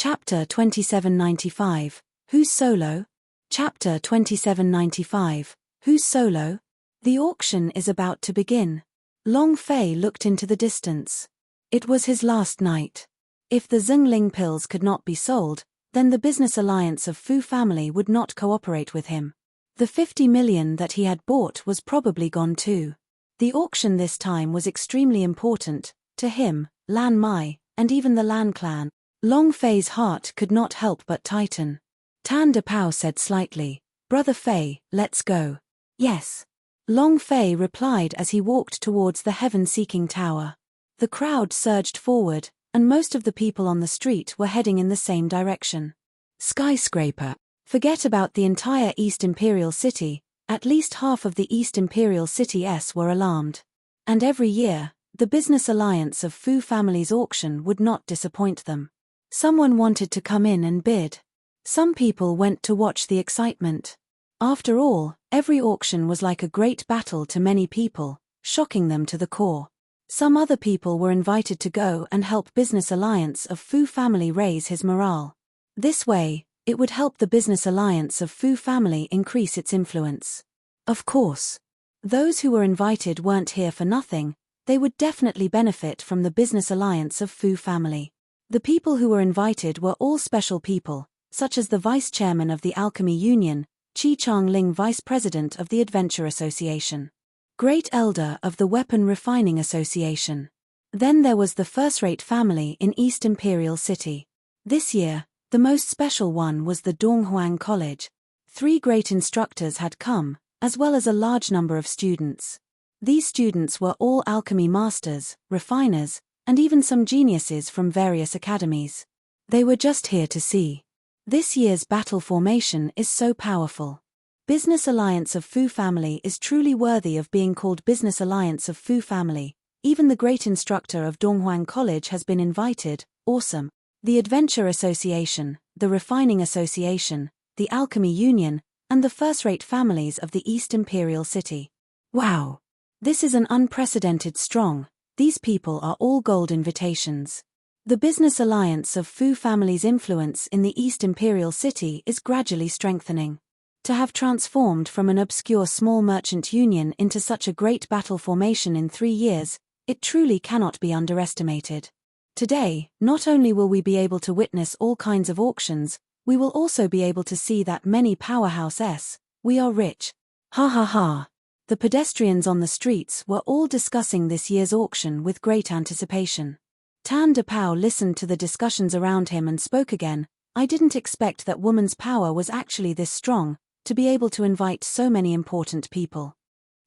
Chapter 2795, Who's Solo? Chapter 2795, Who's Solo? The auction is about to begin. Long Fei looked into the distance. It was his last night. If the Zhengling pills could not be sold, then the business alliance of Fu family would not cooperate with him. The 50 million that he had bought was probably gone too. The auction this time was extremely important, to him, Lan Mai, and even the Lan clan. Long Fei's heart could not help but tighten. Tan Depao said slightly, "Brother Fei, let's go." "Yes." Long Fei replied as he walked towards the heaven-seeking tower. The crowd surged forward, and most of the people on the street were heading in the same direction. Skyscraper. Forget about the entire East Imperial City, at least half of the East Imperial Cities were alarmed. And every year, the business alliance of Fu family's auction would not disappoint them. Someone wanted to come in and bid. Some people went to watch the excitement. After all, every auction was like a great battle to many people, shocking them to the core. Some other people were invited to go and help business alliance of Fu family raise his morale. This way, it would help the business alliance of Fu family increase its influence. Of course, those who were invited weren't here for nothing. They would definitely benefit from the business alliance of Fu family. The people who were invited were all special people, such as the vice chairman of the Alchemy Union, Qi Changling, vice president of the Adventure Association, great elder of the Weapon Refining Association. Then there was the first-rate family in East Imperial City. This year, the most special one was the Donghuang College. 3 great instructors had come, as well as a large number of students. These students were all alchemy masters, refiners, and even some geniuses from various academies. They were just here to see. This year's battle formation is so powerful. Business Alliance of Fu family is truly worthy of being called Business Alliance of Fu family. Even the great instructor of Donghuang College has been invited. Awesome. The Adventure Association, the Refining Association, the Alchemy Union, and the first-rate families of the East Imperial City. Wow! This is an unprecedented strong. These people are all gold invitations. The business alliance of Fu family's influence in the East Imperial City is gradually strengthening. To have transformed from an obscure small merchant union into such a great battle formation in 3 years, it truly cannot be underestimated. Today, not only will we be able to witness all kinds of auctions, we will also be able to see that many powerhouses. We are rich. Ha ha ha. The pedestrians on the streets were all discussing this year's auction with great anticipation. Tan Depao listened to the discussions around him and spoke again. "I didn't expect that woman's power was actually this strong, to be able to invite so many important people.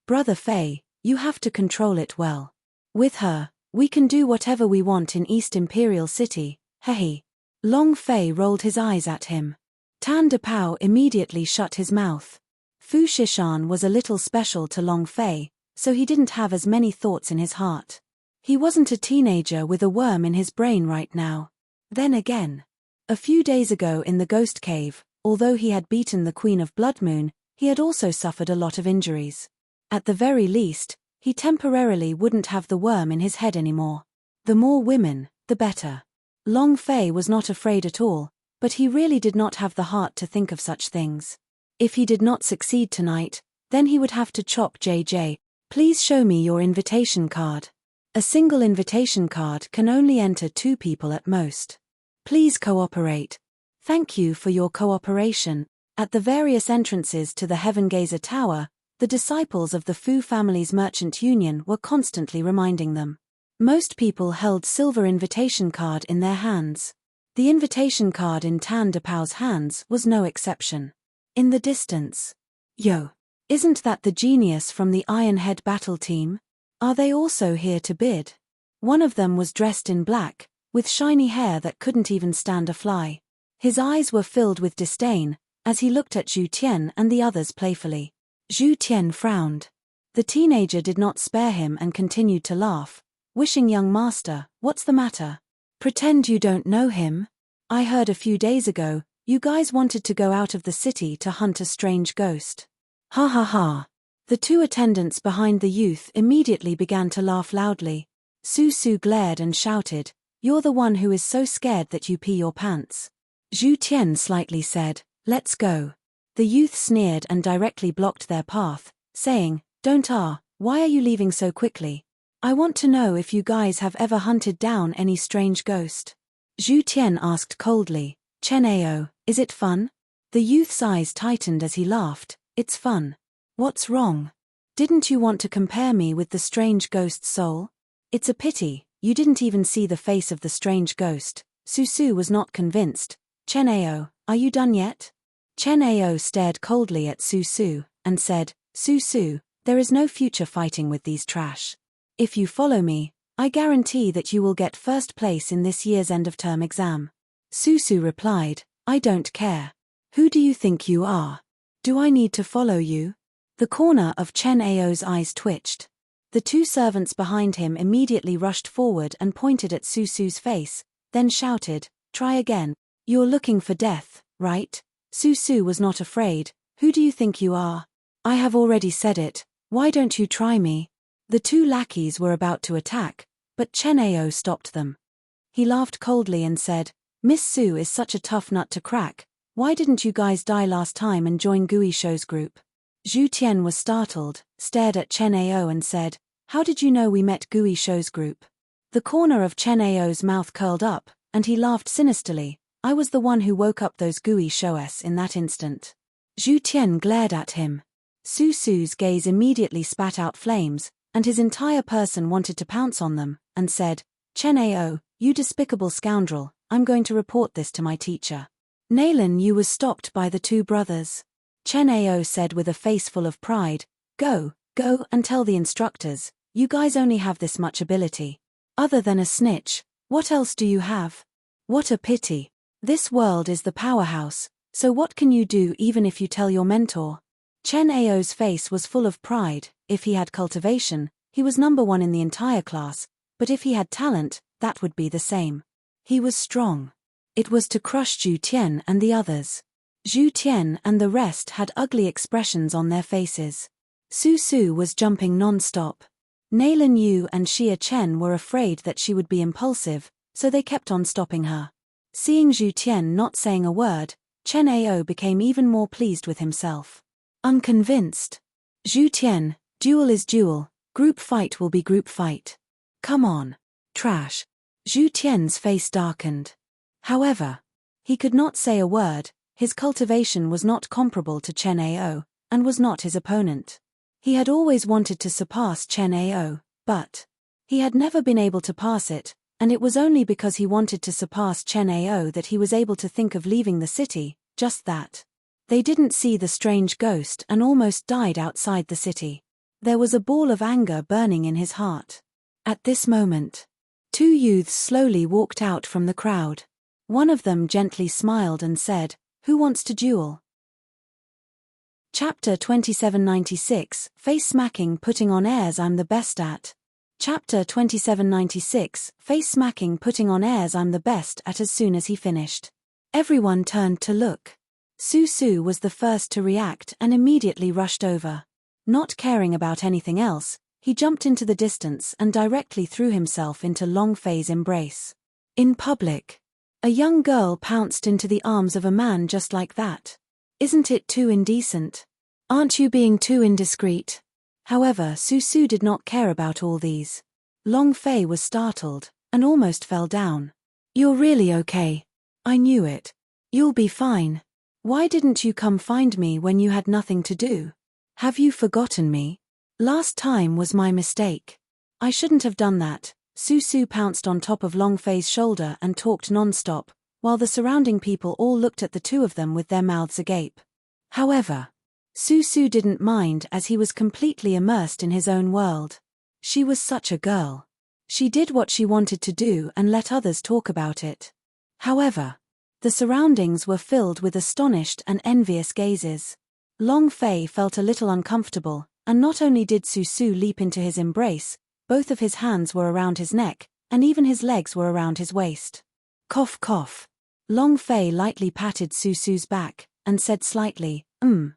Brother Fei, you have to control it well. With her, we can do whatever we want in East Imperial City, hehe." Long Fei rolled his eyes at him. Tan Depao immediately shut his mouth. Fu Shishan was a little special to Long Fei, so he didn't have as many thoughts in his heart. He wasn't a teenager with a worm in his brain right now. Then again, a few days ago in the Ghost Cave, although he had beaten the Queen of Blood Moon, he had also suffered a lot of injuries. At the very least, he temporarily wouldn't have the worm in his head anymore. The more women, the better. Long Fei was not afraid at all, but he really did not have the heart to think of such things. If he did not succeed tonight, then he would have to chop JJ. "Please show me your invitation card." A single invitation card can only enter 2 people at most. "Please cooperate." "Thank you for your cooperation." At the various entrances to the Heaven Gazer Tower, the disciples of the Fu family's merchant union were constantly reminding them. Most people held silver invitation card in their hands. The invitation card in Tan Depao's hands was no exception. In the distance. "Yo, isn't that the genius from the Ironhead battle team? Are they also here to bid?" One of them was dressed in black, with shiny hair that couldn't even stand a fly. His eyes were filled with disdain, as he looked at Zhu Tian and the others playfully. Zhu Tian frowned. The teenager did not spare him and continued to laugh, wishing "Young master, what's the matter? Pretend you don't know him? I heard a few days ago, you guys wanted to go out of the city to hunt a strange ghost." Ha ha ha. The 2 attendants behind the youth immediately began to laugh loudly. Su Su glared and shouted, You're the one who is so scared that you pee your pants. Zhu Tian slightly said, let's go. The youth sneered and directly blocked their path, saying, don't why are you leaving so quickly? I want to know if you guys have ever hunted down any strange ghost. Zhu Tian asked coldly, Chen Ao, is it fun? The youth's eyes tightened as he laughed, it's fun. What's wrong? Didn't you want to compare me with the strange ghost soul? It's a pity, you didn't even see the face of the strange ghost. Susu was not convinced. Chen Ao, are you done yet? Chen Ao stared coldly at Susu, and said, Susu, there is no future fighting with these trash. If you follow me, I guarantee that you will get first place in this year's end-of-term exam. Susu replied, I don't care. Who do you think you are? Do I need to follow you? The corner of Chen Ao's eyes twitched. The two servants behind him immediately rushed forward and pointed at Susu's face, then shouted, try again. You're looking for death, right? Susu was not afraid. Who do you think you are? I have already said it, why don't you try me? The two lackeys were about to attack, but Chen Ao stopped them. He laughed coldly and said, Miss Su is such a tough nut to crack, why didn't you guys die last time and join Gui Shou's group? Zhu Tian was startled, stared at Chen Ao and said, how did you know we met Gui Shou's group? The corner of Chen Ao's mouth curled up, and he laughed sinisterly, I was the one who woke up those Gui Shou's in that instant. Zhu Tian glared at him. Susu's gaze immediately spat out flames, and his entire person wanted to pounce on them, and said, Chen Ao, you despicable scoundrel, I'm going to report this to my teacher. Nalan Yu was stopped by the two brothers. Chen Ao said with a face full of pride, go and tell the instructors, you guys only have this much ability. Other than a snitch, what else do you have? What a pity. This world is the powerhouse, so what can you do even if you tell your mentor? Chen Ao's face was full of pride. If he had cultivation, he was number one in the entire class, but if he had talent, that would be the same. He was strong. It was to crush Zhu Tian and the others. Zhu Tian and the rest had ugly expressions on their faces. Susu was jumping non-stop. Nalan Yu and Xia Chen were afraid that she would be impulsive, so they kept on stopping her. Seeing Zhu Tian not saying a word, Chen Ao became even more pleased with himself. Unconvinced. Zhu Tian, duel is duel, group fight will be group fight. Come on. Trash. Zhu Tian's face darkened. However, he could not say a word, his cultivation was not comparable to Chen Ao, and was not his opponent. He had always wanted to surpass Chen Ao, but he had never been able to pass it, and it was only because he wanted to surpass Chen Ao that he was able to think of leaving the city, just that. They didn't see the strange ghost and almost died outside the city. There was a ball of anger burning in his heart. At this moment, two youths slowly walked out from the crowd. One of them gently smiled and said, who wants to duel? Chapter 2796, Face Smacking Putting on Airs I'm the Best At. Chapter 2796, Face Smacking Putting on Airs I'm the Best At. As soon as he finished, everyone turned to look. Susu was the first to react and immediately rushed over. Not caring about anything else, he jumped into the distance and directly threw himself into Long Fei's embrace. In public, a young girl pounced into the arms of a man just like that. Isn't it too indecent? Aren't you being too indiscreet? However, Susu did not care about all these. Long Fei was startled, and almost fell down. You're really okay. I knew it. You'll be fine. Why didn't you come find me when you had nothing to do? Have you forgotten me? Last time was my mistake. I shouldn't have done that. Susu pounced on top of Long Fei's shoulder and talked non-stop, while the surrounding people all looked at the two of them with their mouths agape. However, Susu didn't mind as he was completely immersed in his own world. She was such a girl. She did what she wanted to do and let others talk about it. However, the surroundings were filled with astonished and envious gazes. Long Fei felt a little uncomfortable, and not only did Susu leap into his embrace, both of his hands were around his neck, and even his legs were around his waist. Cough cough. Long Fei lightly patted Susu's back, and said slightly,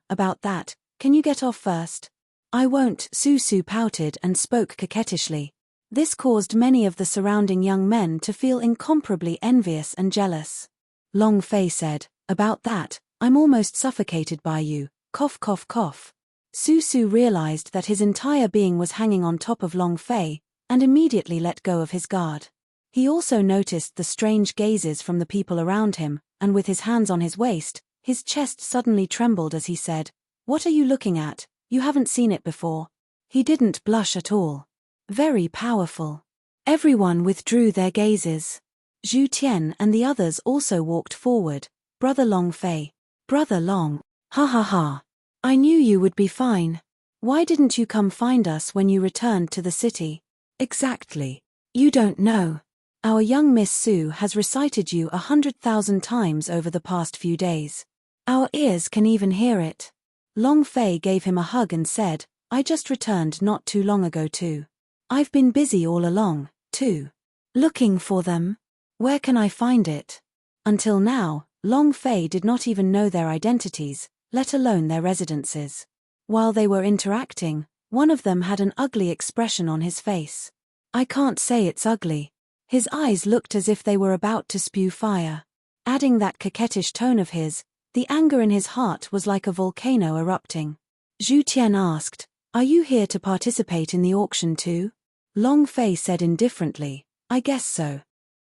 about that, can you get off first? I won't. Susu pouted and spoke coquettishly. This caused many of the surrounding young men to feel incomparably envious and jealous. Long Fei said, "About that, I'm almost suffocated by you, cough cough cough." Su Su realized that his entire being was hanging on top of Long Fei, and immediately let go of his guard. He also noticed the strange gazes from the people around him, and with his hands on his waist, his chest suddenly trembled as he said, "What are you looking at? You haven't seen it before." He didn't blush at all. Very powerful. Everyone withdrew their gazes. Zhu Tian and the others also walked forward. "Brother Long Fei. Brother Long. Ha ha ha. I knew you would be fine. Why didn't you come find us when you returned to the city?" "Exactly. You don't know. Our young Miss Su has recited you 100,000 times over the past few days. Our ears can even hear it." Long Fei gave him a hug and said, "I just returned not too long ago too. I've been busy all along, too. Looking for them. Where can I find it?" Until now, Long Fei did not even know their identities, let alone their residences. While they were interacting, one of them had an ugly expression on his face. "I can't say it's ugly." His eyes looked as if they were about to spew fire. Adding that coquettish tone of his, the anger in his heart was like a volcano erupting. Zhu Tian asked, "Are you here to participate in the auction too?" Long Fei said indifferently, "I guess so."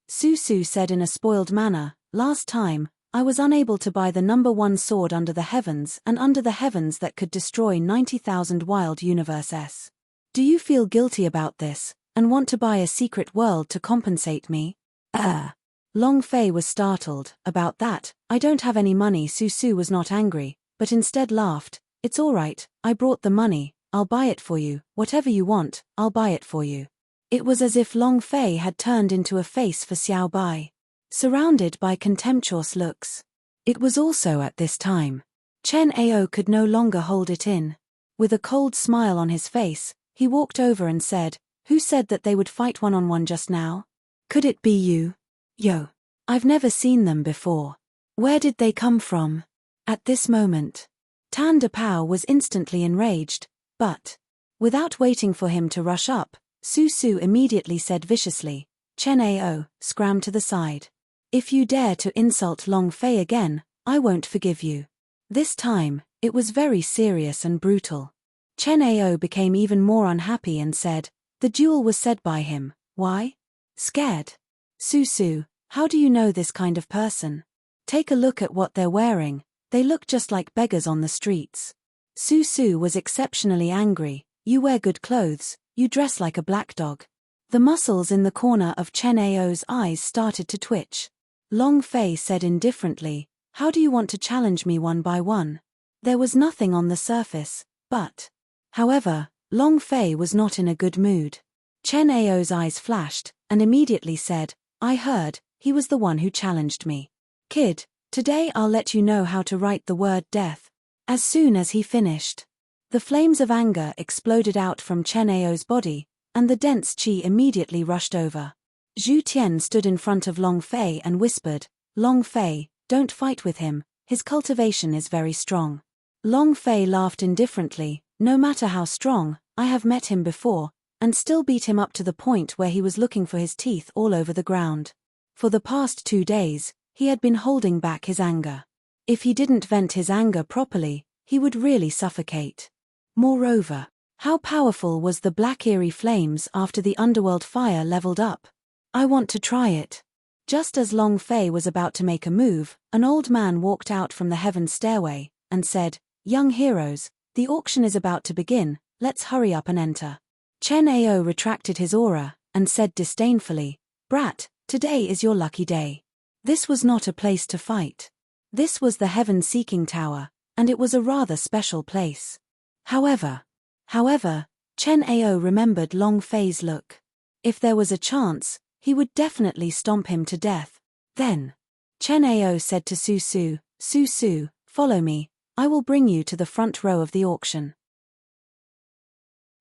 Su Su said in a spoiled manner, "Last time, I was unable to buy the #1 sword under the heavens and under the heavens that could destroy 90,000 wild universes. Do you feel guilty about this, and want to buy a secret world to compensate me?" Long Fei was startled. "About that, I don't have any money." Su Su was not angry, but instead laughed. "It's all right, I brought the money, I'll buy it for you, whatever you want, I'll buy it for you." It was as if Long Fei had turned into a face for Xiao Bai. Surrounded by contemptuous looks. It was also at this time. Chen Ao could no longer hold it in. With a cold smile on his face, he walked over and said, "Who said that they would fight one-on-one just now? Could it be you?" "Yo. I've never seen them before. Where did they come from?" At this moment, Tan Depao was instantly enraged, but, without waiting for him to rush up, Su Su immediately said viciously, "Chen Ao, scram to the side. If you dare to insult Long Fei again, I won't forgive you." This time, it was very serious and brutal. Chen Ao became even more unhappy and said, "The duel was said by him. Why? Scared? Su Su, how do you know this kind of person? Take a look at what they're wearing, they look just like beggars on the streets." Su Su was exceptionally angry. "You wear good clothes, you dress like a black dog." The muscles in the corner of Chen Ao's eyes started to twitch. Long Fei said indifferently, "How do you want to challenge me one by one?" There was nothing on the surface, but... However, Long Fei was not in a good mood. Chen Ao's eyes flashed, and immediately said, "I heard, he was the one who challenged me. Kid, today I'll let you know how to write the word death." As soon as he finished, the flames of anger exploded out from Chen Ao's body, and the dense qi immediately rushed over. Zhu Tian stood in front of Long Fei and whispered, "Long Fei, don't fight with him, his cultivation is very strong." Long Fei laughed indifferently, "No matter how strong, I have met him before, and still beat him up to the point where he was looking for his teeth all over the ground. For the past 2 days, he had been holding back his anger. If he didn't vent his anger properly, he would really suffocate. Moreover, how powerful was the black eerie flames after the underworld fire leveled up? I want to try it." Just as Long Fei was about to make a move, an old man walked out from the heaven stairway, and said, "Young heroes, the auction is about to begin, let's hurry up and enter." Chen Ao retracted his aura, and said disdainfully, "Brat, today is your lucky day. This was not a place to fight. This was the heaven-seeking tower, and it was a rather special place." However, Chen Ao remembered Long Fei's look. If there was a chance, he would definitely stomp him to death. Then, Chen Ao said to Su Su, "Su Su, follow me, I will bring you to the front row of the auction."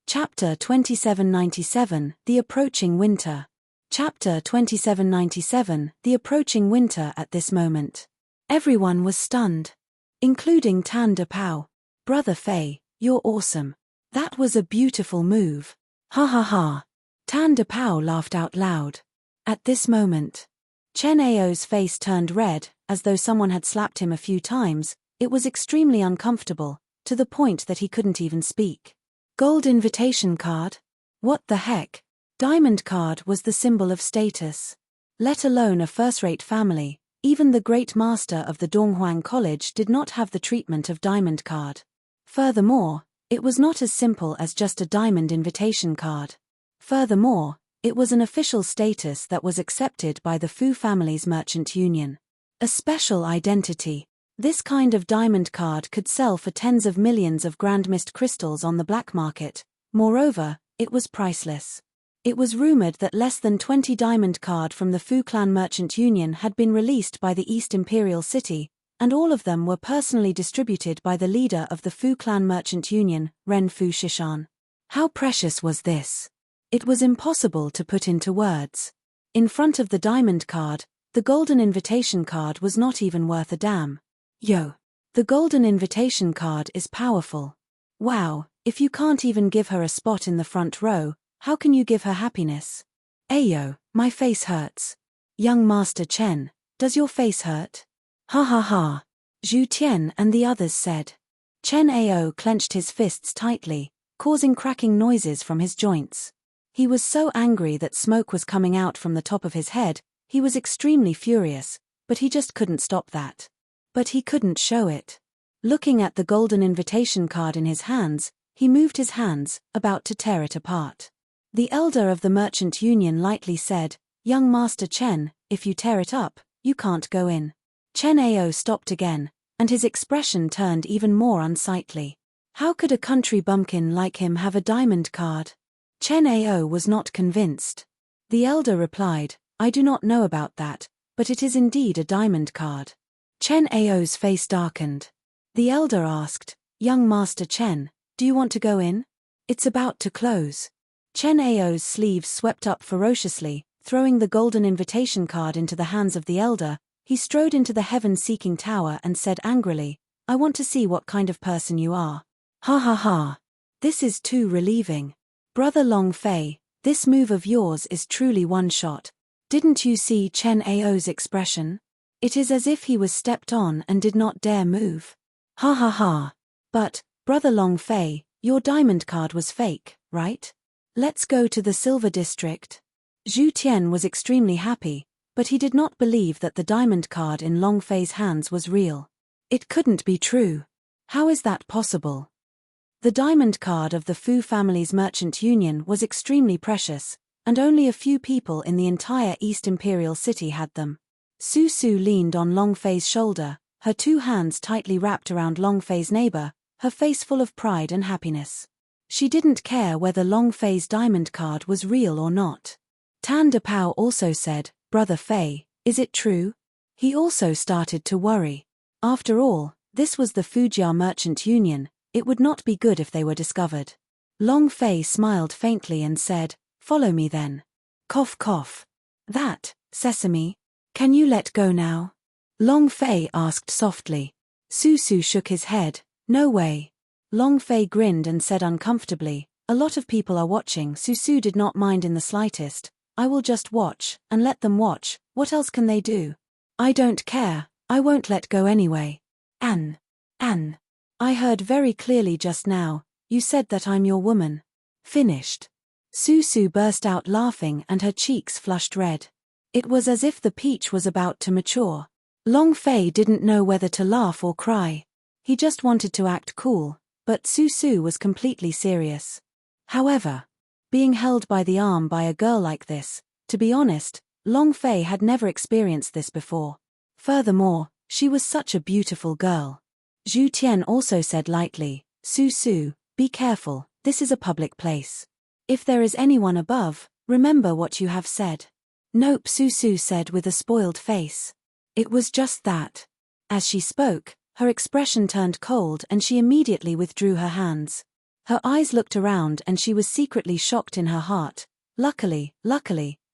Chapter 2797, The Approaching Winter. Chapter 2797, The Approaching Winter. At this moment, everyone was stunned, including Tan Depao. "Brother Fei, you're awesome. That was a beautiful move. Ha ha ha. Tan De Pao laughed out loud. At this moment, Chen Ao's face turned red, as though someone had slapped him a few times. It was extremely uncomfortable, to the point that he couldn't even speak. Gold invitation card? What the heck? Diamond card was the symbol of status. Let alone a first-rate family, even the great master of the Donghuang College did not have the treatment of diamond card. Furthermore, it was not as simple as just a diamond invitation card. Furthermore, it was an official status that was accepted by the Fu family's merchant union. A special identity. This kind of diamond card could sell for tens of millions of grand mist crystals on the black market. Moreover, it was priceless. It was rumored that less than 20 diamond card from the Fu Clan Merchant Union had been released by the East Imperial City, and all of them were personally distributed by the leader of the Fu Clan Merchant Union, Ren Fu Shishan. How precious was this? It was impossible to put into words. In front of the diamond card, the golden invitation card was not even worth a damn. Yo! The golden invitation card is powerful. Wow, if you can't even give her a spot in the front row, how can you give her happiness? Ayo, my face hurts. Young Master Chen, does your face hurt? Ha ha ha. Zhu Tian and the others said. Chen Ao clenched his fists tightly, causing cracking noises from his joints. He was so angry that smoke was coming out from the top of his head. He was extremely furious, but he just couldn't stop that. But he couldn't show it. Looking at the golden invitation card in his hands, he moved his hands, about to tear it apart. The elder of the merchant union lightly said, "Young Master Chen, if you tear it up, you can't go in." Chen Ao stopped again, and his expression turned even more unsightly. How could a country bumpkin like him have a diamond card? Chen Ao was not convinced. The elder replied, "I do not know about that, but it is indeed a diamond card." Chen Ao's face darkened. The elder asked, "Young Master Chen, do you want to go in? It's about to close." Chen Ao's sleeves swept up ferociously, throwing the golden invitation card into the hands of the elder. He strode into the heaven-seeking tower and said angrily, "I want to see what kind of person you are." Ha ha ha. This is too relieving. Brother Long Fei, this move of yours is truly one shot. Didn't you see Chen Ao's expression? It is as if he was stepped on and did not dare move. Ha ha ha. But, Brother Long Fei, your diamond card was fake, right? Let's go to the Silver District. Zhu Tian was extremely happy, but he did not believe that the diamond card in Long Fei's hands was real. It couldn't be true. How is that possible? The diamond card of the Fu family's merchant union was extremely precious, and only a few people in the entire East Imperial City had them. Su Su leaned on Long Fei's shoulder, her two hands tightly wrapped around Long Fei's neighbor, her face full of pride and happiness. She didn't care whether Long Fei's diamond card was real or not. Tan De Pao also said, "Brother Fei, is it true?" He also started to worry. After all, this was the Fujia Merchant Union. It would not be good if they were discovered. Long Fei smiled faintly and said, "Follow me then." Cough cough. That, Sesame. Can you let go now? Long Fei asked softly. Su Su shook his head, "No way." Long Fei grinned and said uncomfortably, "A lot of people are watching." Su Su did not mind in the slightest. "I will just watch, and let them watch. What else can they do? I don't care, I won't let go anyway." Anne. I heard very clearly just now, you said that I'm your woman. Finished. Su Su burst out laughing and her cheeks flushed red. It was as if the peach was about to mature. Long Fei didn't know whether to laugh or cry. He just wanted to act cool, but Su Su was completely serious. However, being held by the arm by a girl like this, to be honest, Long Fei had never experienced this before. Furthermore, she was such a beautiful girl. Zhu Tian also said lightly, "Su Su, be careful, this is a public place. If there is anyone above, remember what you have said." "Nope," Su Su said with a spoiled face. It was just that. As she spoke, her expression turned cold and she immediately withdrew her hands. Her eyes looked around and she was secretly shocked in her heart. Luckily,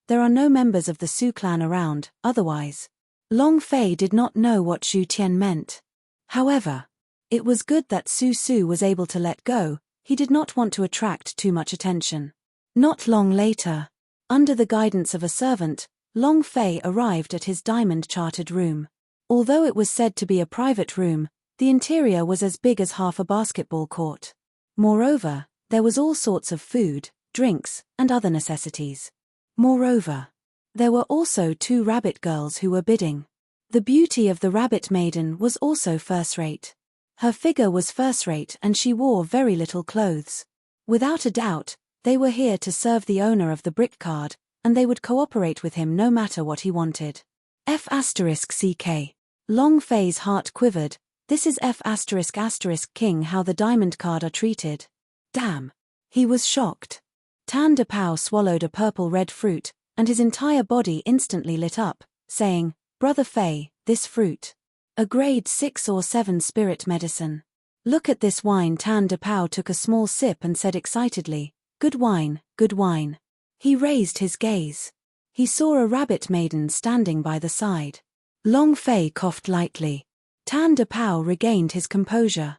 there are no members of the Su clan around, otherwise. Long Fei did not know what Zhu Tian meant. However, it was good that Su Su was able to let go. He did not want to attract too much attention. Not long later, under the guidance of a servant, Long Fei arrived at his diamond-chartered room. Although it was said to be a private room, the interior was as big as half a basketball court. Moreover, there was all sorts of food, drinks, and other necessities. Moreover, there were also 2 rabbit girls who were bidding. The beauty of the rabbit maiden was also first-rate. Her figure was first-rate and she wore very little clothes. Without a doubt, they were here to serve the owner of the brick card, and they would cooperate with him no matter what he wanted. F***CK. Long Fei's heart quivered. This is F***King how the diamond card are treated. Damn. He was shocked. Tan De Pao swallowed a purple-red fruit, and his entire body instantly lit up, saying, Brother Fei, this fruit. A grade 6 or 7 spirit medicine. Look at this wine. Tan De Pao took a small sip and said excitedly, Good wine, good wine. He raised his gaze. He saw a rabbit maiden standing by the side. Long Fei coughed lightly. Tan De Pao regained his composure.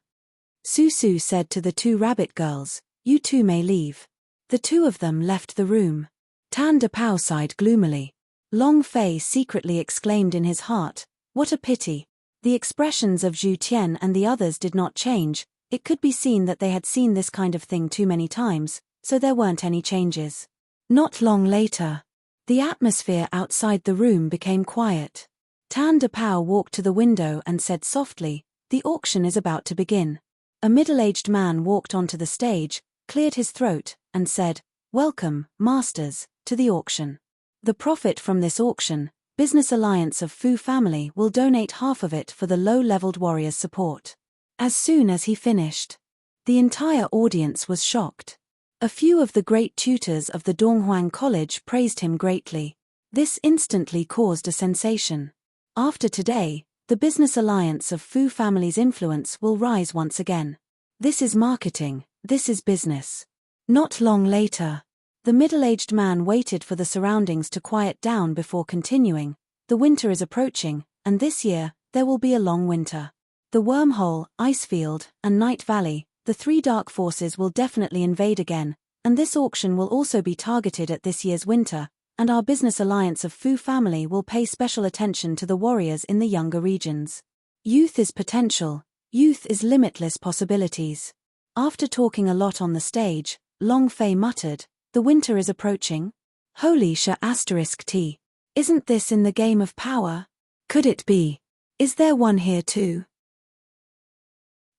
Su said to the 2 rabbit girls, You 2 may leave. The 2 of them left the room. Tan De Pao sighed gloomily. Long Fei secretly exclaimed in his heart, What a pity. The expressions of Zhu Tian and the others did not change. It could be seen that they had seen this kind of thing too many times, so there weren't any changes. Not long later, the atmosphere outside the room became quiet. Tan De Pao walked to the window and said softly, The auction is about to begin. A middle-aged man walked onto the stage, cleared his throat, and said, Welcome, masters, to the auction. The profit from this auction, Business Alliance of Fu family will donate half of it for the low-leveled warriors' support. As soon as he finished, the entire audience was shocked. A few of the great tutors of the Donghuang College praised him greatly. This instantly caused a sensation. After today, the Business Alliance of Fu family's influence will rise once again. This is marketing, this is business. Not long later, the middle-aged man waited for the surroundings to quiet down before continuing. The winter is approaching, and this year, there will be a long winter. The Wormhole, Icefield, and Night Valley, the 3 dark forces will definitely invade again, and this auction will also be targeted at this year's winter, and our Business Alliance of Fu family will pay special attention to the warriors in the younger regions. Youth is potential, youth is limitless possibilities. After talking a lot on the stage, Long Fei muttered, The winter is approaching? Holy **T. Isn't this in the game of power? Could it be? Is there one here too?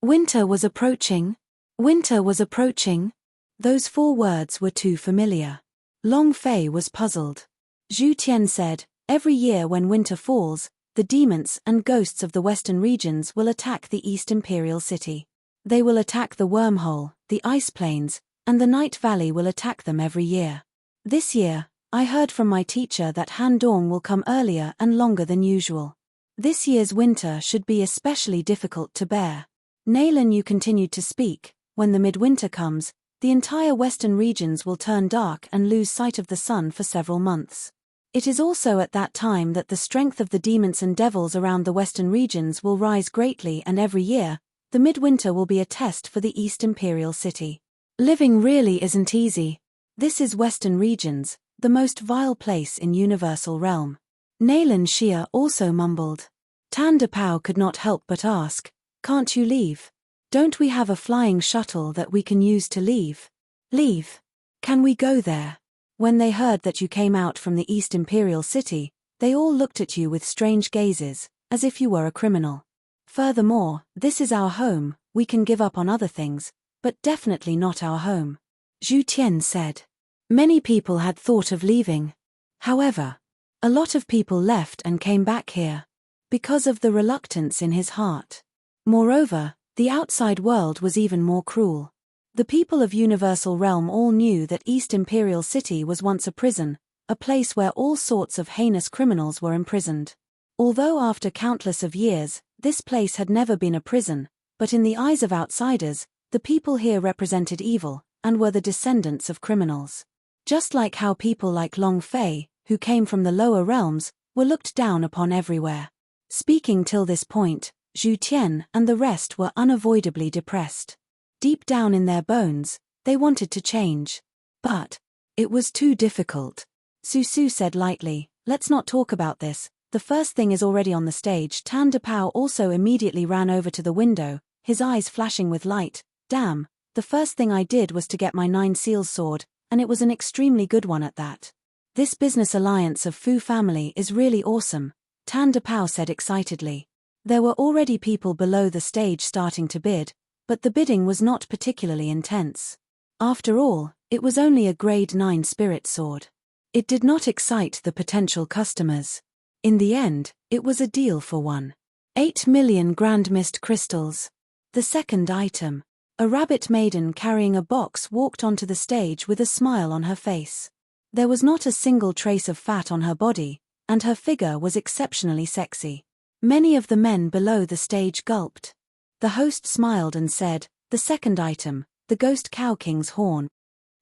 Winter was approaching. Winter was approaching. Those 4 words were too familiar. Long Fei was puzzled. Zhu Tian said, Every year when winter falls, the demons and ghosts of the western regions will attack the East Imperial City. They will attack the Wormhole, the Ice Plains, and the Night Valley will attack them every year. This year, I heard from my teacher that Han Dong will come earlier and longer than usual. This year's winter should be especially difficult to bear. Nalan Yu continued to speak, when the midwinter comes, the entire western regions will turn dark and lose sight of the sun for several months. It is also at that time that the strength of the demons and devils around the western regions will rise greatly, and every year, the midwinter will be a test for the East Imperial City. Living really isn't easy. This is western regions, the most vile place in Universal Realm. Nalan Xia also mumbled. Tan De Pao could not help but ask, Can't you leave? Don't we have a flying shuttle that we can use to leave? Leave? Can we go there? When they heard that you came out from the East Imperial City, they all looked at you with strange gazes, as if you were a criminal. Furthermore, this is our home, we can give up on other things, but definitely not our home. Zhu Tian said. Many people had thought of leaving. However, a lot of people left and came back here, because of the reluctance in his heart. Moreover, the outside world was even more cruel. The people of Universal Realm all knew that East Imperial City was once a prison, a place where all sorts of heinous criminals were imprisoned. Although after countless of years, this place had never been a prison, but in the eyes of outsiders, the people here represented evil, and were the descendants of criminals. Just like how people like Long Fei, who came from the lower realms, were looked down upon everywhere. Speaking till this point, Zhu Tian and the rest were unavoidably depressed. Deep down in their bones, they wanted to change. But It was too difficult. Susu said lightly, let's not talk about this. The first thing is already on the stage. Tan Dapao also immediately ran over to the window, his eyes flashing with light. Damn, the first thing I did was to get my 9 seals sword, and it was an extremely good one at that. This business alliance of Fu family is really awesome, Tan Dapao said excitedly. There were already people below the stage starting to bid, but the bidding was not particularly intense. After all, it was only a grade 9 spirit sword. It did not excite the potential customers. In the end, it was a deal for 1.8 million grand mist crystals. The second item. A rabbit maiden carrying a box walked onto the stage with a smile on her face. There was not a single trace of fat on her body, and her figure was exceptionally sexy. Many of the men below the stage gulped. The host smiled and said, the second item, the Ghost Cow King's horn.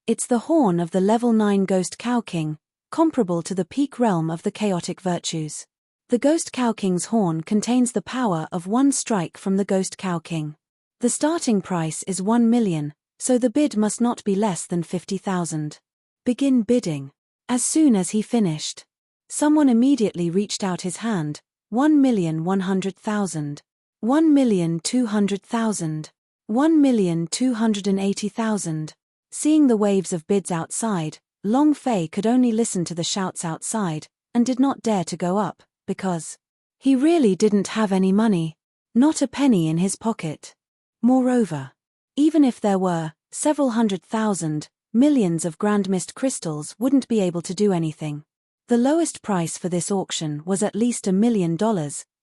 It's the horn of the level 9 Ghost Cow King, comparable to the peak realm of the chaotic virtues. The Ghost Cow King's horn contains the power of 1 strike from the Ghost Cow King. The starting price is 1 million, so the bid must not be less than 50,000. Begin bidding. As soon as he finished, someone immediately reached out his hand. 1,100,000. 1,200,000. 1,280,000. Seeing the waves of bids outside, Long Fei could only listen to the shouts outside, and did not dare to go up, because he really didn't have any money. Not a penny in his pocket. Moreover, even if there were several 100,000, millions of grand mist crystals wouldn't be able to do anything. The lowest price for this auction was at least $1 million,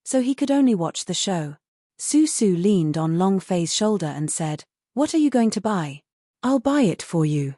so he could only watch the show. Susu leaned on Long Fei's shoulder and said, what are you going to buy? I'll buy it for you.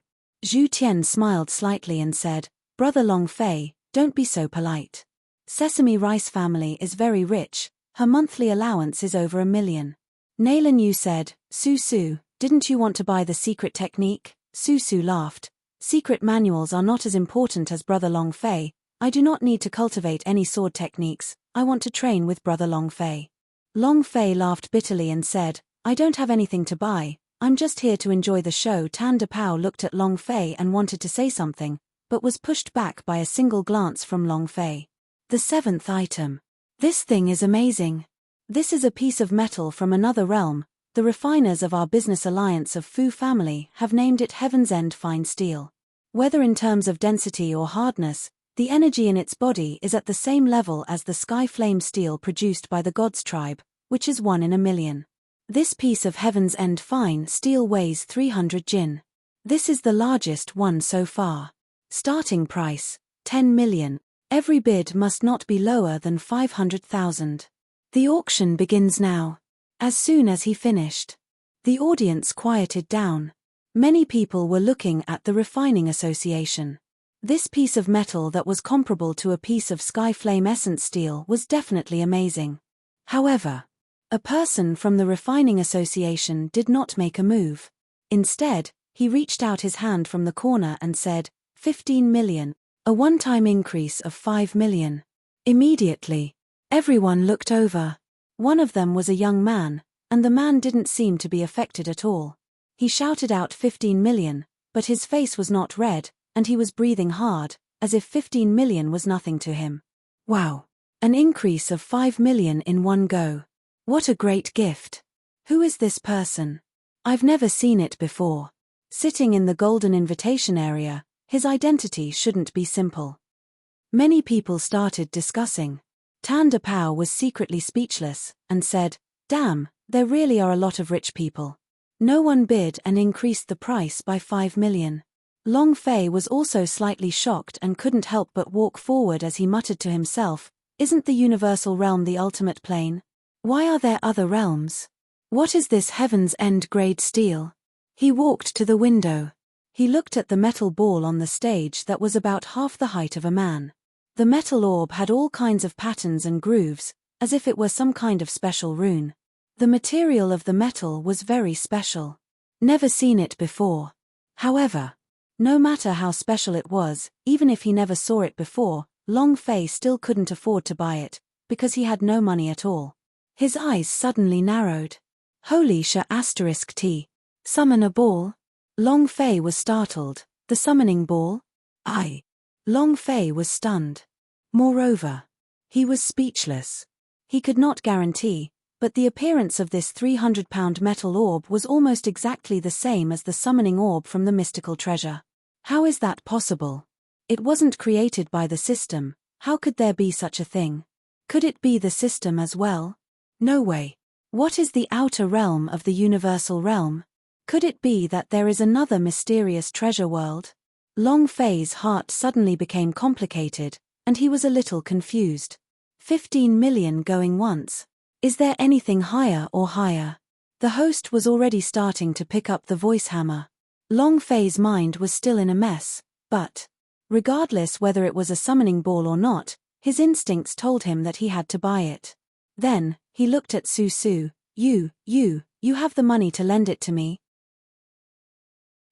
Zhu Tian smiled slightly and said, Brother Long Fei, don't be so polite. Sesame Rice family is very rich, her monthly allowance is over $1 million. Nailan Yu said, Susu, didn't you want to buy the secret technique? Susu laughed. Secret manuals are not as important as Brother Long Fei. I do not need to cultivate any sword techniques, I want to train with Brother Long Fei. Long Fei laughed bitterly and said, I don't have anything to buy, I'm just here to enjoy the show. Tan Dapao looked at Long Fei and wanted to say something, but was pushed back by a single glance from Long Fei. The seventh item. This thing is amazing. This is a piece of metal from another realm. The refiners of our business alliance of Fu family have named it Heaven's End Fine Steel. Whether in terms of density or hardness, the energy in its body is at the same level as the sky flame steel produced by the God's tribe, which is 1 in a million. This piece of Heaven's End Fine Steel weighs 300 jin. This is the largest one so far. Starting price, 10 million. Every bid must not be lower than 500,000. The auction begins now. As soon as he finished, the audience quieted down. Many people were looking at the Refining Association. This piece of metal that was comparable to a piece of sky flame essence steel was definitely amazing. However, a person from the Refining Association did not make a move. Instead, he reached out his hand from the corner and said, 15 million, a one-time increase of 5 million. Immediately, everyone looked over. One of them was a young man, and the man didn't seem to be affected at all. He shouted out 15 million, but his face was not red, and he was breathing hard, as if 15 million was nothing to him. Wow! An increase of 5 million in one go. What a great gift! Who is this person? I've never seen it before. Sitting in the golden invitation area, his identity shouldn't be simple. Many people started discussing. Tan Dapao was secretly speechless, and said, damn, there really are a lot of rich people. No one bid and increased the price by 5 million. Long Fei was also slightly shocked and couldn't help but walk forward as he muttered to himself, isn't the universal realm the ultimate plane? Why are there other realms? What is this Heaven's End grade steel? He walked to the window. He looked at the metal ball on the stage that was about half the height of a man. The metal orb had all kinds of patterns and grooves, as if it were some kind of special rune. The material of the metal was very special. Never seen it before. However, no matter how special it was, even if he never saw it before, Long Fei still couldn't afford to buy it, because he had no money at all. His eyes suddenly narrowed. Holy T. Summon a ball? Long Fei was startled. The summoning ball? Aye. Long Fei was stunned. Moreover, he was speechless. He could not guarantee, but the appearance of this 300-pound metal orb was almost exactly the same as the summoning orb from the mystical treasure. How is that possible? It wasn't created by the system. How could there be such a thing? Could it be the system as well? No way. What is the outer realm of the universal realm? Could it be that there is another mysterious treasure world? Long Fei's heart suddenly became complicated, and he was a little confused. 15 million going once. Is there anything higher or higher? The host was already starting to pick up the voice hammer. Long Fei's mind was still in a mess, but, regardless whether it was a summoning ball or not, his instincts told him that he had to buy it. Then, he looked at Su Su. You have the money to lend it to me?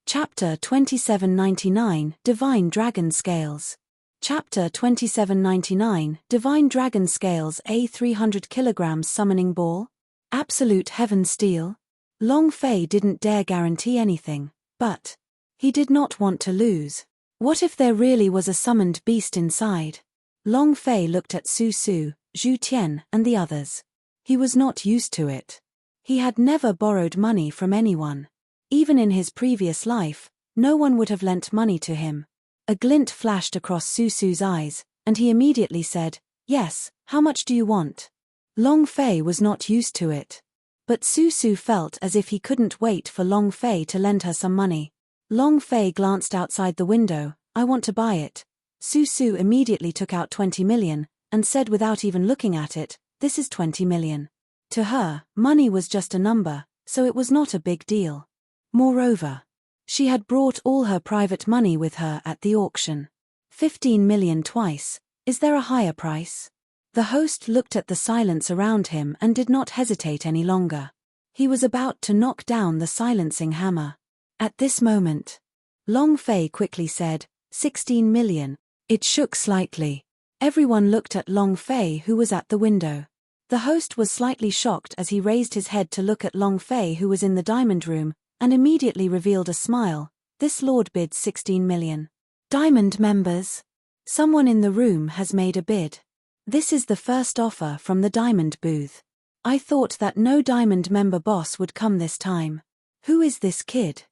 Chapter 2799, Divine Dragon Scales. Chapter 2799, Divine Dragon Scales, a 300 kilograms summoning ball? Absolute heaven steel? Long Fei didn't dare guarantee anything, but he did not want to lose. What if there really was a summoned beast inside? Long Fei looked at Su Su, Zhu Tian, and the others. He was not used to it. He had never borrowed money from anyone. Even in his previous life, no one would have lent money to him. A glint flashed across Su Su's eyes, and he immediately said, "Yes, how much do you want?" Long Fei was not used to it. But Su Su felt as if he couldn't wait for Long Fei to lend her some money. Long Fei glanced outside the window. "I want to buy it." Su Su immediately took out 20 million, and said without even looking at it, "This is 20 million. To her, money was just a number, so it was not a big deal. Moreover, she had brought all her private money with her at the auction. 15 million twice. Is there a higher price? The host looked at the silence around him and did not hesitate any longer. He was about to knock down the silencing hammer. At this moment, Long Fei quickly said, 16 million. It shook slightly. Everyone looked at Long Fei, who was at the window. The host was slightly shocked as he raised his head to look at Long Fei, who was in the diamond room, and immediately revealed a smile. "This lord bids 16 million. Diamond members? Someone in the room has made a bid. This is the first offer from the diamond booth. I thought that no diamond member boss would come this time. Who is this kid?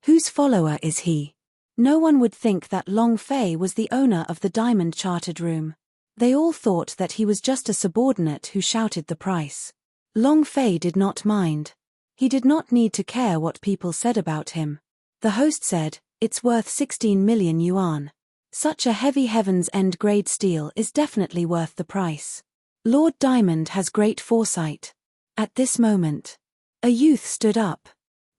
Whose follower is he?" No one would think that Long Fei was the owner of the diamond chartered room. They all thought that he was just a subordinate who shouted the price. Long Fei did not mind. He did not need to care what people said about him. The host said, "It's worth 16 million yuan. Such a heavy Heaven's End grade steel is definitely worth the price. Lord Diamond has great foresight." At this moment, a youth stood up.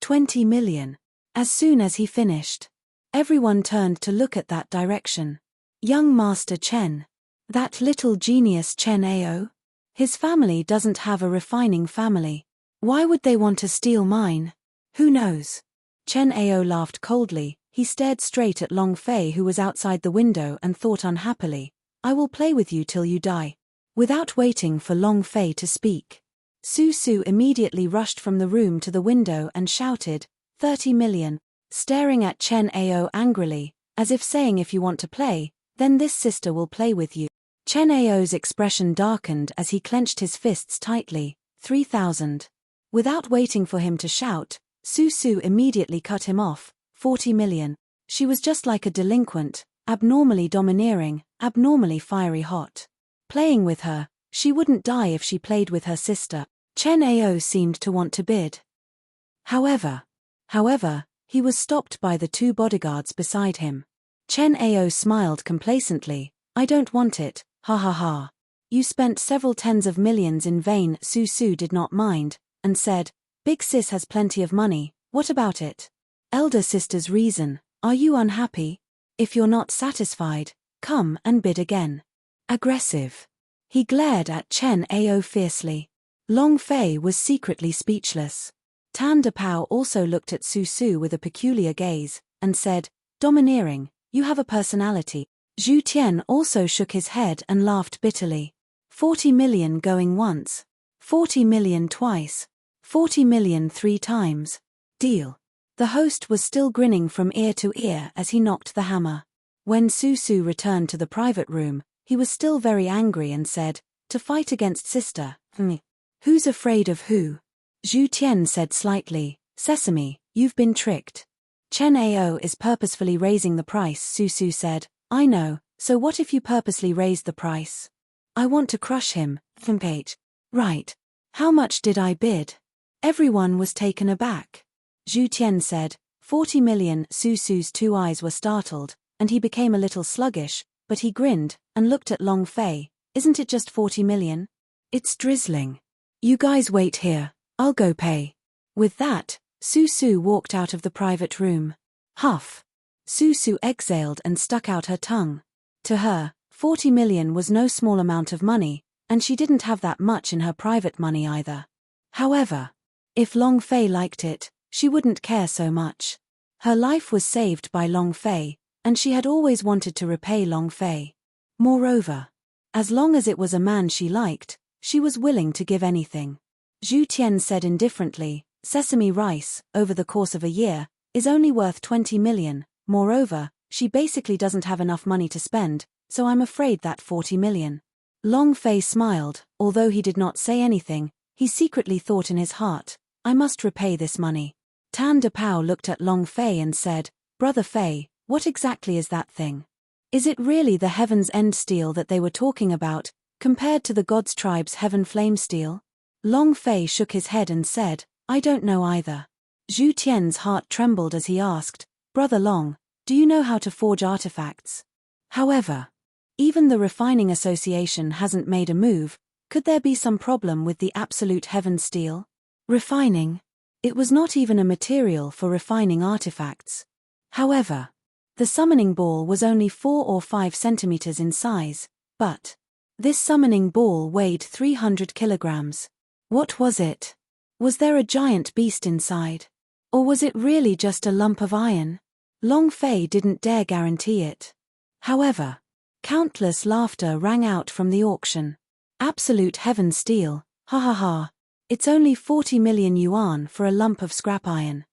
20 million. As soon as he finished, everyone turned to look at that direction. Young Master Chen. That little genius Chen Ao? His family doesn't have a refining family. Why would they want to steal mine? Who knows? Chen Ao laughed coldly. He stared straight at Long Fei, who was outside the window, and thought unhappily, "I will play with you till you die." Without waiting for Long Fei to speak, Su Su immediately rushed from the room to the window and shouted, 30 million, staring at Chen Ao angrily, as if saying, "If you want to play, then this sister will play with you." Chen Ao's expression darkened as he clenched his fists tightly. 3,000. Without waiting for him to shout, Su Su immediately cut him off. 40 million. She was just like a delinquent, abnormally domineering, abnormally fiery hot. Playing with her, she wouldn't die if she played with her sister. Chen Ao seemed to want to bid. However, he was stopped by the two bodyguards beside him. Chen Ao smiled complacently. "I don't want it, ha ha ha. You spent several tens of millions in vain." Su Su did not mind, and said, "Big sis has plenty of money, what about it? Elder sister's reason, are you unhappy? If you're not satisfied, come and bid again." Aggressive. He glared at Chen Ao fiercely. Long Fei was secretly speechless. Tan Dapao also looked at Su Su with a peculiar gaze, and said, "Domineering, you have a personality." Zhu Tian also shook his head and laughed bitterly. 40 million going once. 40 million twice. 40 million 3 times. Deal. The host was still grinning from ear to ear as he knocked the hammer. When Susu returned to the private room, he was still very angry and said, "To fight against sister, who's afraid of who?" Zhu Tian said slightly, "Sesame, you've been tricked." "Chen Ao is purposefully raising the price," Susu said. "I know, so what if you purposely raise the price?" "I want to crush him." "Right. How much did I bid?" Everyone was taken aback. Zhu Tian said, 40 million. Susu's two eyes were startled, and he became a little sluggish, but he grinned, and looked at Long Fei. "Isn't it just 40 million? It's drizzling. You guys wait here, I'll go pay." With that, Susu walked out of the private room. Huff. Susu exhaled and stuck out her tongue. To her, 40 million was no small amount of money, and she didn't have that much in her private money either. However, if Long Fei liked it, she wouldn't care so much. Her life was saved by Long Fei, and she had always wanted to repay Long Fei. Moreover, as long as it was a man she liked, she was willing to give anything. Zhu Tian said indifferently, "Sesame rice, over the course of a year, is only worth 20 million. Moreover, she basically doesn't have enough money to spend, so I'm afraid that 40 million. Long Fei smiled, although he did not say anything. He secretly thought in his heart, "I must repay this money." Tan Depao looked at Long Fei and said, "Brother Fei, what exactly is that thing? Is it really the Heaven's End steel that they were talking about, compared to the God's tribe's Heaven Flame steel?" Long Fei shook his head and said, "I don't know either." Zhu Tian's heart trembled as he asked, "Brother Long, do you know how to forge artifacts? However, even the Refining Association hasn't made a move. Could there be some problem with the absolute Heaven steel? Refining? It was not even a material for refining artifacts. However, the summoning ball was only 4 or 5 centimeters in size, but this summoning ball weighed 300 kilograms. What was it? Was there a giant beast inside? Or was it really just a lump of iron? Long Fei didn't dare guarantee it. However, countless laughter rang out from the auction. "Absolute Heaven steel, ha ha ha. It's only 40 million yuan for a lump of scrap iron.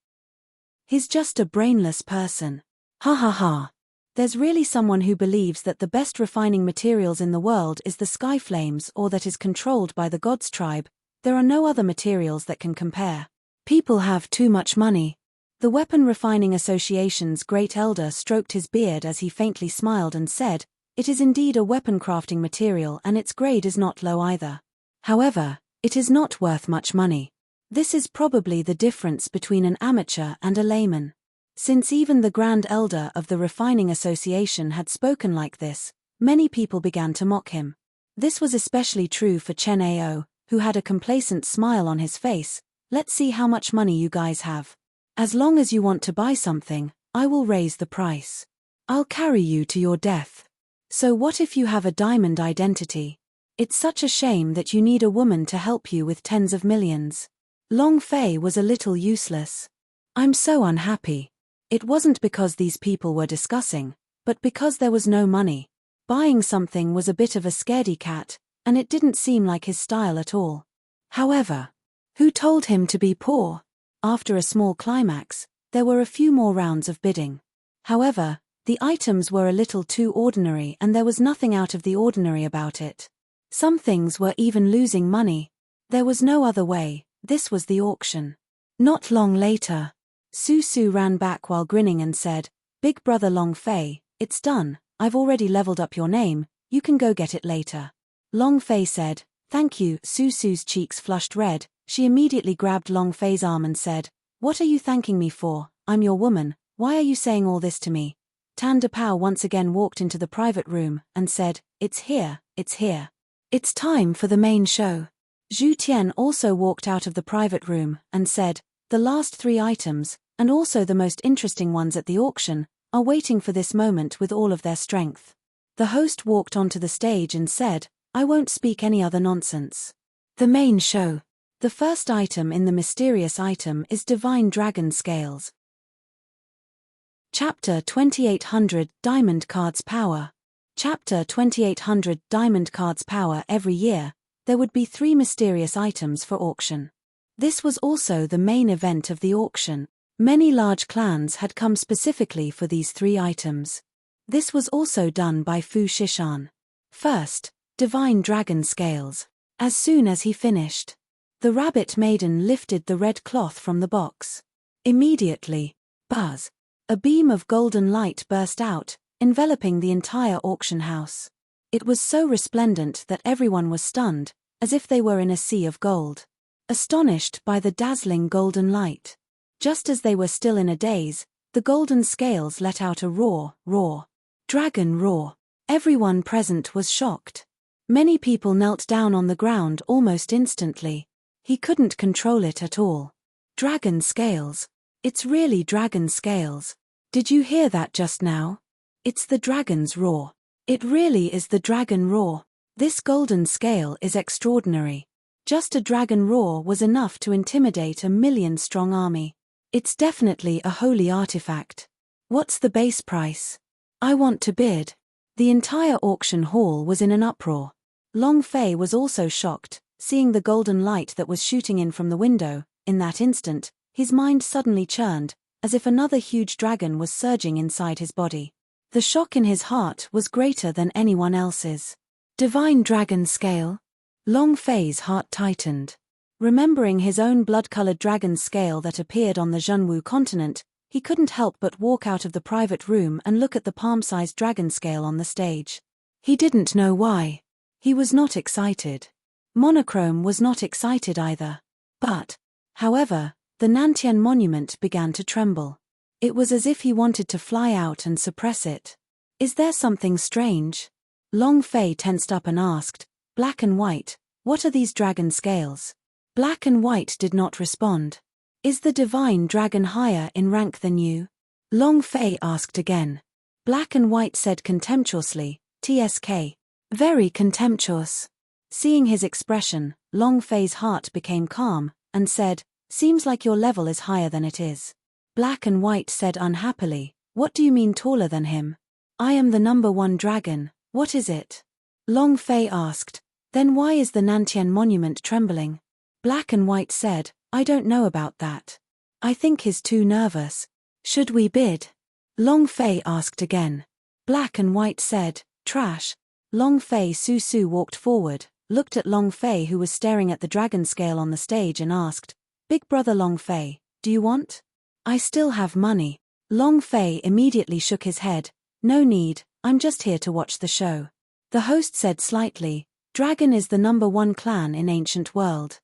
He's just a brainless person. Ha ha ha. There's really someone who believes that the best refining materials in the world is the sky flames or that is controlled by the God's tribe. There are no other materials that can compare. People have too much money." The Weapon Refining Association's great elder stroked his beard as he faintly smiled and said, "It is indeed a weapon crafting material and its grade is not low either. However, it is not worth much money. This is probably the difference between an amateur and a layman." Since even the Grand Elder of the Refining Association had spoken like this, many people began to mock him. This was especially true for Chen Ao, who had a complacent smile on his face. "Let's see how much money you guys have. As long as you want to buy something, I will raise the price. I'll carry you to your death. So what if you have a diamond identity? It's such a shame that you need a woman to help you with tens of millions." Long Fei was a little useless. "I'm so unhappy. It wasn't because these people were discussing, but because there was no money. Buying something was a bit of a scaredy cat, and it didn't seem like his style at all. However, who told him to be poor?" After a small climax, there were a few more rounds of bidding. However, the items were a little too ordinary and there was nothing out of the ordinary about it. Some things were even losing money. There was no other way, this was the auction. Not long later, Susu ran back while grinning and said, "Big brother Long Fei, it's done, I've already leveled up your name, you can go get it later." Long Fei said, "Thank you." Susu's cheeks flushed red. She immediately grabbed Long Fei's arm and said, "What are you thanking me for? I'm your woman, why are you saying all this to me?" Tan Depao once again walked into the private room and said, "It's here, it's here. It's time for the main show." Zhu Tian also walked out of the private room and said, "The last 3 items, and also the most interesting ones at the auction, are waiting for this moment with all of their strength." The host walked onto the stage and said, "I won't speak any other nonsense. The main show. The first item in the mysterious item is Divine Dragon Scales. Chapter 2800 Diamond Cards Power. Chapter 2800 Diamond Cards Power. Every year, there would be 3 mysterious items for auction. This was also the main event of the auction. Many large clans had come specifically for these 3 items. This was also done by Fu Shishan. First, divine dragon scales. As soon as he finished, the rabbit maiden lifted the red cloth from the box. Immediately, buzz! A beam of golden light burst out, enveloping the entire auction house. It was so resplendent that everyone was stunned, as if they were in a sea of gold. Astonished by the dazzling golden light. Just as they were still in a daze, the golden scales let out a roar. Dragon roar. Everyone present was shocked. Many people knelt down on the ground almost instantly. He couldn't control it at all. Dragon scales. It's really dragon scales. Did you hear that just now? It's the dragon's roar. It really is the dragon roar. This golden scale is extraordinary. Just a dragon roar was enough to intimidate a 1,000,000-strong army. It's definitely a holy artifact. What's the base price? I want to bid. The entire auction hall was in an uproar. Long Fei was also shocked, seeing the golden light that was shooting in from the window. In that instant, his mind suddenly churned, as if another huge dragon was surging inside his body. The shock in his heart was greater than anyone else's. Divine dragon scale? Long Fei's heart tightened. Remembering his own blood-colored dragon scale that appeared on the Zhenwu continent, he couldn't help but walk out of the private room and look at the palm-sized dragon scale on the stage. He didn't know why. He was not excited. Monochrome was not excited either. But, however, the Nantian monument began to tremble. It was as if he wanted to fly out and suppress it. Is there something strange? Long Fei tensed up and asked, Black and White, what are these dragon scales? Black and White did not respond. Is the divine dragon higher in rank than you? Long Fei asked again. Black and White said contemptuously, TSK. Very contemptuous. Seeing his expression, Long Fei's heart became calm, and said, Seems like your level is higher than it is. Black and White said unhappily, What do you mean taller than him? I am the #1 dragon, what is it? Long Fei asked, Then why is the Nantian monument trembling? Black and White said, I don't know about that. I think he's too nervous. Should we bid? Long Fei asked again. Black and White said, Trash. Long Fei Su walked forward, looked at Long Fei who was staring at the dragon scale on the stage and asked, Big brother Long Fei, do you want? I still have money. Long Fei immediately shook his head. No need, I'm just here to watch the show. The host said slightly, Dragon is the #1 clan in ancient world.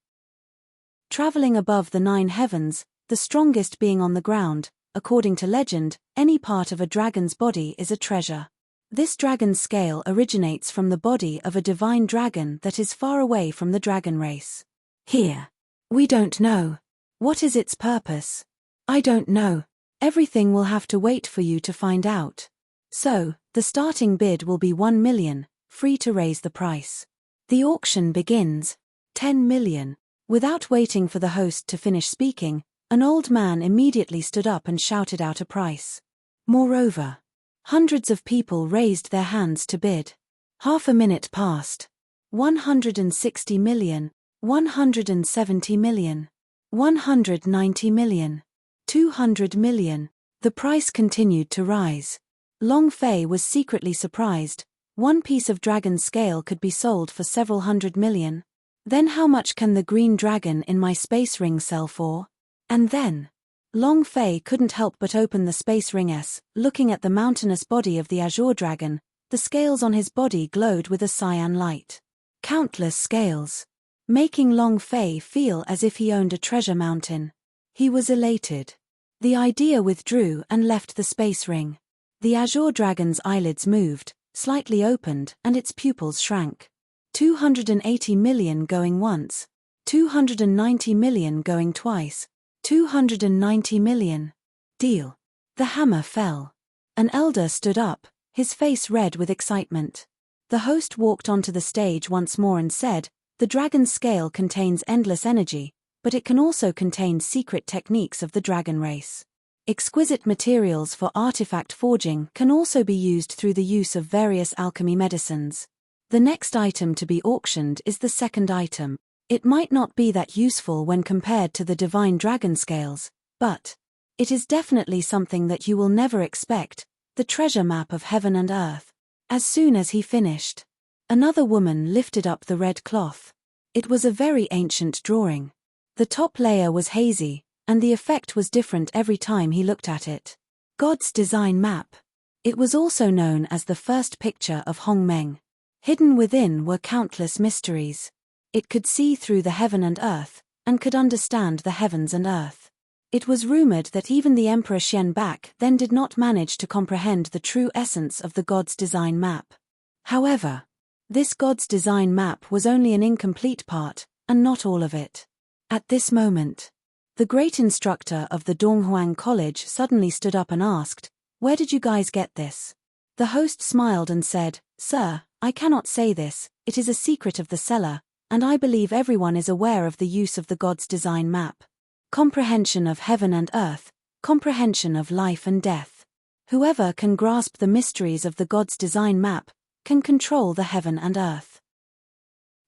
Traveling above the 9 heavens, the strongest being on the ground, according to legend, any part of a dragon's body is a treasure. This dragon scale originates from the body of a divine dragon that is far away from the dragon race. Here. We don't know. What is its purpose? I don't know. Everything will have to wait for you to find out. So, the starting bid will be 1 million, free to raise the price. The auction begins. 10 million. Without waiting for the host to finish speaking, an old man immediately stood up and shouted out a price. Moreover, hundreds of people raised their hands to bid. Half a minute passed. 160 million, 170 million, 190 million, 200 million. The price continued to rise. Long Fei was secretly surprised. One piece of dragon scale could be sold for several hundred million. Then how much can the green dragon in my space ring sell for? And then, Long Fei couldn't help but open the space ring S, looking at the mountainous body of the azure dragon. The scales on his body glowed with a cyan light. Countless scales. Making Long Fei feel as if he owned a treasure mountain. He was elated. The idea withdrew and left the space ring. The azure dragon's eyelids moved, slightly opened, and its pupils shrank. 280 million going once. 290 million going twice. 290 million. Deal. The hammer fell. An elder stood up, his face red with excitement. The host walked onto the stage once more and said, The dragon's scale contains endless energy, but it can also contain secret techniques of the dragon race. Exquisite materials for artifact forging can also be used through the use of various alchemy medicines. The next item to be auctioned is the second item. It might not be that useful when compared to the divine dragon scales, but It is definitely something that you will never expect, the treasure map of heaven and earth. As soon as he finished, another woman lifted up the red cloth. It was a very ancient drawing. The top layer was hazy, and the effect was different every time he looked at it. God's design map. It was also known as the first picture of Hong Meng. Hidden within were countless mysteries. It could see through the heaven and earth, and could understand the heavens and earth. It was rumored that even the Emperor Xian back then did not manage to comprehend the true essence of the God's design map. However, this God's design map was only an incomplete part, and not all of it. At this moment, the great instructor of the Donghuang College suddenly stood up and asked, "Where did you guys get this?" The host smiled and said, "Sir, I cannot say this, it is a secret of the cellar, and I believe everyone is aware of the use of the God's design map. Comprehension of heaven and earth, comprehension of life and death. Whoever can grasp the mysteries of the God's design map, can control the heaven and earth.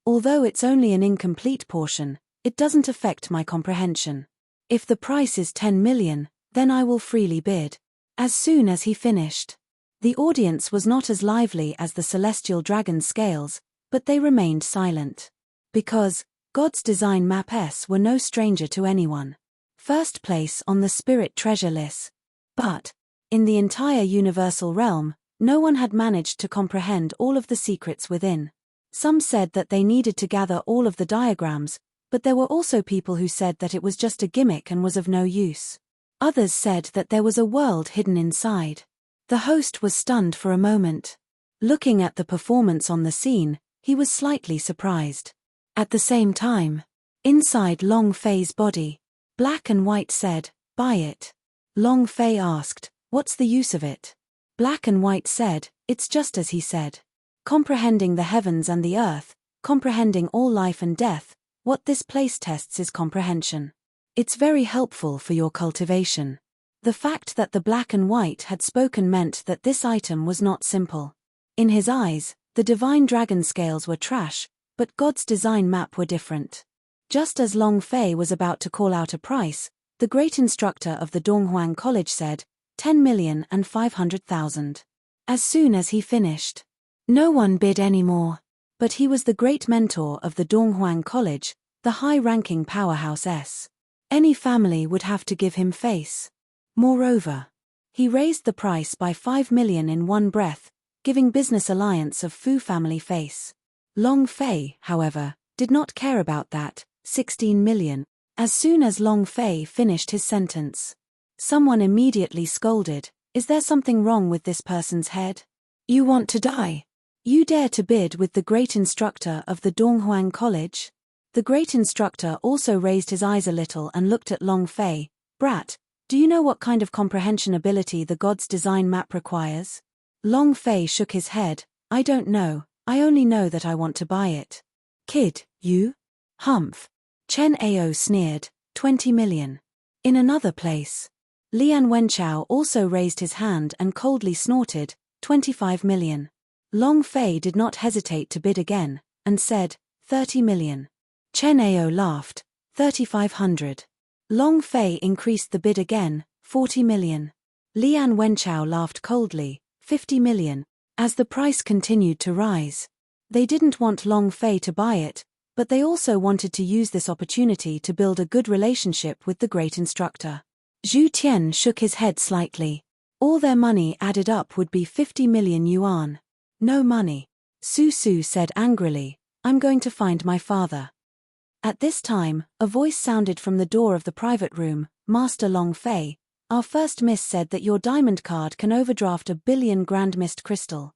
Although it's only an incomplete portion, it doesn't affect my comprehension. If the price is 10 million, then I will freely bid." As soon as he finished, the audience was not as lively as the celestial dragon's scales, but they remained silent. Because God's design maps were no stranger to anyone. First place on the spirit treasure list. But, in the entire universal realm, no one had managed to comprehend all of the secrets within. Some said that they needed to gather all of the diagrams, but there were also people who said that it was just a gimmick and was of no use. Others said that there was a world hidden inside. The host was stunned for a moment. Looking at the performance on the scene, he was slightly surprised. At the same time, inside Long Fei's body, Black and White said, "Buy it." Long Fei asked, "What's the use of it?" Black and White said, "It's just as he said. Comprehending the heavens and the earth, comprehending all life and death, what this place tests is comprehension. It's very helpful for your cultivation." The fact that the Black and White had spoken meant that this item was not simple. In his eyes, the divine dragon scales were trash, but God's design map were different. Just as Long Fei was about to call out a price, the great instructor of the Donghuang College said, 10,500,000. As soon as he finished, no one bid any more. But he was the great mentor of the Donghuang College, the high-ranking powerhouse. Any family would have to give him face. Moreover, he raised the price by 5 million in one breath, giving business alliance of Fu family face. Long Fei, however, did not care about that, 16 million. As soon as Long Fei finished his sentence, someone immediately scolded, "Is there something wrong with this person's head? You want to die? You dare to bid with the great instructor of the Donghuang College?" The great instructor also raised his eyes a little and looked at Long Fei. "Brat, do you know what kind of comprehension ability the God's design map requires?" Long Fei shook his head, "I don't know. I only know that I want to buy it." "Kid, you? Humph." Chen Ao sneered, 20 million. In another place, Lian Wenchao also raised his hand and coldly snorted, 25 million. Long Fei did not hesitate to bid again, and said, 30 million. Chen Ao laughed, 3,500. Long Fei increased the bid again, 40 million. Lian Wenchao laughed coldly, 50 million. As the price continued to rise, they didn't want Long Fei to buy it, but they also wanted to use this opportunity to build a good relationship with the great instructor. Zhu Tian shook his head slightly. All their money added up would be 50 million yuan. No money. Su Su said angrily, "I'm going to find my father." At this time, a voice sounded from the door of the private room, "Master Long Fei, our first miss said that your diamond card can overdraft 1 billion Grand Mist Crystal."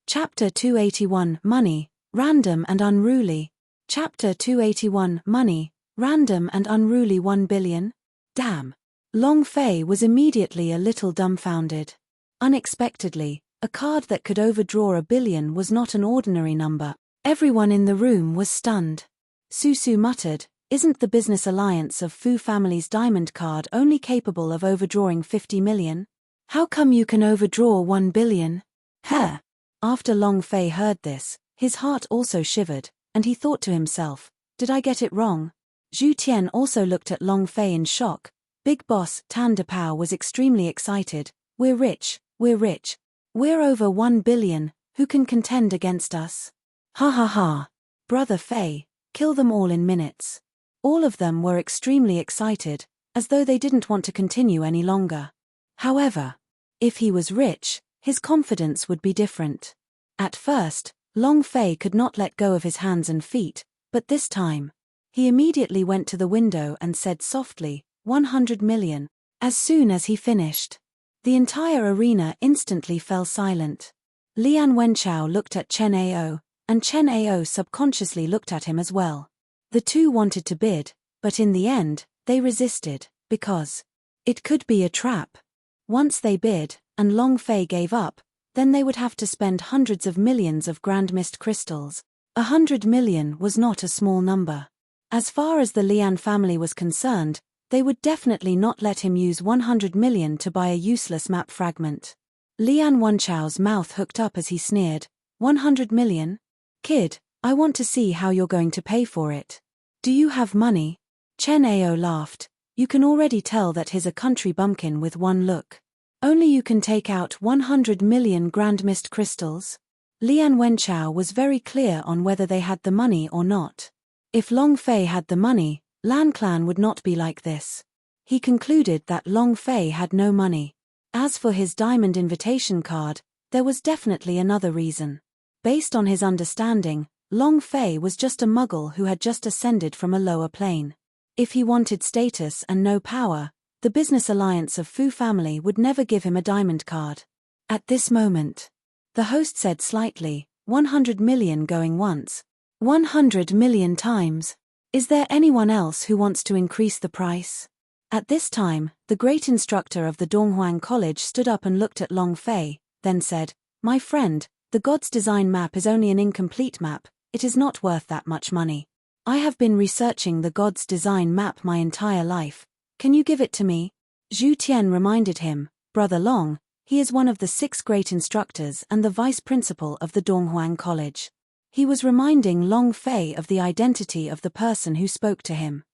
Chapter 281 Money, Random and Unruly. Chapter 281 Money, Random and Unruly 1 billion? Damn. Long Fei was immediately a little dumbfounded. Unexpectedly, a card that could overdraw 1 billion was not an ordinary number. Everyone in the room was stunned. Su Su muttered, "Isn't the business alliance of Fu family's diamond card only capable of overdrawing 50 million? How come you can overdraw 1 billion? Huh?" After Long Fei heard this, his heart also shivered, and he thought to himself, "Did I get it wrong?" Zhu Tian also looked at Long Fei in shock, Big boss Tan Depao was extremely excited. We're rich, we're rich. We're over 1 billion, who can contend against us? Ha ha ha. Brother Fei, kill them all in minutes. All of them were extremely excited, as though they didn't want to continue any longer. However, if he was rich, his confidence would be different. At first, Long Fei could not let go of his hands and feet, but this time, he immediately went to the window and said softly, 100 million. As soon as he finished, the entire arena instantly fell silent. Lian Wenchao looked at Chen Ao, and Chen Ao subconsciously looked at him as well. The two wanted to bid, but in the end, they resisted, because it could be a trap. Once they bid, and Long Fei gave up, then they would have to spend hundreds of millions of grand mist crystals. 100 million was not a small number. As far as the Lian family was concerned, they would definitely not let him use 100 million to buy a useless map fragment. Lian Wenchao's mouth hooked up as he sneered, 100 million? Kid, I want to see how you're going to pay for it. Do you have money? Chen Ao laughed. You can already tell that he's a country bumpkin with one look. Only you can take out 100 million grand mist crystals? Lian Wenchao was very clear on whether they had the money or not. If Long Fei had the money, Lan Clan would not be like this. He concluded that Long Fei had no money. As for his diamond invitation card, there was definitely another reason. Based on his understanding, Long Fei was just a muggle who had just ascended from a lower plane. If he wanted status and no power, the business alliance of Fu family would never give him a diamond card. At this moment, the host said slightly, 100 million going once. 100 million times. Is there anyone else who wants to increase the price? At this time, the great instructor of the Donghuang College stood up and looked at Long Fei, then said, My friend, the God's Design map is only an incomplete map, it is not worth that much money. I have been researching the God's Design map my entire life. Can you give it to me? Zhu Tian reminded him, Brother Long, he is one of the 6 great instructors and the vice principal of the Donghuang College. He was reminding Long Fei of the identity of the person who spoke to him.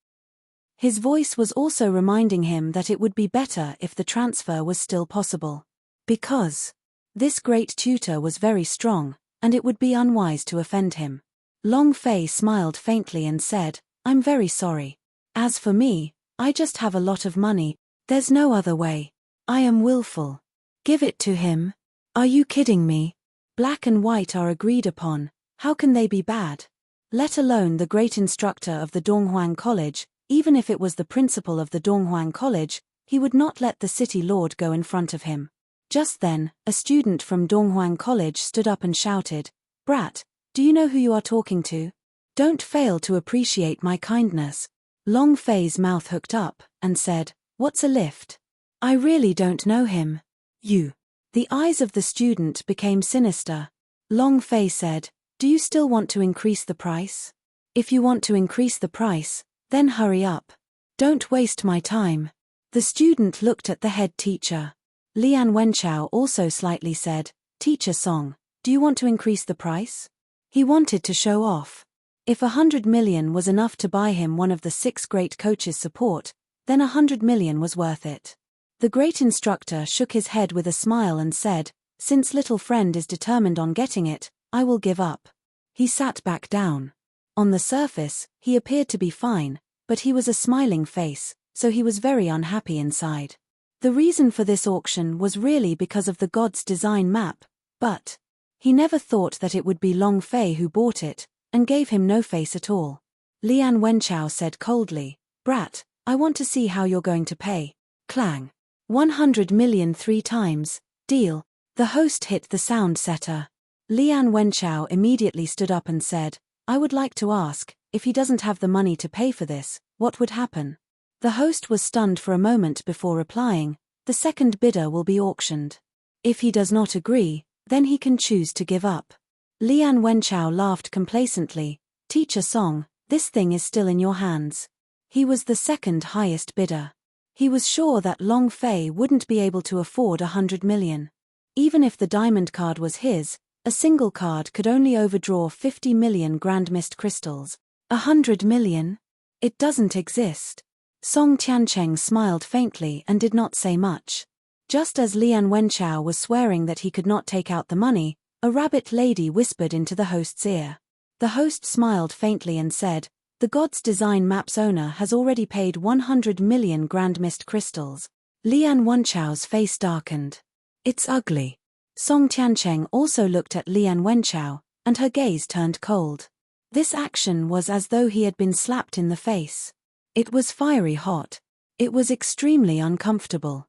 His voice was also reminding him that it would be better if the transfer was still possible. Because this great tutor was very strong, and it would be unwise to offend him. Long Fei smiled faintly and said, I'm very sorry. As for me, I just have a lot of money, there's no other way. I am willful. Give it to him. Are you kidding me? Black and white are agreed upon, how can they be bad? Let alone the great instructor of the Donghuang College, even if it was the principal of the Donghuang College, he would not let the city lord go in front of him. Just then, a student from Donghuang College stood up and shouted, Brat, do you know who you are talking to? Don't fail to appreciate my kindness. Long Fei's mouth hooked up, and said, What's a lift? I really don't know him. You. The eyes of the student became sinister. Long Fei said, Do you still want to increase the price? If you want to increase the price, then hurry up. Don't waste my time. The student looked at the head teacher. Lian Wenchao also slightly said, Teacher Song, do you want to increase the price? He wanted to show off. If 100 million was enough to buy him one of the 6 great coaches' support, then 100 million was worth it. The great instructor shook his head with a smile and said, Since little friend is determined on getting it, I will give up. He sat back down. On the surface, he appeared to be fine, but he was a smiling face, so he was very unhappy inside. The reason for this auction was really because of the God's Design map, but he never thought that it would be Long Fei who bought it, and gave him no face at all. Lian Wenchao said coldly, Brat, I want to see how you're going to pay. Clang. 100 million 3 times, deal. The host hit the sound setter. Lian Wenchao immediately stood up and said, I would like to ask, if he doesn't have the money to pay for this, what would happen? The host was stunned for a moment before replying, the second bidder will be auctioned. If he does not agree, then he can choose to give up. Lian Wenchao laughed complacently, Teacher Song, this thing is still in your hands. He was the second highest bidder. He was sure that Long Fei wouldn't be able to afford 100 million. Even if the diamond card was his, a single card could only overdraw 50 million grand mist crystals. 100 million? It doesn't exist. Song Tiancheng smiled faintly and did not say much. Just as Lian Wenchao was swearing that he could not take out the money, a rabbit lady whispered into the host's ear. The host smiled faintly and said, "The God's Design Map's owner has already paid 100 million grand mist crystals." Lian Wenchao's face darkened. "It's ugly." Song Tiancheng also looked at Lian Wenchao, and her gaze turned cold. This action was as though he had been slapped in the face. It was fiery hot. It was extremely uncomfortable.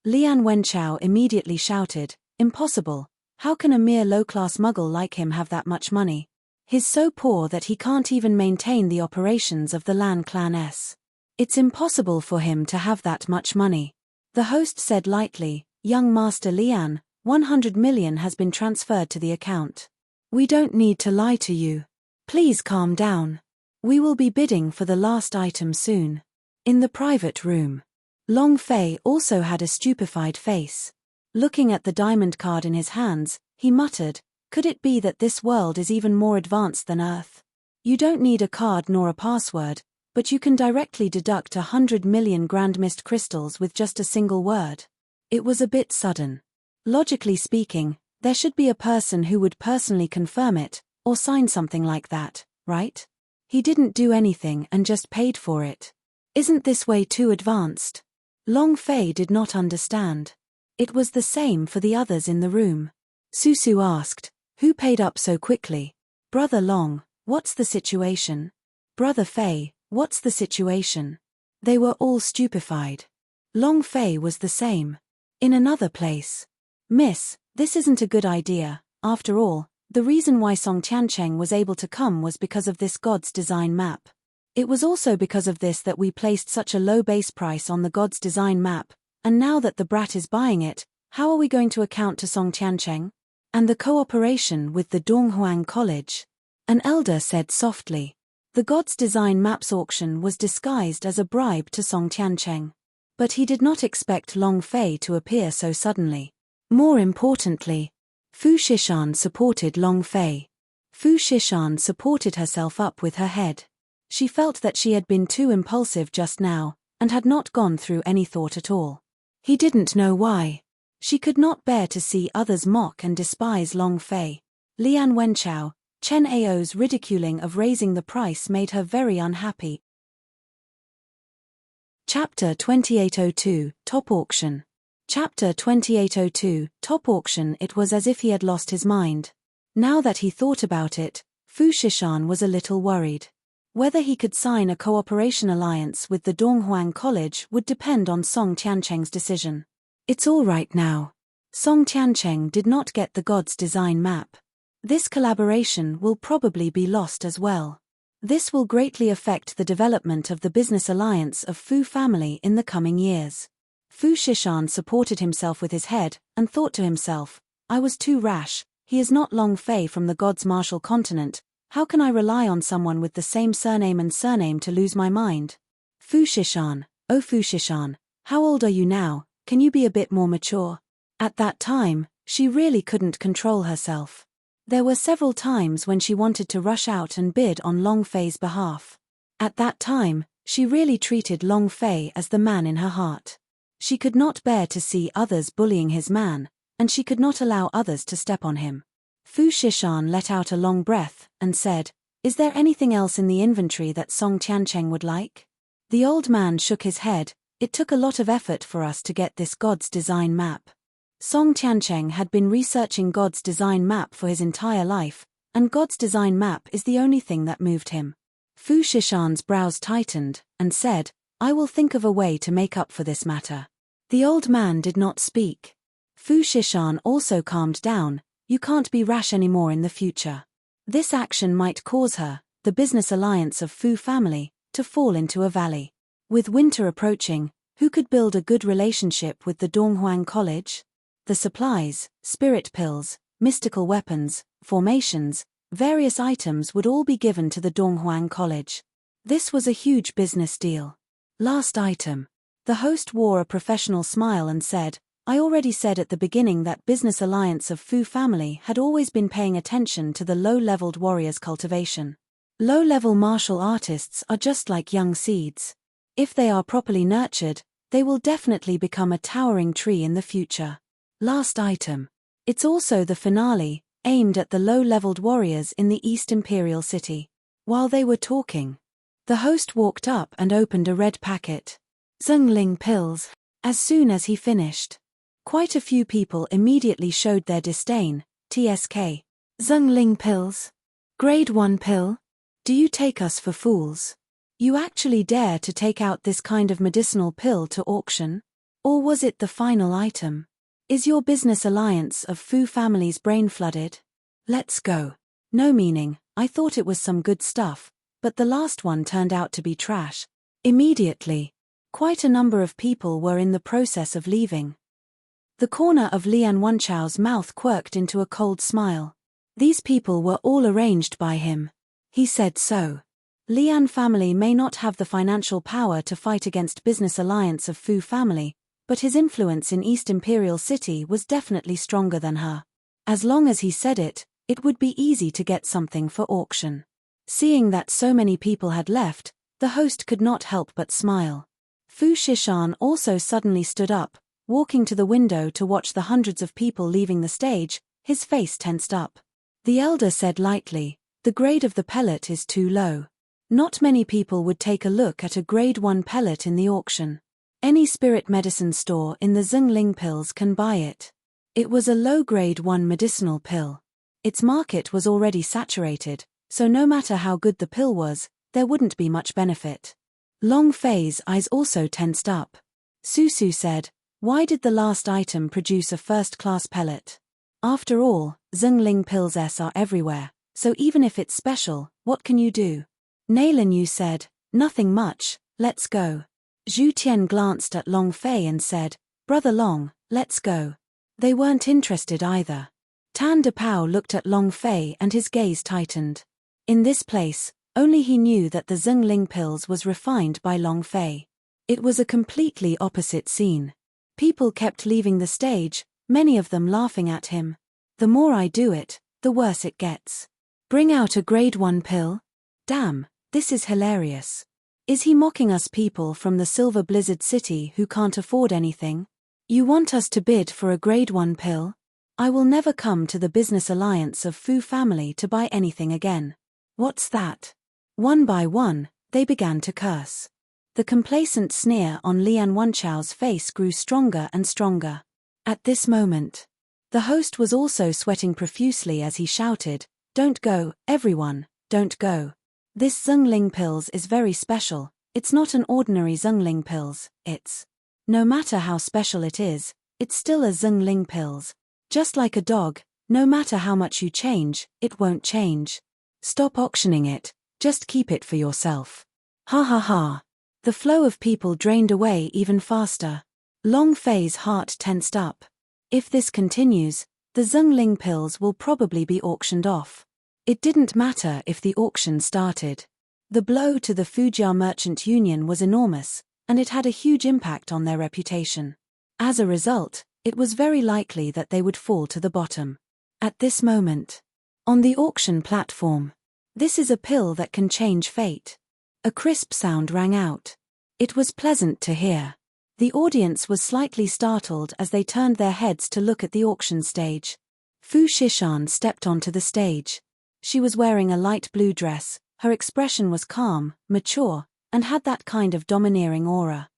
Lian Wenchao immediately shouted, "Impossible. How can a mere low-class muggle like him have that much money? He's so poor that he can't even maintain the operations of the Lan Clan S. It's impossible for him to have that much money." The host said lightly, "Young Master Lian, 100 million has been transferred to the account. We don't need to lie to you. Please calm down. We will be bidding for the last item soon." In the private room, Long Fei also had a stupefied face. Looking at the diamond card in his hands, he muttered, "Could it be that this world is even more advanced than Earth? You don't need a card nor a password, but you can directly deduct 100 million grand mist crystals with just a single word." It was a bit sudden. Logically speaking, there should be a person who would personally confirm it, or sign something like that, right? He didn't do anything and just paid for it. Isn't this way too advanced? Long Fei did not understand. It was the same for the others in the room. Susu asked, "Who paid up so quickly? Brother Long, what's the situation? Brother Fei, what's the situation?" They were all stupefied. Long Fei was the same. In another place. "Miss, this isn't a good idea. After all, the reason why Song Tiancheng was able to come was because of this God's Design Map. It was also because of this that we placed such a low base price on the God's Design Map, and now that the brat is buying it, how are we going to account to Song Tiancheng? And the cooperation with the Donghuang College?" An elder said softly. The God's Design Maps auction was disguised as a bribe to Song Tiancheng. But he did not expect Long Fei to appear so suddenly. More importantly, Fu Shishan supported Long Fei. Fu Shishan supported herself up with her head. She felt that she had been too impulsive just now, and had not gone through any thought at all. He didn't know why. She could not bear to see others mock and despise Long Fei. Lian Wenchao, Chen Ao's ridiculing of raising the price made her very unhappy. Chapter 2802, Top Auction. Chapter 2802, Top Auction. It was as if he had lost his mind. Now that he thought about it, Fu Shishan was a little worried. Whether he could sign a cooperation alliance with the Donghuang College would depend on Song Tiancheng's decision. It's all right now. Song Tiancheng did not get the God's Design Map. This collaboration will probably be lost as well. This will greatly affect the development of the business alliance of Fu family in the coming years. Fu Shishan supported himself with his head, and thought to himself, "I was too rash. He is not Long Fei from the God's Martial Continent. How can I rely on someone with the same surname to lose my mind?" Fu Shishan, "Oh Fu Shishan, how old are you now? Can you be a bit more mature?" At that time, she really couldn't control herself. There were several times when she wanted to rush out and bid on Long Fei's behalf. At that time, she really treated Long Fei as the man in her heart. She could not bear to see others bullying his man, and she could not allow others to step on him. Fu Shishan let out a long breath, and said, "Is there anything else in the inventory that Song Tiancheng would like?" The old man shook his head. "It took a lot of effort for us to get this God's Design Map." Song Tiancheng had been researching God's Design Map for his entire life, and God's Design Map is the only thing that moved him. Fu Shishan's brows tightened, and said, "I will think of a way to make up for this matter." The old man did not speak. Fu Shishan also calmed down. "You can't be rash anymore in the future. This action might cause her, the business alliance of Fu family, to fall into a valley. With winter approaching, who could build a good relationship with the Donghuang College? The supplies, spirit pills, mystical weapons, formations, various items would all be given to the Donghuang College. This was a huge business deal. Last item. The host wore a professional smile and said, "I already said at the beginning that business alliance of Fu family had always been paying attention to the low-leveled warriors' cultivation. Low-level martial artists are just like young seeds. If they are properly nurtured, they will definitely become a towering tree in the future. Last item. It's also the finale, aimed at the low-leveled warriors in the East Imperial City. While they were talking, the host walked up and opened a red packet. Zungling pills. As soon as he finished, quite a few people immediately showed their disdain. TSK. Zungling pills? Grade 1 pill? Do you take us for fools? You actually dare to take out this kind of medicinal pill to auction? Or was it the final item? Is your business alliance of Fu family's brain flooded? Let's go. No meaning, I thought it was some good stuff, but the last one turned out to be trash. Immediately, quite a number of people were in the process of leaving. The corner of Lian Wenchao's mouth quirked into a cold smile. These people were all arranged by him. He said so. Lian family may not have the financial power to fight against business alliance of Fu family, but his influence in East Imperial City was definitely stronger than her. As long as he said it, it would be easy to get something for auction. Seeing that so many people had left, the host could not help but smile. Fu Shishan also suddenly stood up, walking to the window to watch the hundreds of people leaving the stage, his face tensed up. The elder said lightly, "The grade of the pellet is too low. Not many people would take a look at a grade 1 pellet in the auction. Any spirit medicine store in the Zungling pills can buy it." It was a low grade 1 medicinal pill. Its market was already saturated, so no matter how good the pill was, there wouldn't be much benefit. Long Fei's eyes also tensed up. Susu said, "Why did the last item produce a first-class pellet? After all, Zungling pills are everywhere, so even if it's special, what can you do?" Nailin Yu said, "Nothing much, let's go." Zhu Tian glanced at Long Fei and said, "Brother Long, let's go." They weren't interested either. Tan Depao looked at Long Fei and his gaze tightened. In this place, only he knew that the Zungling pills was refined by Long Fei. It was a completely opposite scene. People kept leaving the stage, many of them laughing at him. The more I do it, the worse it gets. Bring out a grade 1 pill? Damn, this is hilarious. Is he mocking us people from the Silver Blizzard City who can't afford anything? You want us to bid for a grade 1 pill? I will never come to the business alliance of Fu family to buy anything again. What's that? One by one, they began to curse. The complacent sneer on Lian Wenchao's face grew stronger and stronger. At this moment, the host was also sweating profusely as he shouted, "Don't go, everyone, don't go. This Zungling pills is very special. It's not an ordinary Zungling pills, it's... No matter how special it is, it's still a Zungling pills. Just like a dog, no matter how much you change, it won't change. Stop auctioning it, just keep it for yourself." Ha ha ha. The flow of people drained away even faster. Long Fei's heart tensed up. If this continues, the Zungling pills will probably be auctioned off. It didn't matter if the auction started. The blow to the Fujia Merchant Union was enormous, and it had a huge impact on their reputation. As a result, it was very likely that they would fall to the bottom. At this moment, on the auction platform, "This is a pill that can change fate." A crisp sound rang out. It was pleasant to hear. The audience was slightly startled as they turned their heads to look at the auction stage. Fu Shishan stepped onto the stage. She was wearing a light blue dress, her expression was calm, mature, and had that kind of domineering aura.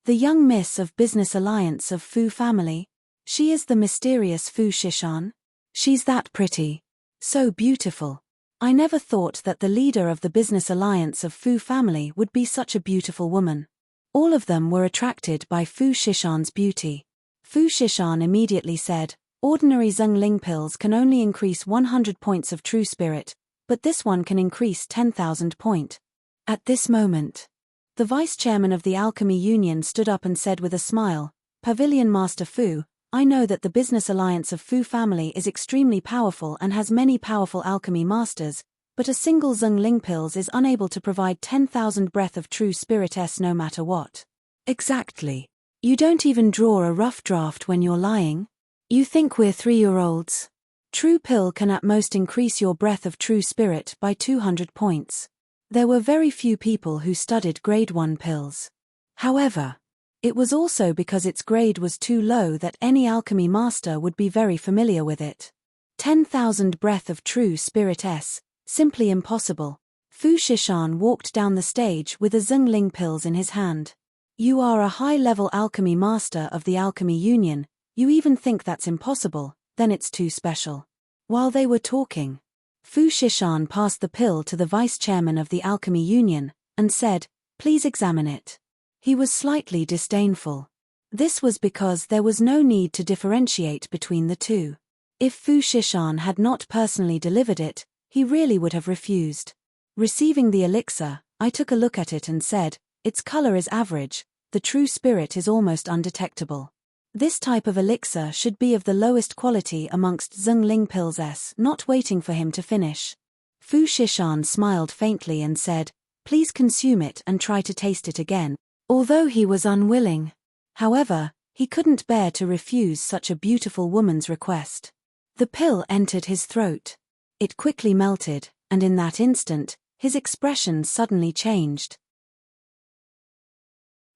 The young miss of business alliance of Fu family? She is the mysterious Fu Shishan? She's that pretty. So beautiful. I never thought that the leader of the business alliance of Fu family would be such a beautiful woman. All of them were attracted by Fu Shishan's beauty. Fu Shishan immediately said, "Ordinary Zungling pills can only increase 100 points of true spirit, but this one can increase 10,000 point." At this moment, the vice chairman of the Alchemy Union stood up and said with a smile, "Pavilion Master Fu, I know that the business alliance of Fu family is extremely powerful and has many powerful alchemy masters, but a single Zungling pills is unable to provide 10,000 breath of true spirit no matter what." Exactly. You don't even draw a rough draft when you're lying? You think we're 3-year-olds? True pill can at most increase your breath of true spirit by 200 points. There were very few people who studied grade 1 pills. However, it was also because its grade was too low that any alchemy master would be very familiar with it. 10,000 breath of true spirit S, simply impossible. Fu Shishan walked down the stage with the Zhengling pills in his hand. You are a high-level alchemy master of the Alchemy Union, you even think that's impossible, then it's too special. While they were talking, Fu Shishan passed the pill to the vice-chairman of the Alchemy Union, and said, "Please examine it." He was slightly disdainful. This was because there was no need to differentiate between the two. If Fu Shishan had not personally delivered it, he really would have refused. Receiving the elixir, I took a look at it and said, its color is average, the true spirit is almost undetectable. This type of elixir should be of the lowest quality amongst Zhengling pills S. Not waiting for him to finish, Fu Shishan smiled faintly and said, "Please consume it and try to taste it again." Although he was unwilling. However, he couldn't bear to refuse such a beautiful woman's request. The pill entered his throat. It quickly melted, and in that instant, his expression suddenly changed.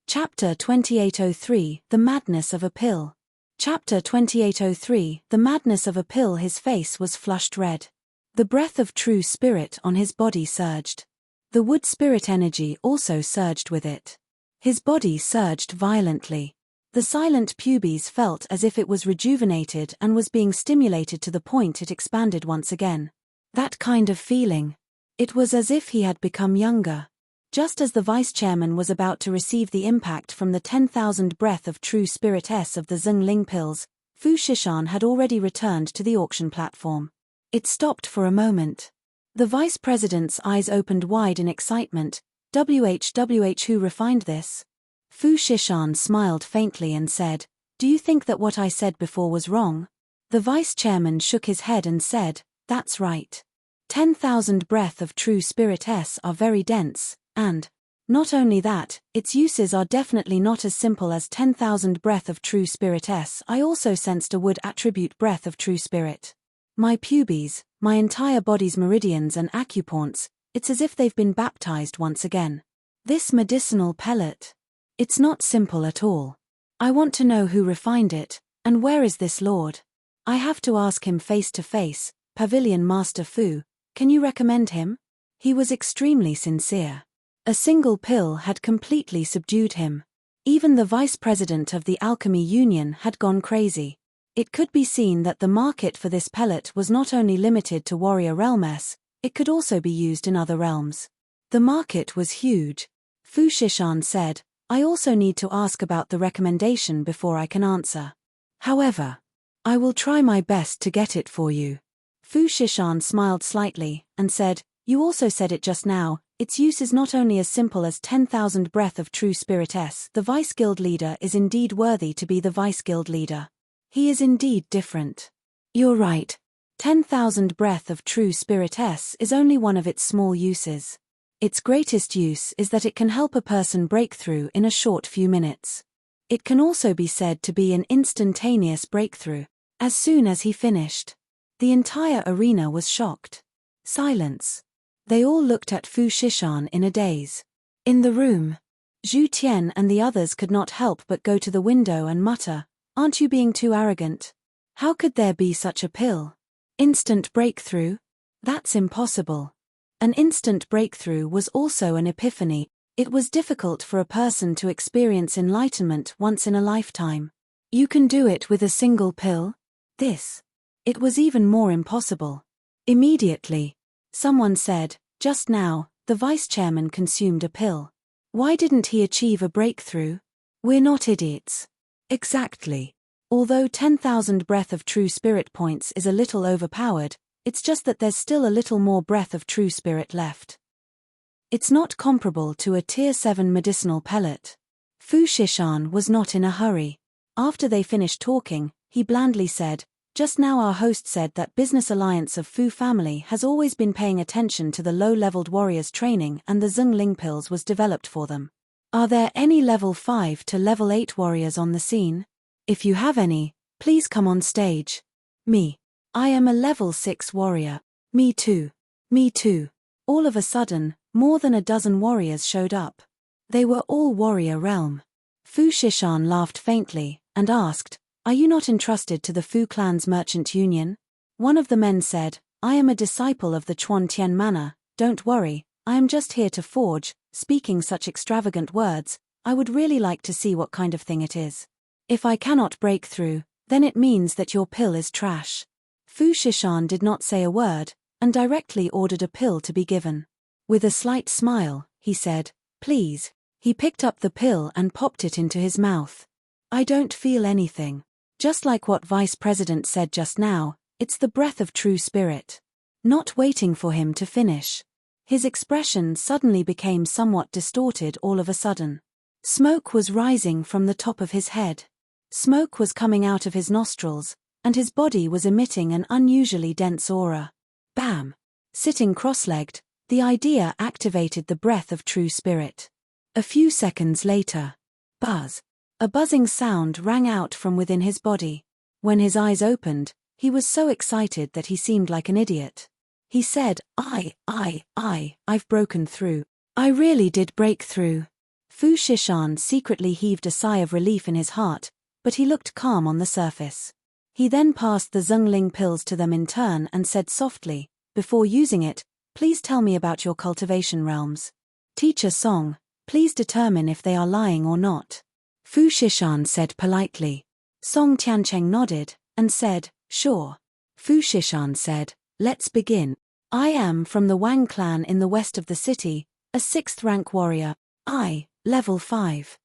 Chapter 2803, The Madness of a Pill. Chapter 2803, The Madness of a Pill. His face was flushed red. The breath of true spirit on his body surged. The wood spirit energy also surged with it. His body surged violently. The silent pubes felt as if it was rejuvenated and was being stimulated to the point it expanded once again. That kind of feeling. It was as if he had become younger. Just as the vice-chairman was about to receive the impact from the 10,000 breath of true spirit S of the Zhengling pills, Fu Shishan had already returned to the auction platform. It stopped for a moment. The vice-president's eyes opened wide in excitement. WH, who refined this? Fu Shishan smiled faintly and said, "Do you think that what I said before was wrong?" The vice-chairman shook his head and said, "That's right. 10,000 breath of true spirit S are very dense, and not only that, its uses are definitely not as simple as 10,000 breath of true spirit S. I also sensed a wood attribute breath of true spirit. My pubes, my entire body's meridians and acupoints, it's as if they've been baptized once again. This medicinal pellet. It's not simple at all. I want to know who refined it, and where is this lord? I have to ask him face to face. Pavilion Master Fu, can you recommend him?" He was extremely sincere. A single pill had completely subdued him. Even the vice-president of the Alchemy Union had gone crazy. It could be seen that the market for this pellet was not only limited to Warrior Realm S, it could also be used in other realms. The market was huge. Fu Shishan said, "I also need to ask about the recommendation before I can answer. However, I will try my best to get it for you." Fu Shishan smiled slightly, and said, "You also said it just now, its use is not only as simple as 10,000 breath of true spirit S. The vice-guild leader is indeed worthy to be the vice-guild leader. He is indeed different. You're right. 10,000 breath of true spirit S is only one of its small uses. Its greatest use is that it can help a person break through in a short few minutes. It can also be said to be an instantaneous breakthrough." As soon as he finished, the entire arena was shocked. Silence. They all looked at Fu Shishan in a daze. In the room, Zhu Tian and the others could not help but go to the window and mutter, "Aren't you being too arrogant? How could there be such a pill? Instant breakthrough? That's impossible." An instant breakthrough was also an epiphany. It was difficult for a person to experience enlightenment once in a lifetime. You can do it with a single pill? This. It was even more impossible. Immediately, someone said, "Just now, the vice-chairman consumed a pill. Why didn't he achieve a breakthrough? We're not idiots." Exactly. Although 10,000 breath of true spirit points is a little overpowered, it's just that there's still a little more breath of true spirit left. It's not comparable to a tier 7 medicinal pellet. Fu Shishan was not in a hurry. After they finished talking, he blandly said, "Just now our host said that Business Alliance of Fu family has always been paying attention to the low-leveled warriors' training and the Zhengling pills was developed for them. Are there any level 5 to level 8 warriors on the scene? If you have any, please come on stage." "Me. I am a level 6 warrior." "Me too. Me too." All of a sudden, More than a dozen warriors showed up. They were all warrior realm. Fu Shishan laughed faintly, and asked, "Are you not entrusted to the Fu clan's merchant union?" One of the men said, "I am a disciple of the Chuan Tian manor, don't worry, I am just here to forge." Speaking such extravagant words, I would really like to see what kind of thing it is. If I cannot break through, then it means that your pill is trash. Fu Shishan did not say a word, and directly ordered a pill to be given. With a slight smile, he said, "Please." He picked up the pill and popped it into his mouth. "I don't feel anything. Just like what Vice President said just now, it's the breath of true spirit." Not waiting for him to finish, his expression suddenly became somewhat distorted all of a sudden. Smoke was rising from the top of his head. Smoke was coming out of his nostrils, and his body was emitting an unusually dense aura. Bam! Sitting cross-legged, the idea activated the breath of true spirit. A few seconds later, buzz! A buzzing sound rang out from within his body. When his eyes opened, he was so excited that he seemed like an idiot. He said, I've broken through. I really did break through." Fu Shishan secretly heaved a sigh of relief in his heart, but he looked calm on the surface. He then passed the Zhengling pills to them in turn and said softly, "Before using it, please tell me about your cultivation realms. Teacher Song, please determine if they are lying or not." Fu Shishan said politely. Song Tiancheng nodded, and said, "Sure." Fu Shishan said, "Let's begin. I am from the Wang clan in the west of the city, a 6th rank warrior. Level 5.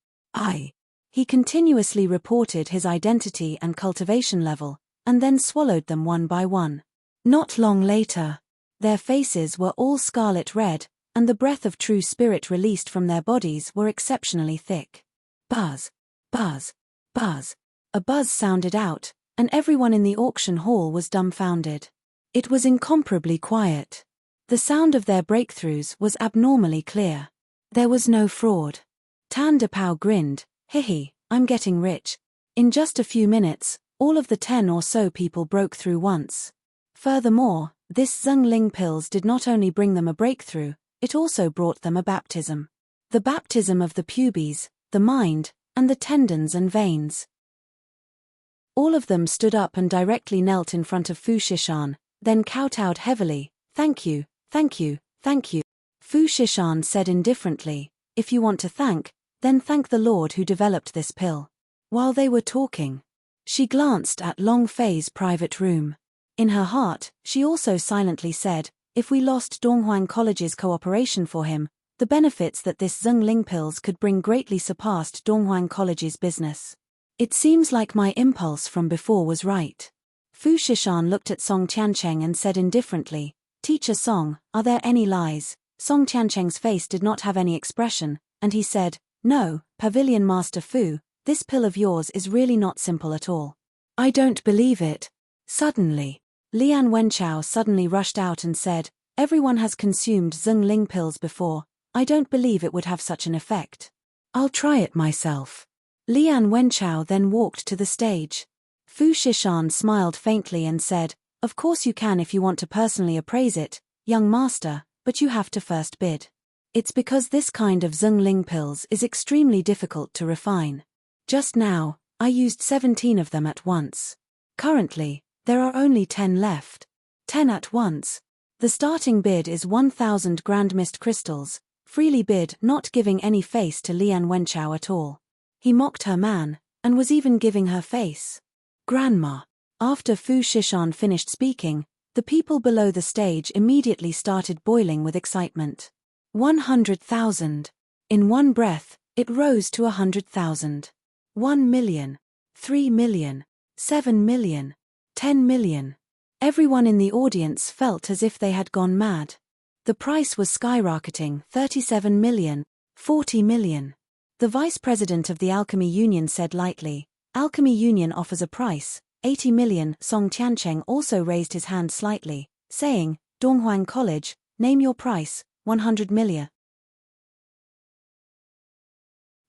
He continuously reported his identity and cultivation level, and then swallowed them one by one. Not long later, their faces were all scarlet red, and the breath of true spirit released from their bodies were exceptionally thick. Buzz, buzz, buzz. A buzz sounded out, and everyone in the auction hall was dumbfounded. It was incomparably quiet. The sound of their breakthroughs was abnormally clear. There was no fraud. Tan Depao grinned, "Hihi, I'm getting rich." In just a few minutes, all of the 10 or so people broke through once. Furthermore, this Zhengling pills did not only bring them a breakthrough, it also brought them a baptism. The baptism of the pubes, the mind, and the tendons and veins. All of them stood up and directly knelt in front of Fu Shishan, then kowtowed heavily. "Thank you, thank you, thank you." Fu Shishan said indifferently, "If you want to thank, then thank the Lord who developed this pill." While they were talking, she glanced at Long Fei's private room. In her heart, she also silently said, "If we lost Donghuang College's cooperation for him, the benefits that this Zhengling pills could bring greatly surpassed Donghuang College's business. It seems like my impulse from before was right." Fu Shishan looked at Song Tiancheng and said indifferently, "Teacher Song, are there any lies?" Song Tiancheng's face did not have any expression, and he said, "No, Pavilion Master Fu, this pill of yours is really not simple at all." "I don't believe it." Suddenly, Lian Wenchao suddenly rushed out and said, "Everyone has consumed Zhengling pills before, I don't believe it would have such an effect. I'll try it myself." Lian Wenchao then walked to the stage. Fu Shishan smiled faintly and said, "Of course you can if you want to personally appraise it, young master, but you have to first bid. It's because this kind of Zhengling pills is extremely difficult to refine. Just now, I used 17 of them at once. Currently, there are only 10 left. 10 at once. The starting bid is 1,000 Grand Mist crystals, freely bid, not giving any face to Lian Wenchao at all. He mocked her man, and was even giving her face. Grandma." After Fu Shishan finished speaking, the people below the stage immediately started boiling with excitement. 100,000. In one breath, it rose to 100,000. 1 million. 3 million. 7 million. 10 million. Everyone in the audience felt as if they had gone mad. The price was skyrocketing, 37 million. 40 million. The vice president of the Alchemy Union said lightly, "Alchemy Union offers a price, 80 million. Song Tiancheng also raised his hand slightly, saying, "Donghuang College, name your price." 100 million.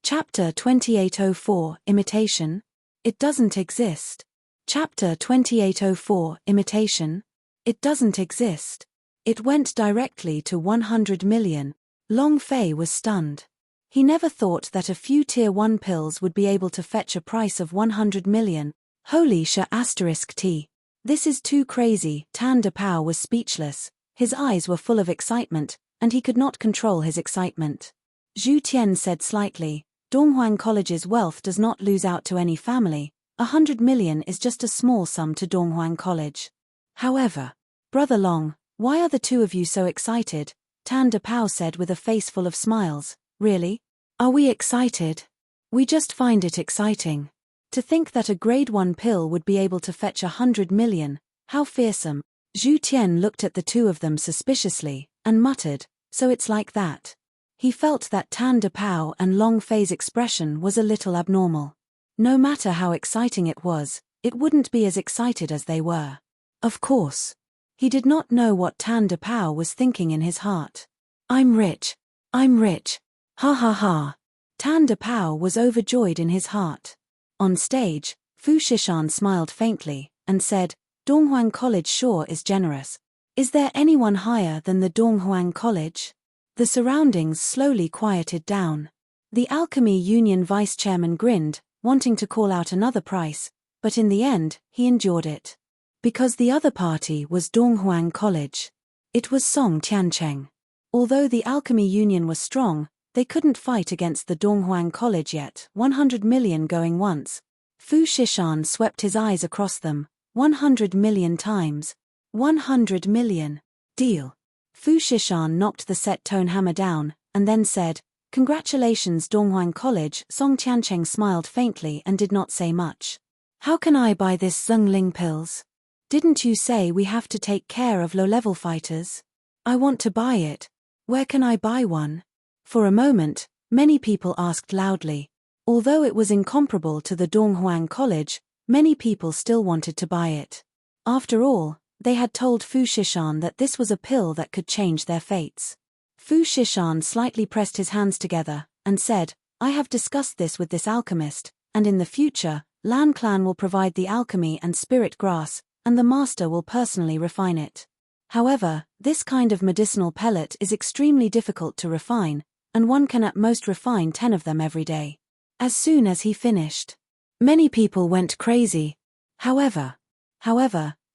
Chapter 2804, Imitation? It doesn't exist. Chapter 2804, Imitation? It doesn't exist. It went directly to 100 million. Long Fei was stunned. He never thought that a few Tier 1 pills would be able to fetch a price of 100 million. Holy *T. This is too crazy. Tan Dapao was speechless. His eyes were full of excitement, and he could not control his excitement. Zhu Tian said slightly, Donghuang College's wealth does not lose out to any family. 100 million is just a small sum to Donghuang College. However, Brother Long, why are the two of you so excited? Tan Dapao said with a face full of smiles. Really? Are we excited? We just find it exciting. To think that a grade 1 pill would be able to fetch 100 million, how fearsome. Zhu Tian looked at the two of them suspiciously, and muttered, so it's like that. He felt that Tan Dapao and Long Fei's expression was a little abnormal. No matter how exciting it wouldn't be as excited as they were. Of course. He did not know what Tan Dapao was thinking in his heart. I'm rich. I'm rich. Ha ha ha. Tan Dapao was overjoyed in his heart. On stage, Fu Shishan smiled faintly, and said, Donghuang College sure is generous. Is there anyone higher than the Donghuang College? The surroundings slowly quieted down. The Alchemy Union vice chairman grinned, wanting to call out another price, but in the end, he endured it. Because the other party was Donghuang College. It was Song Tiancheng. Although the Alchemy Union was strong, they couldn't fight against the Donghuang College yet. 100 million going once. Fu Shishan swept his eyes across them. 100 million times. 100 million. Deal. Fu Shishan knocked the set-tone hammer down, and then said, Congratulations Donghuang College. Song Tiancheng smiled faintly and did not say much. How can I buy this Zhengling pills? Didn't you say we have to take care of low-level fighters? I want to buy it. Where can I buy one? For a moment, many people asked loudly. Although it was incomparable to the Donghuang College, many people still wanted to buy it. After all, they had told Fu Shishan that this was a pill that could change their fates. Fu Shishan slightly pressed his hands together, and said, I have discussed this with this alchemist, and in the future, Lan Clan will provide the alchemy and spirit grass, and the master will personally refine it. However, this kind of medicinal pellet is extremely difficult to refine, and one can at most refine 10 of them every day. As soon as he finished, many people went crazy. However,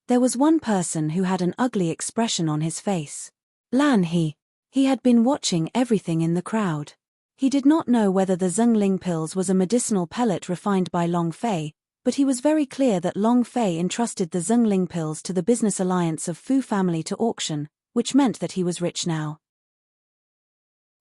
there was one person who had an ugly expression on his face. Lan He. He had been watching everything in the crowd. He did not know whether the Zhengling pills was a medicinal pellet refined by Long Fei, but he was very clear that Long Fei entrusted the Zhengling pills to the business alliance of Fu family to auction, which meant that he was rich now.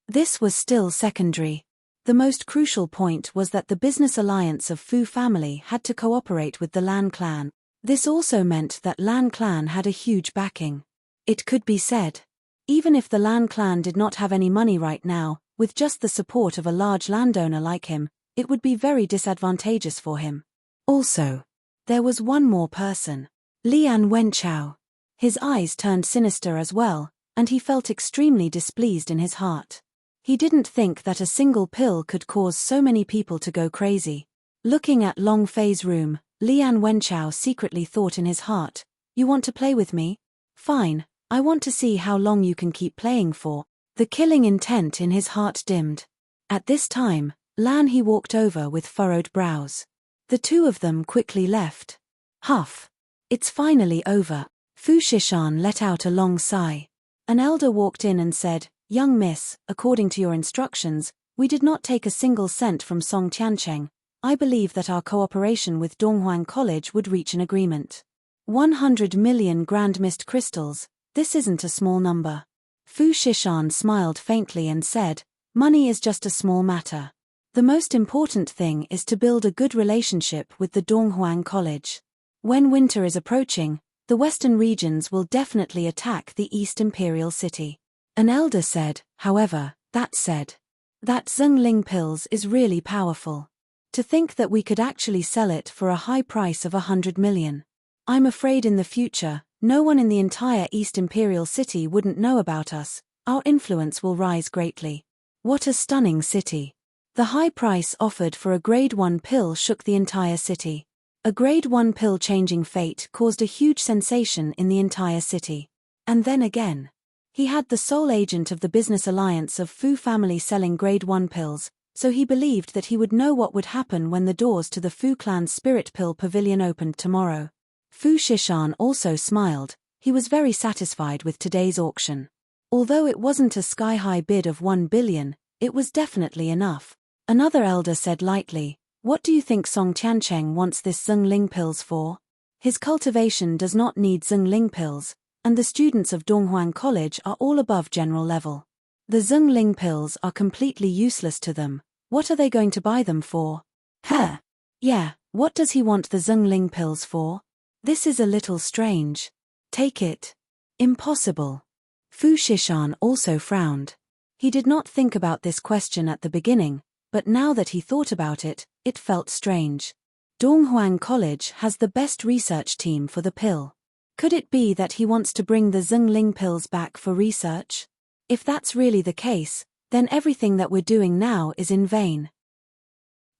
This was still secondary. The most crucial point was that the business alliance of Fu family had to cooperate with the Lan clan. This also meant that Lan clan had a huge backing. It could be said, even if the Lan clan did not have any money right now, with just the support of a large landowner like him, it would be very disadvantageous for him. Also, there was one more person. Lian Wenchao. His eyes turned sinister as well, and he felt extremely displeased in his heart. He didn't think that a single pill could cause so many people to go crazy. Looking at Long Fei's room, Lian Wenchao secretly thought in his heart, You want to play with me? Fine, I want to see how long you can keep playing for. The killing intent in his heart dimmed. At this time, Lan He walked over with furrowed brows. The two of them quickly left. Huff. It's finally over. Fu Shishan let out a long sigh. An elder walked in and said, Young miss, according to your instructions, we did not take a single cent from Song Tiancheng. I believe that our cooperation with Donghuang College would reach an agreement. 100 million grand mist crystals, this isn't a small number. Fu Shishan smiled faintly and said, Money is just a small matter. The most important thing is to build a good relationship with the Donghuang College. When winter is approaching, the western regions will definitely attack the East Imperial City. An elder said, however, that Zhengling pills is really powerful. To think that we could actually sell it for a high price of 100 million. I'm afraid in the future, no one in the entire East Imperial City wouldn't know about us. Our influence will rise greatly. What a stunning city. The high price offered for a grade 1 pill shook the entire city. A grade 1 pill changing fate caused a huge sensation in the entire city. And then again. He had the sole agent of the business alliance of Fu family selling grade 1 pills, so he believed that he would know what would happen when the doors to the Fu clan's spirit pill pavilion opened tomorrow. Fu Shishan also smiled. He was very satisfied with today's auction. Although it wasn't a sky-high bid of 1 billion, it was definitely enough. Another elder said lightly, "What do you think Song Tiancheng wants this Zhengling pills for? His cultivation does not need Zhengling pills, and the students of Donghuang College are all above general level. The Zhengling pills are completely useless to them. What are they going to buy them for?" "Huh. Yeah, what does he want the Zhengling pills for? This is a little strange. Take it." "Impossible." Fu Shishan also frowned. He did not think about this question at the beginning, but now that he thought about it, it felt strange. Donghuang College has the best research team for the pill. Could it be that he wants to bring the Zhengling pills back for research? If that's really the case, then everything that we're doing now is in vain.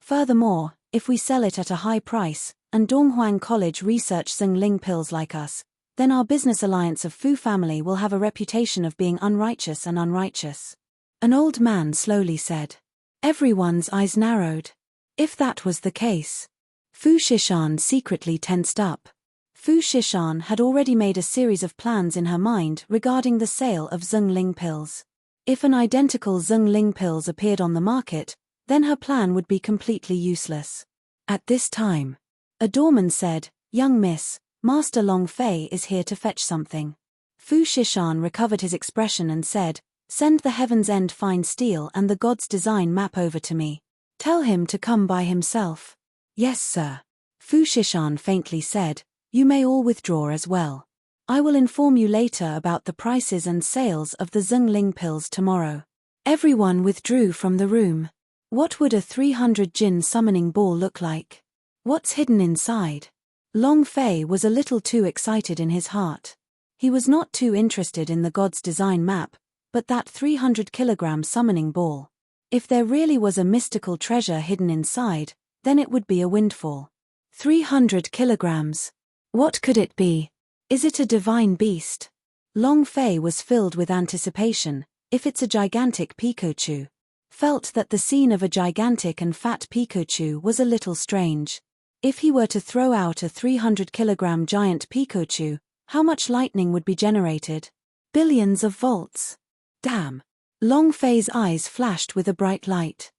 Furthermore, if we sell it at a high price, and Donghuang College research Zhengling pills like us, then our business alliance of Fu family will have a reputation of being unrighteous and unrighteous. An old man slowly said. Everyone's eyes narrowed. If that was the case. Fu Shishan secretly tensed up. Fu Shishan had already made a series of plans in her mind regarding the sale of Zhengling pills. If an identical Zhengling pills appeared on the market, then her plan would be completely useless. At this time, a doorman said, "Young miss, Master Long Fei is here to fetch something." Fu Shishan recovered his expression and said, "Send the Heaven's End fine steel and the God's design map over to me. Tell him to come by himself." "Yes, sir." Fu Shishan faintly said, "You may all withdraw as well. I will inform you later about the prices and sales of the Zhengling pills tomorrow." Everyone withdrew from the room. What would a 300 jin summoning ball look like? What's hidden inside? Long Fei was a little too excited in his heart. He was not too interested in the God's design map, but that 300-kilogram summoning ball. If there really was a mystical treasure hidden inside, then it would be a windfall. 300 kilograms. What could it be? Is it a divine beast? Long Fei was filled with anticipation. If it's a gigantic Pikachu. Felt that the scene of a gigantic and fat Pikachu was a little strange. If he were to throw out a 300-kilogram giant Pikachu, how much lightning would be generated? Billions of volts. Damn. Long Fei's eyes flashed with a bright light.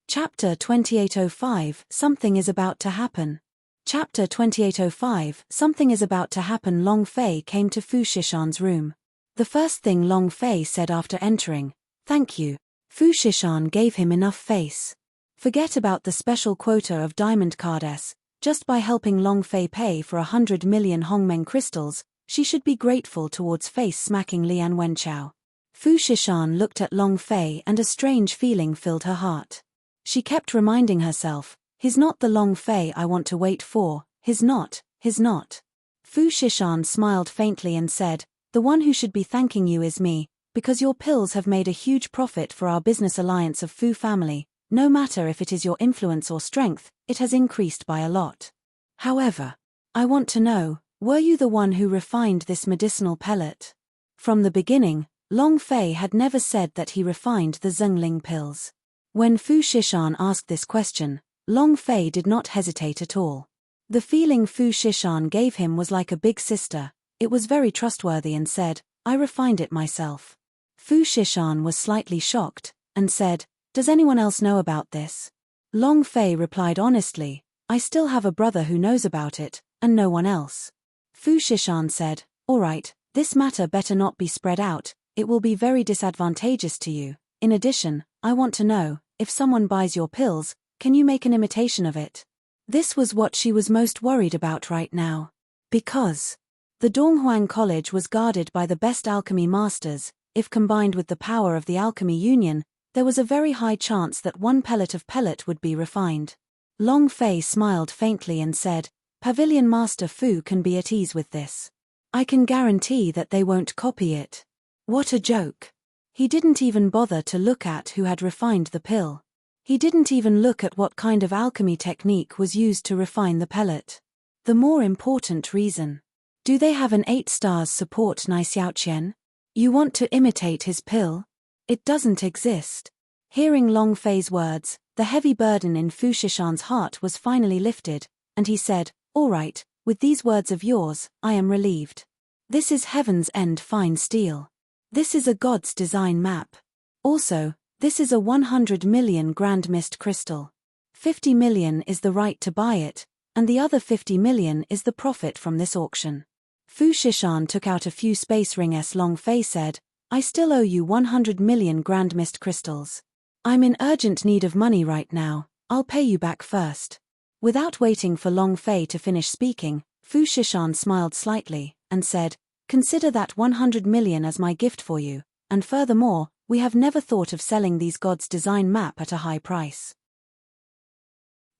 Chapter 2805, Something is about to happen. Chapter 2805, Something is about to happen. Long Fei came to Fu Shishan's room. The first thing Long Fei said after entering, "Thank you." Fu Shishan gave him enough face. Forget about the special quota of diamond cards. Just by helping Long Fei pay for 100 million Hongmeng crystals, she should be grateful towards face-smacking Lian Wenchao. Fu Shishan looked at Long Fei and a strange feeling filled her heart. She kept reminding herself, "He's not the Long Fei I want to wait for, he's not. Fu Shishan smiled faintly and said, "The one who should be thanking you is me, because your pills have made a huge profit for our business alliance of Fu family. No matter if it is your influence or strength, it has increased by a lot. However, I want to know, were you the one who refined this medicinal pellet?" From the beginning, Long Fei had never said that he refined the Zhengling pills. When Fu Shishan asked this question, Long Fei did not hesitate at all. The feeling Fu Shishan gave him was like a big sister. It was very trustworthy and said, "I refined it myself." Fu Shishan was slightly shocked, and said, "Does anyone else know about this?" Long Fei replied honestly, "I still have a brother who knows about it, and no one else." Fu Shishan said, "All right, this matter better not be spread out, it will be very disadvantageous to you. In addition, I want to know, if someone buys your pills, can you make an imitation of it?" This was what she was most worried about right now. Because the Donghuang College was guarded by the best alchemy masters. If combined with the power of the Alchemy Union, there was a very high chance that one pellet of pellet would be refined. Long Fei smiled faintly and said, "Pavilion Master Fu can be at ease with this. I can guarantee that they won't copy it." What a joke. He didn't even bother to look at who had refined the pill. He didn't even look at what kind of alchemy technique was used to refine the pellet. The more important reason. Do they have an 8 stars support Nai Xiaoqian? You want to imitate his pill? It doesn't exist. Hearing Long Fei's words, the heavy burden in Fu Shishan's heart was finally lifted, and he said, all right, with these words of yours, I am relieved. This is Heaven's End fine steel. This is a God's design map. Also, this is a 100 million grand mist crystal. 50 million is the right to buy it, and the other 50 million is the profit from this auction. Fu Shishan took out a few space rings. Long Fei said, I still owe you 100 million grand mist crystals. I'm in urgent need of money right now, I'll pay you back first. Without waiting for Long Fei to finish speaking, Fu Shishan smiled slightly, and said, consider that 100 million as my gift for you, and furthermore, we have never thought of selling these God's design map at a high price.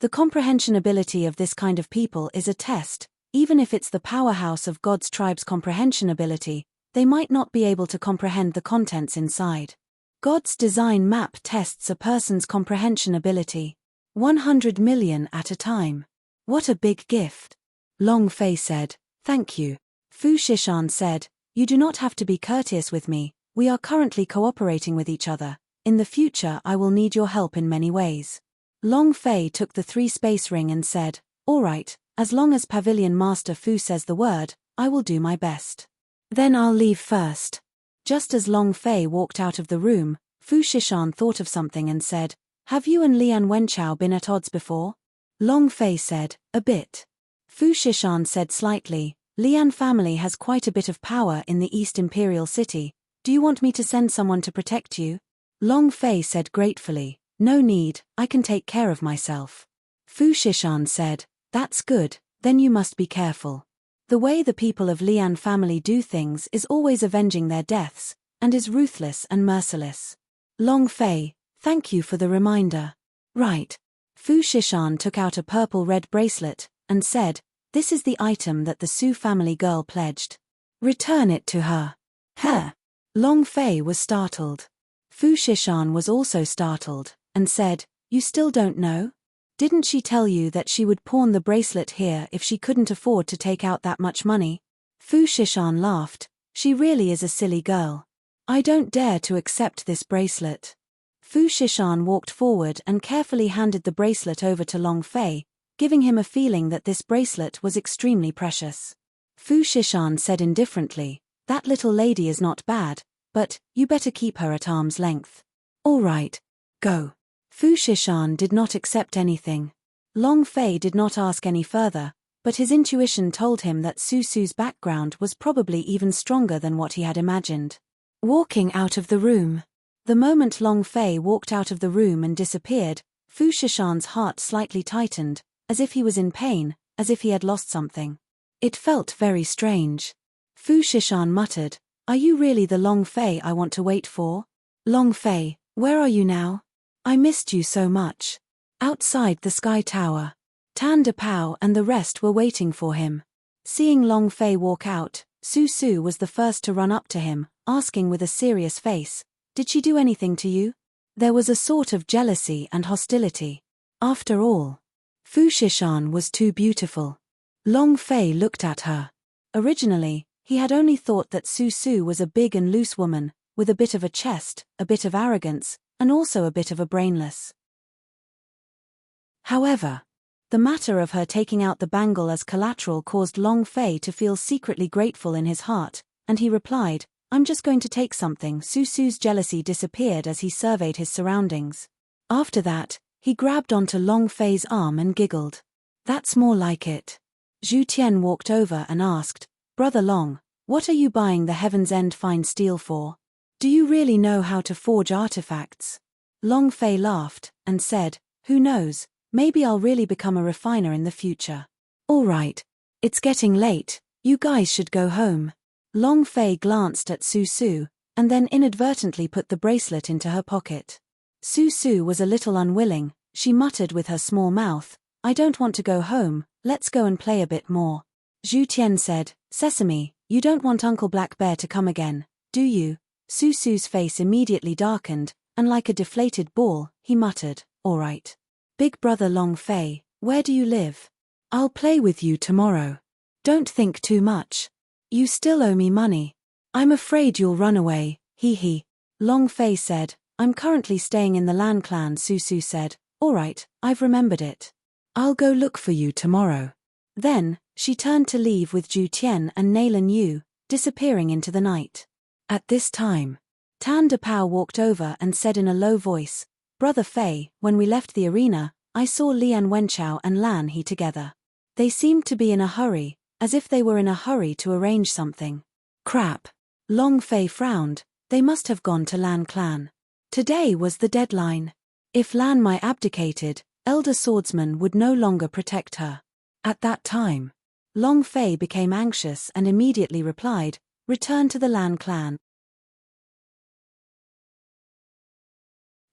The comprehension ability of this kind of people is a test. Even if it's the powerhouse of God's tribe's comprehension ability, they might not be able to comprehend the contents inside. God's design map tests a person's comprehension ability. 100 million at a time. What a big gift. Long Fei said, thank you. Fu Shishan said, you do not have to be courteous with me, we are currently cooperating with each other. In the future I will need your help in many ways. Long Fei took the 3 space ring and said, all right, as long as Pavilion Master Fu says the word, I will do my best. Then I'll leave first. Just as Long Fei walked out of the room, Fu Shishan thought of something and said, have you and Lian Wenchao been at odds before? Long Fei said, a bit. Fu Shishan said slightly, Lian family has quite a bit of power in the East Imperial City. Do you want me to send someone to protect you? Long Fei said gratefully, no need, I can take care of myself. Fu Shishan said, that's good, then you must be careful. The way the people of Lian family do things is always avenging their deaths, and is ruthless and merciless. Long Fei, thank you for the reminder. Right. Fu Shishan took out a purple-red bracelet, and said, this is the item that the Su family girl pledged. Return it to her. Huh. Long Fei was startled. Fu Shishan was also startled, and said, you still don't know? Didn't she tell you that she would pawn the bracelet here if she couldn't afford to take out that much money? Fu Shishan laughed, she really is a silly girl. I don't dare to accept this bracelet. Fu Shishan walked forward and carefully handed the bracelet over to Long Fei, giving him a feeling that this bracelet was extremely precious. Fu Shishan said indifferently, that little lady is not bad, but you better keep her at arm's length. All right, go. Fu Shishan did not accept anything. Long Fei did not ask any further, but his intuition told him that Su Su's background was probably even stronger than what he had imagined. Walking out of the room. The moment Long Fei walked out of the room and disappeared, Fu Shishan's heart slightly tightened, as if he was in pain, as if he had lost something. It felt very strange. Fu Shishan muttered, are you really the Long Fei I want to wait for? Long Fei, where are you now? I missed you so much. Outside the Sky Tower. Tan De Pao and the rest were waiting for him. Seeing Long Fei walk out, Su Su was the first to run up to him, asking with a serious face, did she do anything to you? There was a sort of jealousy and hostility. After all, Fu Shishan was too beautiful. Long Fei looked at her. Originally, he had only thought that Su Su was a big and loose woman, with a bit of a chest, a bit of arrogance, and also a bit of a brainless. However, the matter of her taking out the bangle as collateral caused Long Fei to feel secretly grateful in his heart, and he replied, I'm just going to take something. Su Su's jealousy disappeared as he surveyed his surroundings. After that, he grabbed onto Long Fei's arm and giggled. That's more like it. Zhu Tian walked over and asked, Brother Long, what are you buying the Heaven's End fine steel for? Do you really know how to forge artifacts? Long Fei laughed, and said, who knows, maybe I'll really become a refiner in the future. All right. It's getting late, you guys should go home. Long Fei glanced at Su Su, and then inadvertently put the bracelet into her pocket. Su Su was a little unwilling, she muttered with her small mouth, I don't want to go home, let's go and play a bit more. Zhu Tian said, Sesame, you don't want Uncle Black Bear to come again, do you? Su Su's face immediately darkened, and like a deflated ball, he muttered, all right. Big brother Long Fei, where do you live? I'll play with you tomorrow. Don't think too much. You still owe me money. I'm afraid you'll run away, hee. Long Fei said, I'm currently staying in the Lan clan. Susu said, alright, I've remembered it. I'll go look for you tomorrow. Then, she turned to leave with Ju Tian and Nailan Yu, disappearing into the night. At this time, Tan Dapao walked over and said in a low voice, Brother Fei, when we left the arena, I saw Lian Wenchao and Lan He together. They seemed to be in a hurry, as if they were in a hurry to arrange something. Crap. Long Fei frowned, they must have gone to Lan clan. Today was the deadline. If Lan Mai abdicated, Elder Swordsman would no longer protect her. At that time, Long Fei became anxious and immediately replied, return to the Lan clan.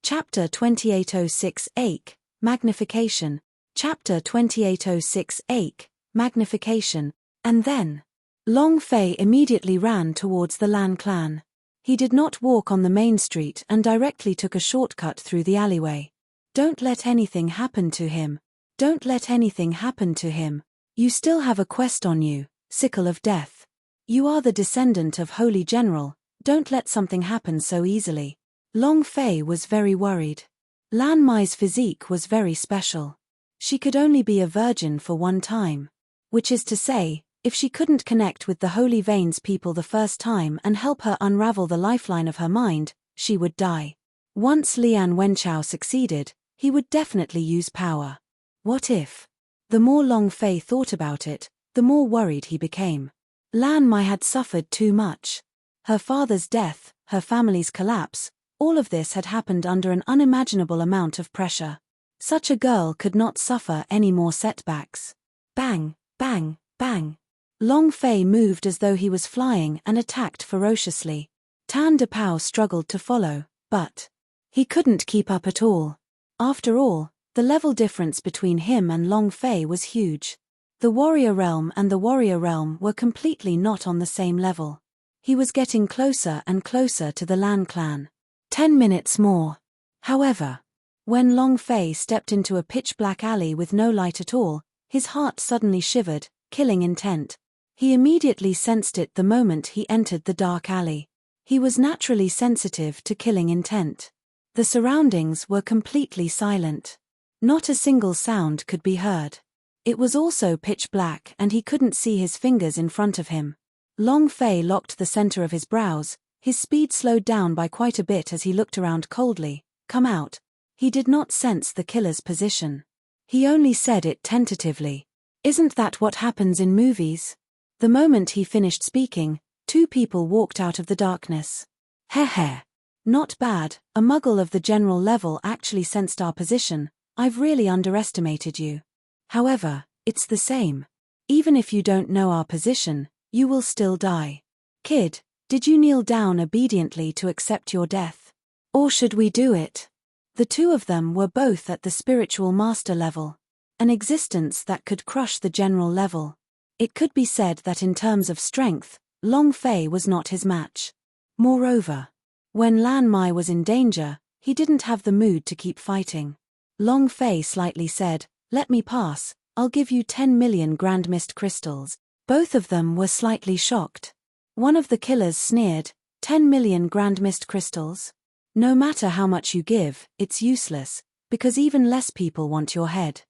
Chapter 2806 Ache, Magnification. Chapter 2806 Ache, Magnification. And then, Long Fei immediately ran towards the Lan clan. He did not walk on the main street and directly took a shortcut through the alleyway. Don't let anything happen to him. Don't let anything happen to him. You still have a quest on you, Sickle of Death. You are the descendant of Holy General, don't let something happen so easily. Long Fei was very worried. Lan Mai's physique was very special. She could only be a virgin for one time. Which is to say, if she couldn't connect with the Holy Veins people the first time and help her unravel the lifeline of her mind, she would die. Once Lian Wenchao succeeded, he would definitely use power. What if? The more Long Fei thought about it, the more worried he became. Lan Mai had suffered too much. Her father's death, her family's collapse, all of this had happened under an unimaginable amount of pressure. Such a girl could not suffer any more setbacks. Bang, bang, bang. Long Fei moved as though he was flying and attacked ferociously. Tan Dapao struggled to follow, but he couldn't keep up at all. After all, the level difference between him and Long Fei was huge. The warrior realm and the warrior realm were completely not on the same level. He was getting closer and closer to the Lan clan. 10 minutes more. However, when Long Fei stepped into a pitch-black alley with no light at all, his heart suddenly shivered, killing intent. He immediately sensed it the moment he entered the dark alley. He was naturally sensitive to killing intent. The surroundings were completely silent. Not a single sound could be heard. It was also pitch black and he couldn't see his fingers in front of him. Long Fei locked the center of his brows, his speed slowed down by quite a bit as he looked around coldly. Come out. He did not sense the killer's position. He only said it tentatively. Isn't that what happens in movies? The moment he finished speaking, two people walked out of the darkness. Heh. Not bad, a muggle of the general level actually sensed our position. I've really underestimated you. However, it's the same. Even if you don't know our position, you will still die. Kid, did you kneel down obediently to accept your death? Or should we do it? The two of them were both at the spiritual master level. An existence that could crush the general level. It could be said that in terms of strength, Long Fei was not his match. Moreover, when Lan Mai was in danger, he didn't have the mood to keep fighting. Long Fei slightly said, let me pass, I'll give you 10 million Grand Mist crystals. Both of them were slightly shocked. One of the killers sneered, 10 million Grand Mist crystals? No matter how much you give, it's useless, because even less people want your head.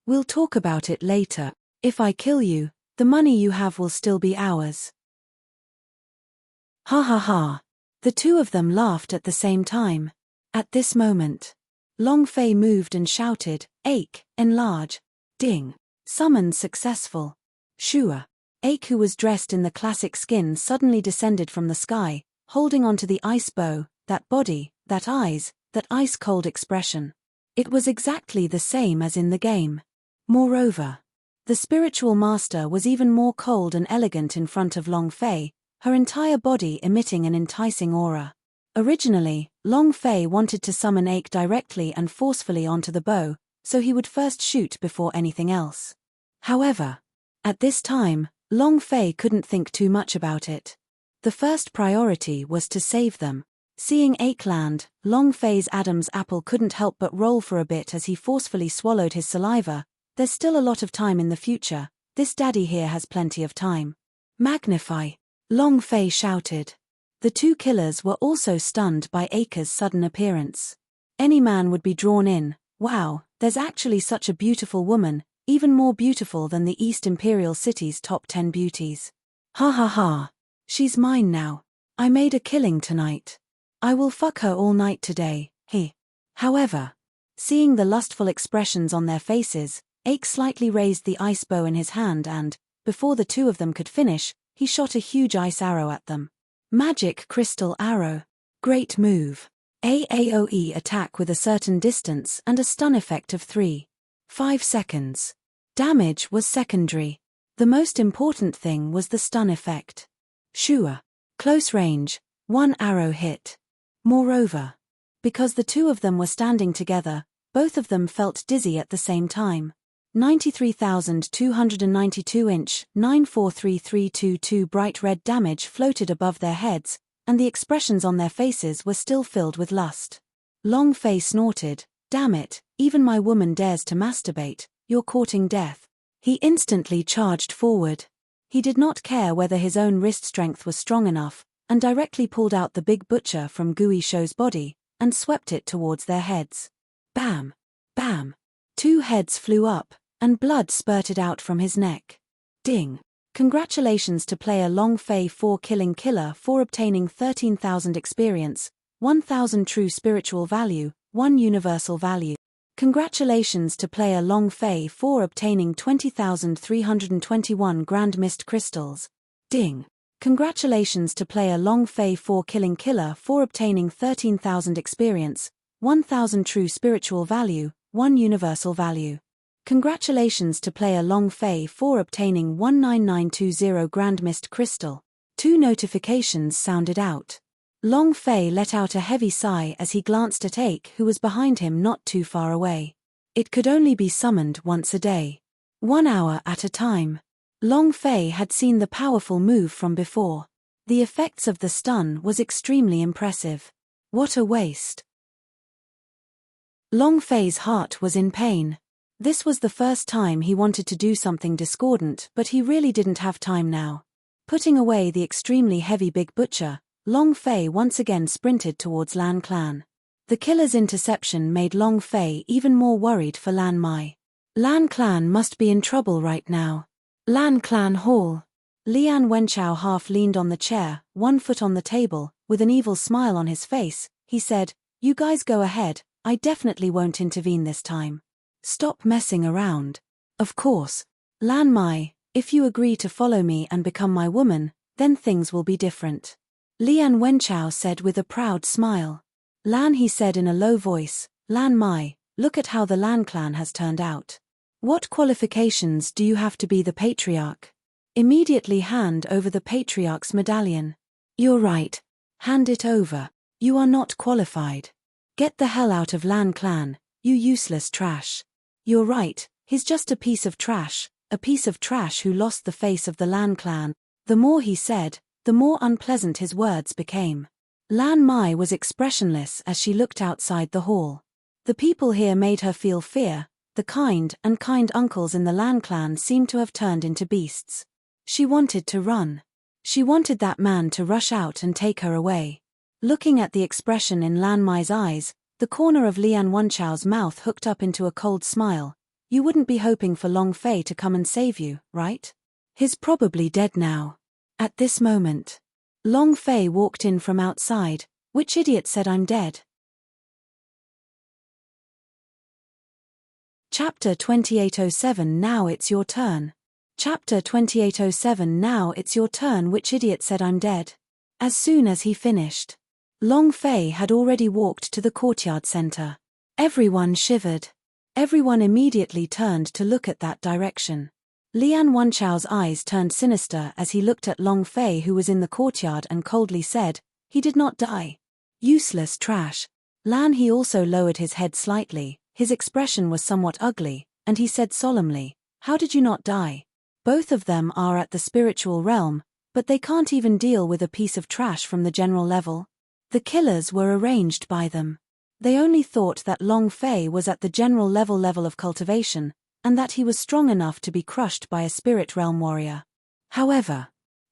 We'll talk about it later. If I kill you, the money you have will still be ours. Ha ha ha. The two of them laughed at the same time. At this moment, Long Fei moved and shouted, Ache, enlarge. Ding. Summon successful. Shua. Ache, who was dressed in the classic skin, suddenly descended from the sky, holding onto the ice bow, that body, that eyes, that ice-cold expression. It was exactly the same as in the game. Moreover, the spiritual master was even more cold and elegant in front of Long Fei, her entire body emitting an enticing aura. Originally, Long Fei wanted to summon Ache directly and forcefully onto the bow, so he would first shoot before anything else. However, at this time, Long Fei couldn't think too much about it. The first priority was to save them. Seeing Ache land, Long Fei's Adam's apple couldn't help but roll for a bit as he forcefully swallowed his saliva. There's still a lot of time in the future, this daddy here has plenty of time. Magnify. Long Fei shouted. The two killers were also stunned by Aka's sudden appearance. Any man would be drawn in. Wow, there's actually such a beautiful woman, even more beautiful than the East Imperial City's top 10 beauties. Ha ha ha. She's mine now. I made a killing tonight. I will fuck her all night today, he. However, seeing the lustful expressions on their faces, Ake slightly raised the ice bow in his hand and, before the two of them could finish, he shot a huge ice arrow at them. Magic crystal arrow. Great move. AOE attack with a certain distance and a stun effect of 3.5 seconds. Damage was secondary. The most important thing was the stun effect. Sure. Close range, one arrow hit. Moreover, because the two of them were standing together, both of them felt dizzy at the same time. 93,292 inch, 943322 bright red damage floated above their heads, and the expressions on their faces were still filled with lust. Long Fei snorted, "Damn it, even my woman dares to masturbate, you're courting death." He instantly charged forward. He did not care whether his own wrist strength was strong enough, and directly pulled out the big butcher from Gui Shou's body, and swept it towards their heads. Bam! Bam! 2 heads flew up, and blood spurted out from his neck. Ding! Congratulations to player Long Fei 4 killing killer for obtaining 13,000 experience, 1,000 true spiritual value, 1 universal value. Congratulations to player Long Fei for obtaining 20,321 grand mist crystals. Ding! Congratulations to player Long Fei 4 killing killer for obtaining 13,000 experience, 1,000 true spiritual value, 1 universal value. Congratulations to player Long Fei for obtaining 19920 grand mist crystal. 2 notifications sounded out. Long Fei let out a heavy sigh as he glanced at Ake, who was behind him not too far away. It could only be summoned once a day. 1 hour at a time. Long Fei had seen the powerful move from before. The effects of the stun was extremely impressive. What a waste. Long Fei's heart was in pain. This was the first time he wanted to do something discordant, but he really didn't have time now. Putting away the extremely heavy big butcher, Long Fei once again sprinted towards Lan Clan. The killer's interception made Long Fei even more worried for Lan Mai. Lan Clan must be in trouble right now. Lan Clan Hall. Lian Wenchao half leaned on the chair, 1 foot on the table, with an evil smile on his face. He said, "You guys go ahead, I definitely won't intervene this time. Stop messing around. Of course. Lan Mai, if you agree to follow me and become my woman, then things will be different." Lian Wenchao said with a proud smile. "Lan," he said in a low voice, "Lan Mai, look at how the Lan clan has turned out. What qualifications do you have to be the patriarch? Immediately hand over the patriarch's medallion." "You're right. Hand it over. You are not qualified. Get the hell out of Lan clan, you useless trash." "You're right, he's just a piece of trash who lost the face of the Lan clan." The more he said, the more unpleasant his words became. Lan Mai was expressionless as she looked outside the hall. The people here made her feel fear. The kind uncles in the Lan clan seemed to have turned into beasts. She wanted to run. She wanted that man to rush out and take her away. Looking at the expression in Lan Mai's eyes, the corner of Lian Wenchao's mouth hooked up into a cold smile. "You wouldn't be hoping for Long Fei to come and save you, right? He's probably dead now." At this moment, Long Fei walked in from outside. "Which idiot said I'm dead?" Chapter 2807 Now it's your turn. Chapter 2807 Now it's your turn. Which idiot said I'm dead? As soon as he finished, Long Fei had already walked to the courtyard center. Everyone shivered. Everyone immediately turned to look at that direction. Lian Wenchao's eyes turned sinister as he looked at Long Fei, who was in the courtyard, and coldly said, "He did not die. Useless trash." Lan he also lowered his head slightly. His expression was somewhat ugly, and he said solemnly, "How did you not die? Both of them are at the spiritual realm, but they can't even deal with a piece of trash from the general level." The killers were arranged by them. They only thought that Long Fei was at the general level of cultivation, and that he was strong enough to be crushed by a spirit realm warrior. However,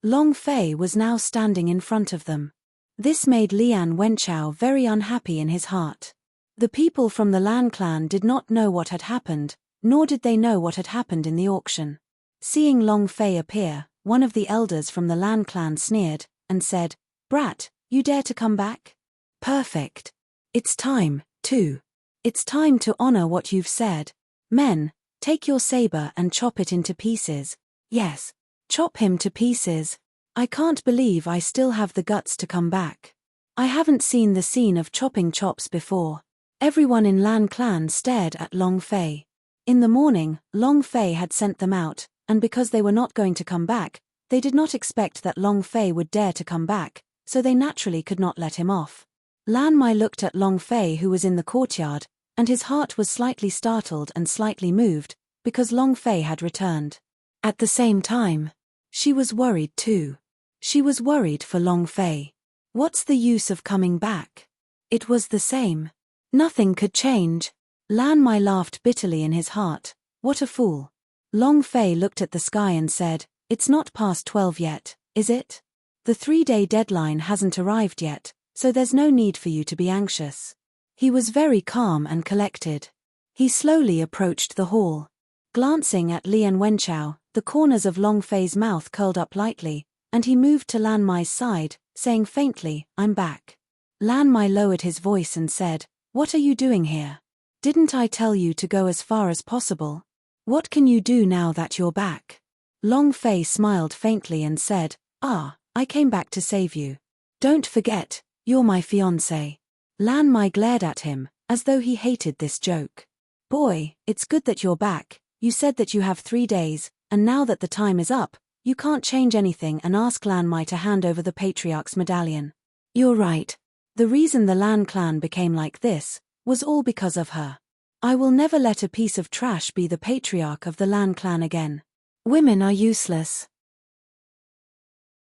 Long Fei was now standing in front of them. This made Lian Wenchao very unhappy in his heart. The people from the Lan clan did not know what had happened, nor did they know what had happened in the auction. Seeing Long Fei appear, one of the elders from the Lan clan sneered, and said, "Brat, you dare to come back? Perfect. It's time, too. It's time to honor what you've said. Men, take your saber and chop it into pieces. Yes, chop him to pieces. I can't believe I still have the guts to come back. I haven't seen the scene of chopping chops before." Everyone in Lan clan stared at Long Fei. In the morning, Long Fei had sent them out, and because they were not going to come back, they did not expect that Long Fei would dare to come back, so they naturally could not let him off. Lan Mai looked at Long Fei, who was in the courtyard, and his heart was slightly startled and slightly moved, because Long Fei had returned. At the same time, she was worried too. She was worried for Long Fei. What's the use of coming back? It was the same. Nothing could change. Lan Mai laughed bitterly in his heart. What a fool. Long Fei looked at the sky and said, "It's not past 12 yet, is it? The 3-day deadline hasn't arrived yet, so there's no need for you to be anxious." He was very calm and collected. He slowly approached the hall. Glancing at Lian Wenchao, the corners of Long Fei's mouth curled up lightly, and he moved to Lan Mai's side, saying faintly, "I'm back." Lan Mai lowered his voice and said, "What are you doing here? Didn't I tell you to go as far as possible? What can you do now that you're back?" Long Fei smiled faintly and said, I came back to save you. Don't forget, you're my fiancé." Lan Mai glared at him, as though he hated this joke. "Boy, it's good that you're back. You said that you have 3 days, and now that the time is up, you can't change anything and ask Lan Mai to hand over the patriarch's medallion. You're right. The reason the Lan clan became like this was all because of her. I will never let a piece of trash be the patriarch of the Lan clan again. Women are useless."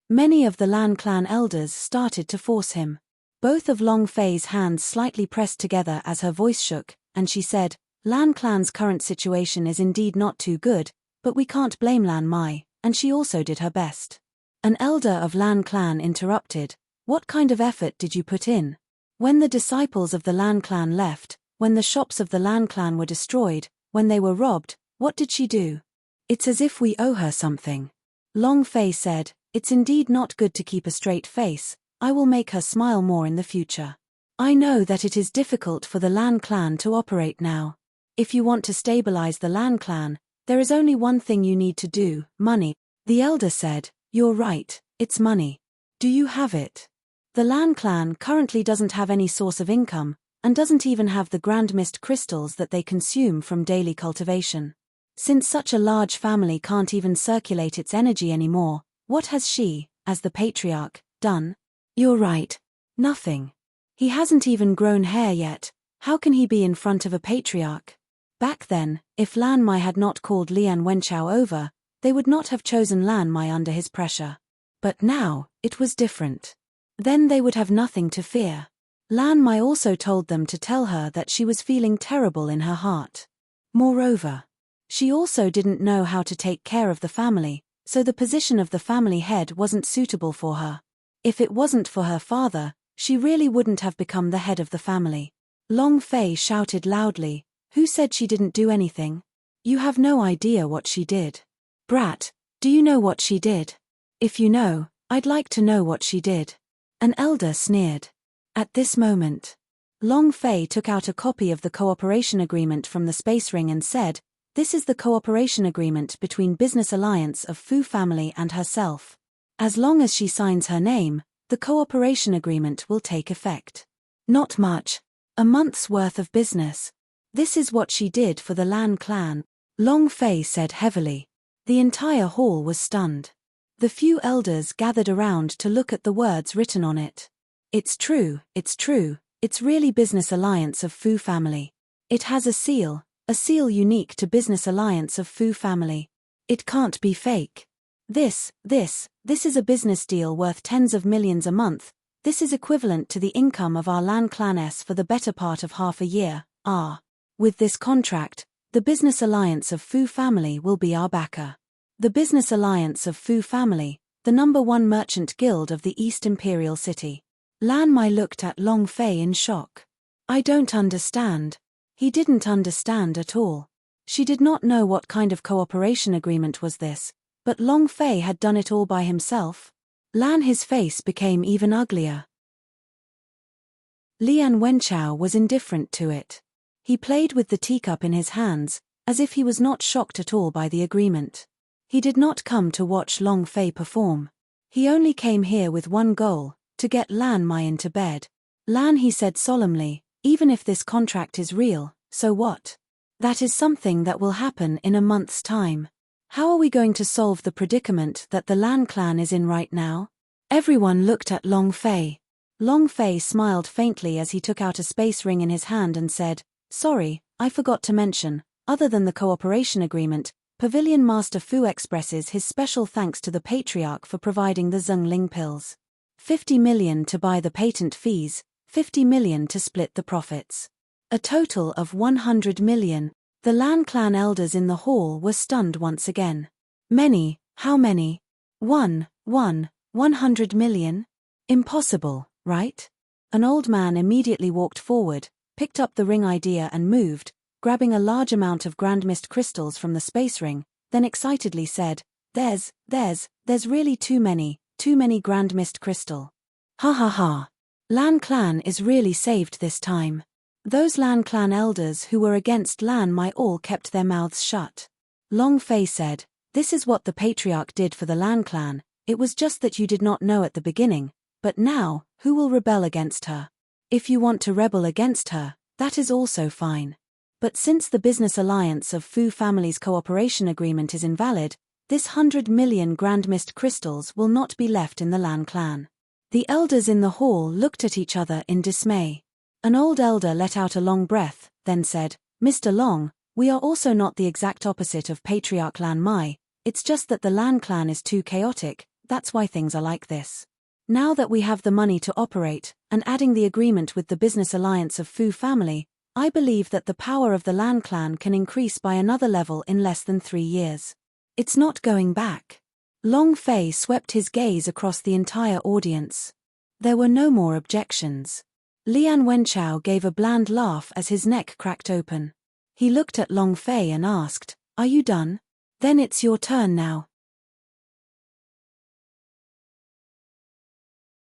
Many of the Lan clan elders started to force him. Both of Long Fei's hands slightly pressed together as her voice shook, and she said, "Lan clan's current situation is indeed not too good, but we can't blame Lan Mai, and she also did her best." An elder of Lan clan interrupted, "What kind of effort did you put in? When the disciples of the Lan clan left, when the shops of the Lan clan were destroyed, when they were robbed, what did she do? It's as if we owe her something." Long Fei said, "It's indeed not good to keep a straight face. I will make her smile more in the future. I know that it is difficult for the Lan clan to operate now. If you want to stabilize the Lan clan, there is only one thing you need to do, money." The elder said, "You're right, it's money. Do you have it? The Lan clan currently doesn't have any source of income, and doesn't even have the grand mist crystals that they consume from daily cultivation. Since such a large family can't even circulate its energy anymore, what has she, as the patriarch, done?" "You're right. Nothing. He hasn't even grown hair yet. How can he be in front of a patriarch?" Back then, if Lan Mai had not called Lian Wenchao over, they would not have chosen Lan Mai under his pressure. But now, it was different. Then they would have nothing to fear. Lan Mai also told them to tell her that she was feeling terrible in her heart. Moreover, she also didn't know how to take care of the family, so the position of the family head wasn't suitable for her. If it wasn't for her father, she really wouldn't have become the head of the family. Long Fei shouted loudly, "Who said she didn't do anything? You have no idea what she did. Brat, do you know what she did? If you know, I'd like to know what she did." An elder sneered. At this moment, Long Fei took out a copy of the cooperation agreement from the space ring and said, "This is the cooperation agreement between Business Alliance of Fu family and herself. As long as she signs her name, the cooperation agreement will take effect. Not much. A month's worth of business. This is what she did for the Lan clan," Long Fei said heavily. The entire hall was stunned. The few elders gathered around to look at the words written on it. It's true, it's really Business Alliance of Fu family. It has a seal unique to Business Alliance of Fu family. It can't be fake. This is a business deal worth tens of millions a month. This is equivalent to the income of our Lan claness for the better part of half a year. With this contract, the Business Alliance of Fu family will be our backer. The Business Alliance of Fu family, the #1 merchant guild of the East Imperial City. Lan Mai looked at Long Fei in shock. I don't understand. He didn't understand at all. She did not know what kind of cooperation agreement was this, but Long Fei had done it all by himself. His face became even uglier. Lian Wenchao was indifferent to it. He played with the teacup in his hands, as if he was not shocked at all by the agreement. He did not come to watch Long Fei perform. He only came here with one goal, to get Lan Mai into bed. Lan, he said solemnly, even if this contract is real, so what? That is something that will happen in a month's time. How are we going to solve the predicament that the Lan clan is in right now? Everyone looked at Long Fei. Long Fei smiled faintly as he took out a space ring in his hand and said, Sorry, I forgot to mention, other than the cooperation agreement, Pavilion Master Fu expresses his special thanks to the Patriarch for providing the Zhengling pills. 50 million to buy the patent fees, 50 million to split the profits. A total of 100 million. The Lan clan elders in the hall were stunned once again. Many, how many? 100 million? Impossible, right? An old man immediately walked forward, picked up the ring idea and moved, grabbing a large amount of Grand Mist crystals from the space ring, then excitedly said, There's really too many Grand Mist crystal. Ha ha ha. Lan clan is really saved this time. Those Lan clan elders who were against Lan Mai all kept their mouths shut. Long Fei said, This is what the Patriarch did for the Lan clan, it was just that you did not know at the beginning, but now, who will rebel against her? If you want to rebel against her, that is also fine. But since the business alliance of Fu family's cooperation agreement is invalid, this 100 million Grand Mist crystals will not be left in the Lan clan. The elders in the hall looked at each other in dismay. An old elder let out a long breath, then said, Mr. Long, we are also not the exact opposite of Patriarch Lan Mai, it's just that the Lan clan is too chaotic, that's why things are like this. Now that we have the money to operate, and adding the agreement with the business alliance of Fu family, I believe that the power of the Lan clan can increase by another level in less than 3 years. It's not going back. Long Fei swept his gaze across the entire audience. There were no more objections. Lian Wenchao gave a bland laugh as his neck cracked open. He looked at Long Fei and asked, Are you done? Then it's your turn now.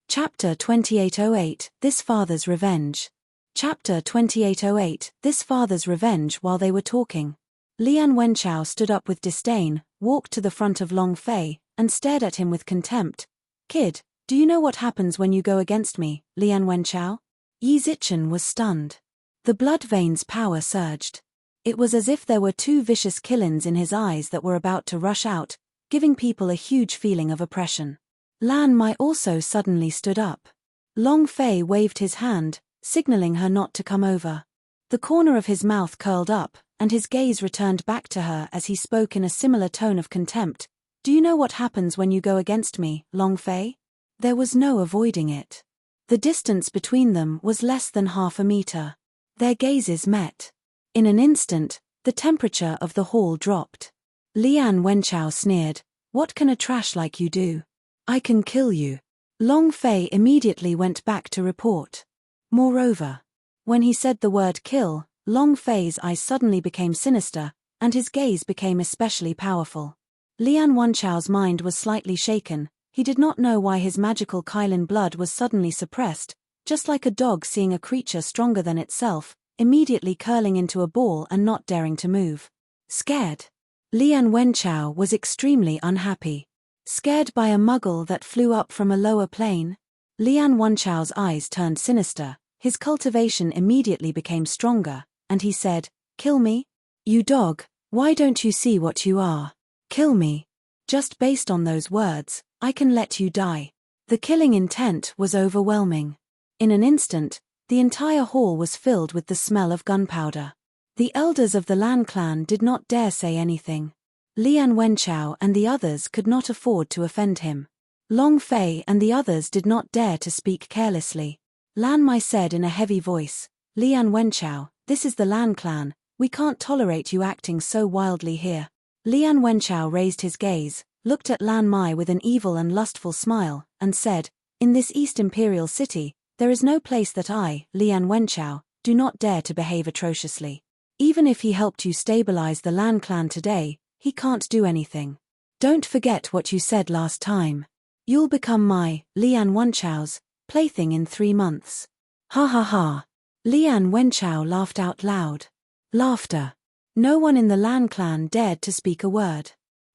Chapter 2808, This Father's Revenge. Chapter 2808, This Father's Revenge. While they were talking, Lian Wenchao stood up with disdain, walked to the front of Long Fei, and stared at him with contempt. Kid, do you know what happens when you go against me, Lian Wenchao? Yi Zichen was stunned. The blood veins' power surged. It was as if there were 2 vicious killins in his eyes that were about to rush out, giving people a huge feeling of oppression. Lan Mai also suddenly stood up. Long Fei waved his hand, signaling her not to come over. The corner of his mouth curled up, and his gaze returned back to her as he spoke in a similar tone of contempt. Do you know what happens when you go against me, Long Fei? There was no avoiding it. The distance between them was less than half a meter. Their gazes met. In an instant, the temperature of the hall dropped. Lian Wenchao sneered, What can a trash like you do? I can kill you. Long Fei immediately went back to report. Moreover, when he said the word kill, Long Fei's eyes suddenly became sinister, and his gaze became especially powerful. Lian Wenchao's mind was slightly shaken. He did not know why his magical Kylin blood was suddenly suppressed, just like a dog seeing a creature stronger than itself, immediately curling into a ball and not daring to move. Scared. Lian Wenchao was extremely unhappy. Scared by a muggle that flew up from a lower plane? Lian Wenchao's eyes turned sinister, his cultivation immediately became stronger, and he said, Kill me? You dog, why don't you see what you are? Kill me. Just based on those words, I can let you die. The killing intent was overwhelming. In an instant, the entire hall was filled with the smell of gunpowder. The elders of the Lan clan did not dare say anything. Lian Wenchao and the others could not afford to offend him. Long Fei and the others did not dare to speak carelessly. Lan Mai said in a heavy voice, Lian Wenchao, this is the Lan clan, we can't tolerate you acting so wildly here. Lian Wenchao raised his gaze, looked at Lan Mai with an evil and lustful smile, and said, "In this East Imperial City, there is no place that I, Lian Wenchao, do not dare to behave atrociously. Even if he helped you stabilize the Lan clan today, he can't do anything. Don't forget what you said last time. You'll become my, Lian Wenchao's, plaything in 3 months." Ha ha ha. Lian Wenchao laughed out loud. Laughter. No one in the Lan clan dared to speak a word.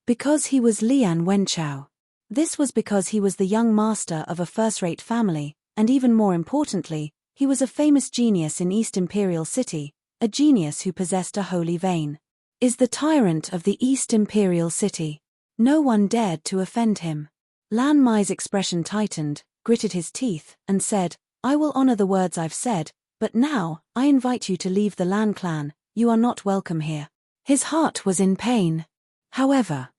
Because he was Lian Wenchao. This was because he was the young master of a first-rate family, and even more importantly, he was a famous genius in East Imperial City, a genius who possessed a holy vein. Is the tyrant of the East Imperial City. No one dared to offend him. Lan Mai's expression tightened, gritted his teeth, and said, "I will honor the words I've said, but now, I invite you to leave the Lan clan. You are not welcome here." His heart was in pain. However,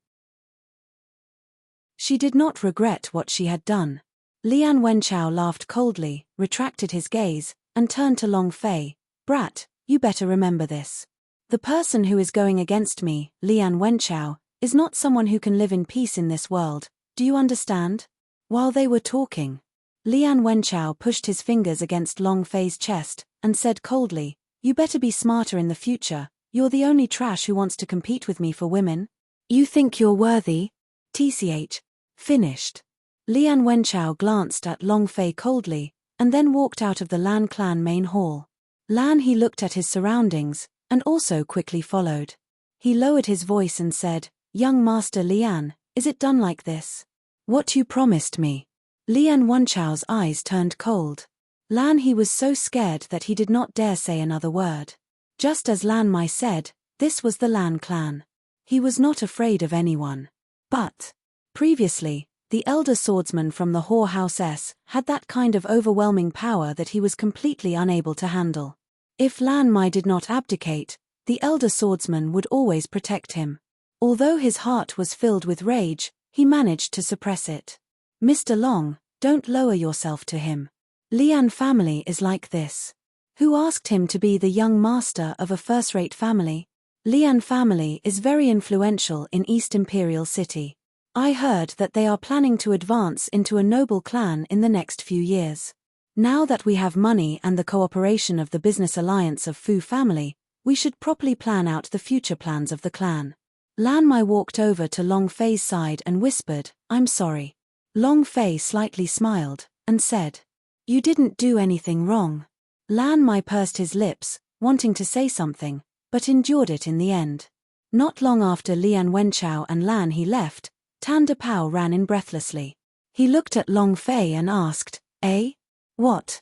she did not regret what she had done. Lian Wenchao laughed coldly, retracted his gaze, and turned to Long Fei. "Brat, you better remember this. The person who is going against me, Lian Wenchao, is not someone who can live in peace in this world, do you understand?" While they were talking, Lian Wenchao pushed his fingers against Long Fei's chest, and said coldly, "You better be smarter in the future, you're the only trash who wants to compete with me for women. You think you're worthy? TCH. Finished." Lian Wenchao glanced at Long Fei coldly, and then walked out of the Lan clan main hall. Lan he looked at his surroundings, and also quickly followed. He lowered his voice and said, "Young Master Lian, is it done like this? What you promised me?" Lian Wenchao's eyes turned cold. Lan he was so scared that he did not dare say another word. Just as Lan Mai said, this was the Lan clan. He was not afraid of anyone. But previously, the elder swordsman from the Hoare House had that kind of overwhelming power that he was completely unable to handle. If Lan Mai did not abdicate, the elder swordsman would always protect him. Although his heart was filled with rage, he managed to suppress it. "Mr. Long, don't lower yourself to him. Lian family is like this. Who asked him to be the young master of a first-rate family? Lian family is very influential in East Imperial City. I heard that they are planning to advance into a noble clan in the next few years. Now that we have money and the cooperation of the business alliance of Fu family, we should properly plan out the future plans of the clan." Lan Mai walked over to Long Fei's side and whispered, "I'm sorry." Long Fei slightly smiled, and said, "You didn't do anything wrong." Lan Mai pursed his lips, wanting to say something, but endured it in the end. Not long after Lian Wenchao and Lan he left, Tan De Pao ran in breathlessly. He looked at Long Fei and asked, "Eh? What?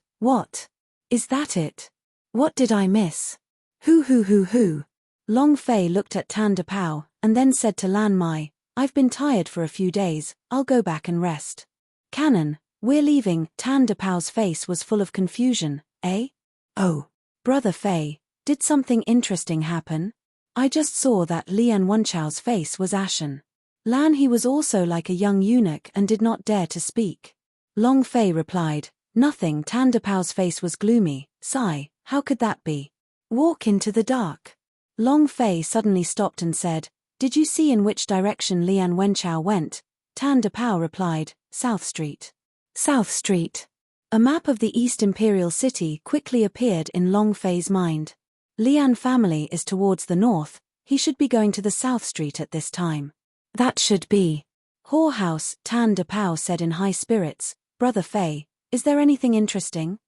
Is that it? What did I miss? Who? Long Fei looked at Tan De Pao, and then said to Lan Mai, "I've been tired for a few days, I'll go back and rest." "Canon, we're leaving." Tan De Pao's face was full of confusion. "Eh? Oh. Brother Fei, did something interesting happen? I just saw that Lian Wenchao's face was ashen." Lan he was also like a young eunuch and did not dare to speak. Long Fei replied, "Nothing." Tan De Pao's face was gloomy. "Sigh, how could that be? Walk into the dark." Long Fei suddenly stopped and said, "Did you see in which direction Lian Wenchao went?" Tan De Pao replied, "South Street." South Street. A map of the East Imperial City quickly appeared in Long Fei's mind. Lian family is towards the north, he should be going to the South Street at this time. That should be Hoare House. Tan De Pao said in high spirits, "Brother Fei, is there anything interesting?"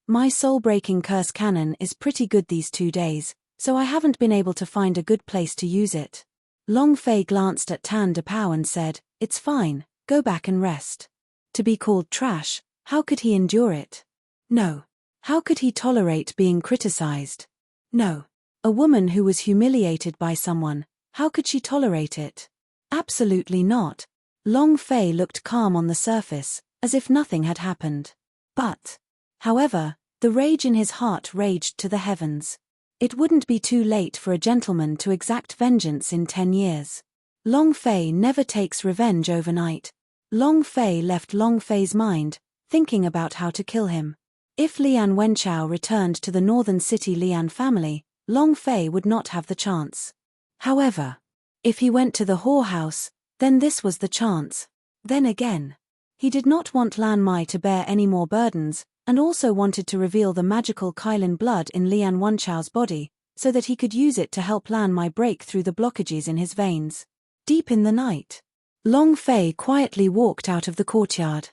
"My soul-breaking curse cannon is pretty good these 2 days, so I haven't been able to find a good place to use it." Long Fei glanced at Tan De Pao and said, "It's fine, go back and rest." To be called trash, how could he endure it? No. How could he tolerate being criticized? No. A woman who was humiliated by someone, how could she tolerate it? Absolutely not. Long Fei looked calm on the surface, as if nothing had happened. But, however, the rage in his heart raged to the heavens. It wouldn't be too late for a gentleman to exact vengeance in 10 years. Long Fei never takes revenge overnight. Long Fei left Long Fei's mind, thinking about how to kill him. If Lian Wenchao returned to the northern city Lian family, Long Fei would not have the chance. However, If he went to the whorehouse, then this was the chance. Then again, he did not want Lan Mai to bear any more burdens, and also wanted to reveal the magical Kylin blood in Lian Wenchao's body, so that he could use it to help Lan Mai break through the blockages in his veins. Deep in the night, Long Fei quietly walked out of the courtyard.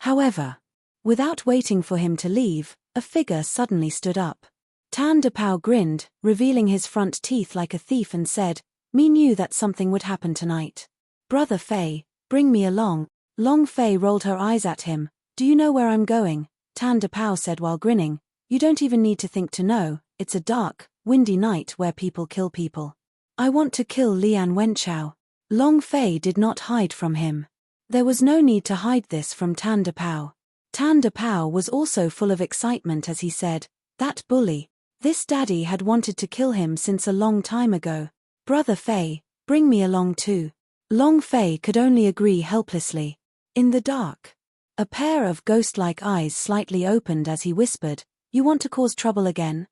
However, without waiting for him to leave, a figure suddenly stood up. Tan Dapao grinned, revealing his front teeth like a thief, and said, "Me knew that something would happen tonight. Brother Fei, bring me along." Long Fei rolled her eyes at him. "Do you know where I'm going?" Tan Dapao said while grinning. "You don't even need to think to know. It's a dark, windy night where people kill people. I want to kill Lian Wenchao." Long Fei did not hide from him. There was no need to hide this from Tan Dapao. Tan Dapao was also full of excitement as he said, "That bully. This daddy had wanted to kill him since a long time ago. Brother Fei, bring me along too." Long Fei could only agree helplessly. In the dark, a pair of ghost-like eyes slightly opened as he whispered, "You want to cause trouble again?"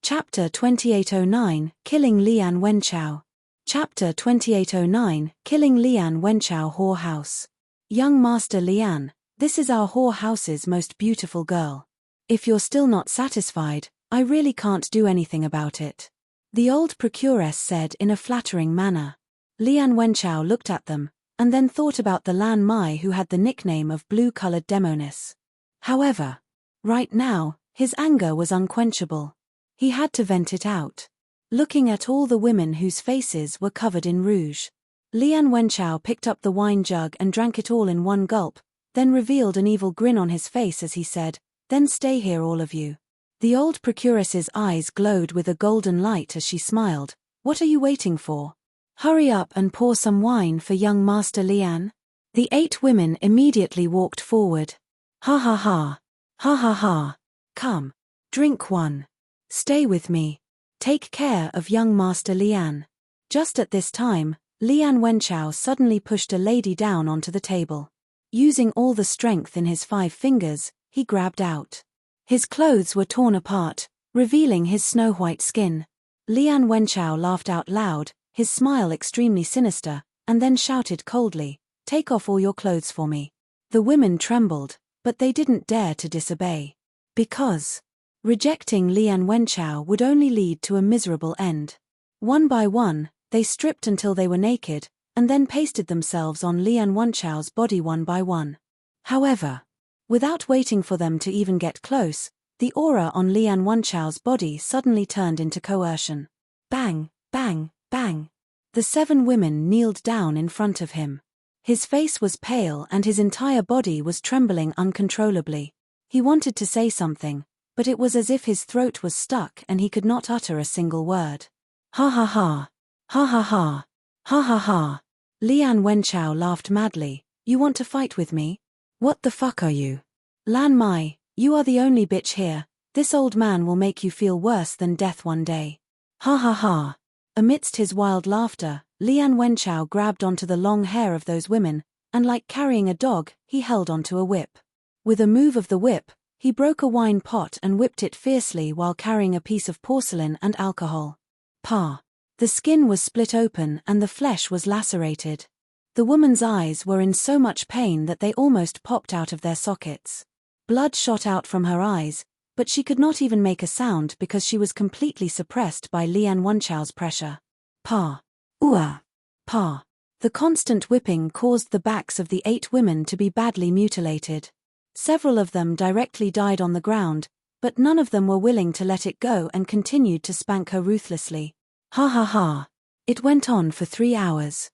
Chapter 2809, Killing Lian Wenchao. Chapter 2809, Killing Lian Wenchao Whorehouse. Young Master Lian, this is our whorehouse's most beautiful girl. If you're still not satisfied, I really can't do anything about it. The old procuress said in a flattering manner. Lian Wenchao looked at them, and then thought about the Lan Mai who had the nickname of blue-colored demoness. However, right now, his anger was unquenchable. He had to vent it out. Looking at all the women whose faces were covered in rouge, Lian Wenchao picked up the wine jug and drank it all in one gulp, then revealed an evil grin on his face as he said, "Then stay here all of you." The old procuress's eyes glowed with a golden light as she smiled. "What are you waiting for? Hurry up and pour some wine for young Master Lian." The 8 women immediately walked forward. "Ha ha ha. Ha ha ha. Come. Drink one. Stay with me. Take care of young Master Lian." Just at this time, Lian Wenchao suddenly pushed a lady down onto the table. Using all the strength in his 5 fingers, he grabbed out. His clothes were torn apart, revealing his snow-white skin. Lian Wenchao laughed out loud, his smile extremely sinister, and then shouted coldly, "Take off all your clothes for me." The women trembled, but they didn't dare to disobey. Because rejecting Lian Wenchao would only lead to a miserable end. One by one, they stripped until they were naked, and then pasted themselves on Lian Wenchao's body one by one. However, without waiting for them to even get close, the aura on Lian Wenchao's body suddenly turned into coercion. Bang, bang, bang. The 7 women kneeled down in front of him. His face was pale and his entire body was trembling uncontrollably. He wanted to say something, but it was as if his throat was stuck and he could not utter a single word. "Ha ha ha. Ha ha ha. Ha ha ha." Lian Wenchao laughed madly. "You want to fight with me? What the fuck are you? Lan Mai, you are the only bitch here. This old man will make you feel worse than death one day. Ha ha ha." Amidst his wild laughter, Lian Wenchao grabbed onto the long hair of those women, and like carrying a dog, he held onto a whip. With a move of the whip, he broke a wine pot and whipped it fiercely while carrying a piece of porcelain and alcohol. Pa. The skin was split open and the flesh was lacerated. The woman's eyes were in so much pain that they almost popped out of their sockets. Blood shot out from her eyes, but she could not even make a sound because she was completely suppressed by Lian Wenchao's pressure. Pa. Ua. Pa. The constant whipping caused the backs of the 8 women to be badly mutilated. Several of them directly died on the ground, but none of them were willing to let it go and continued to spank her ruthlessly. Ha ha ha. It went on for 3 hours.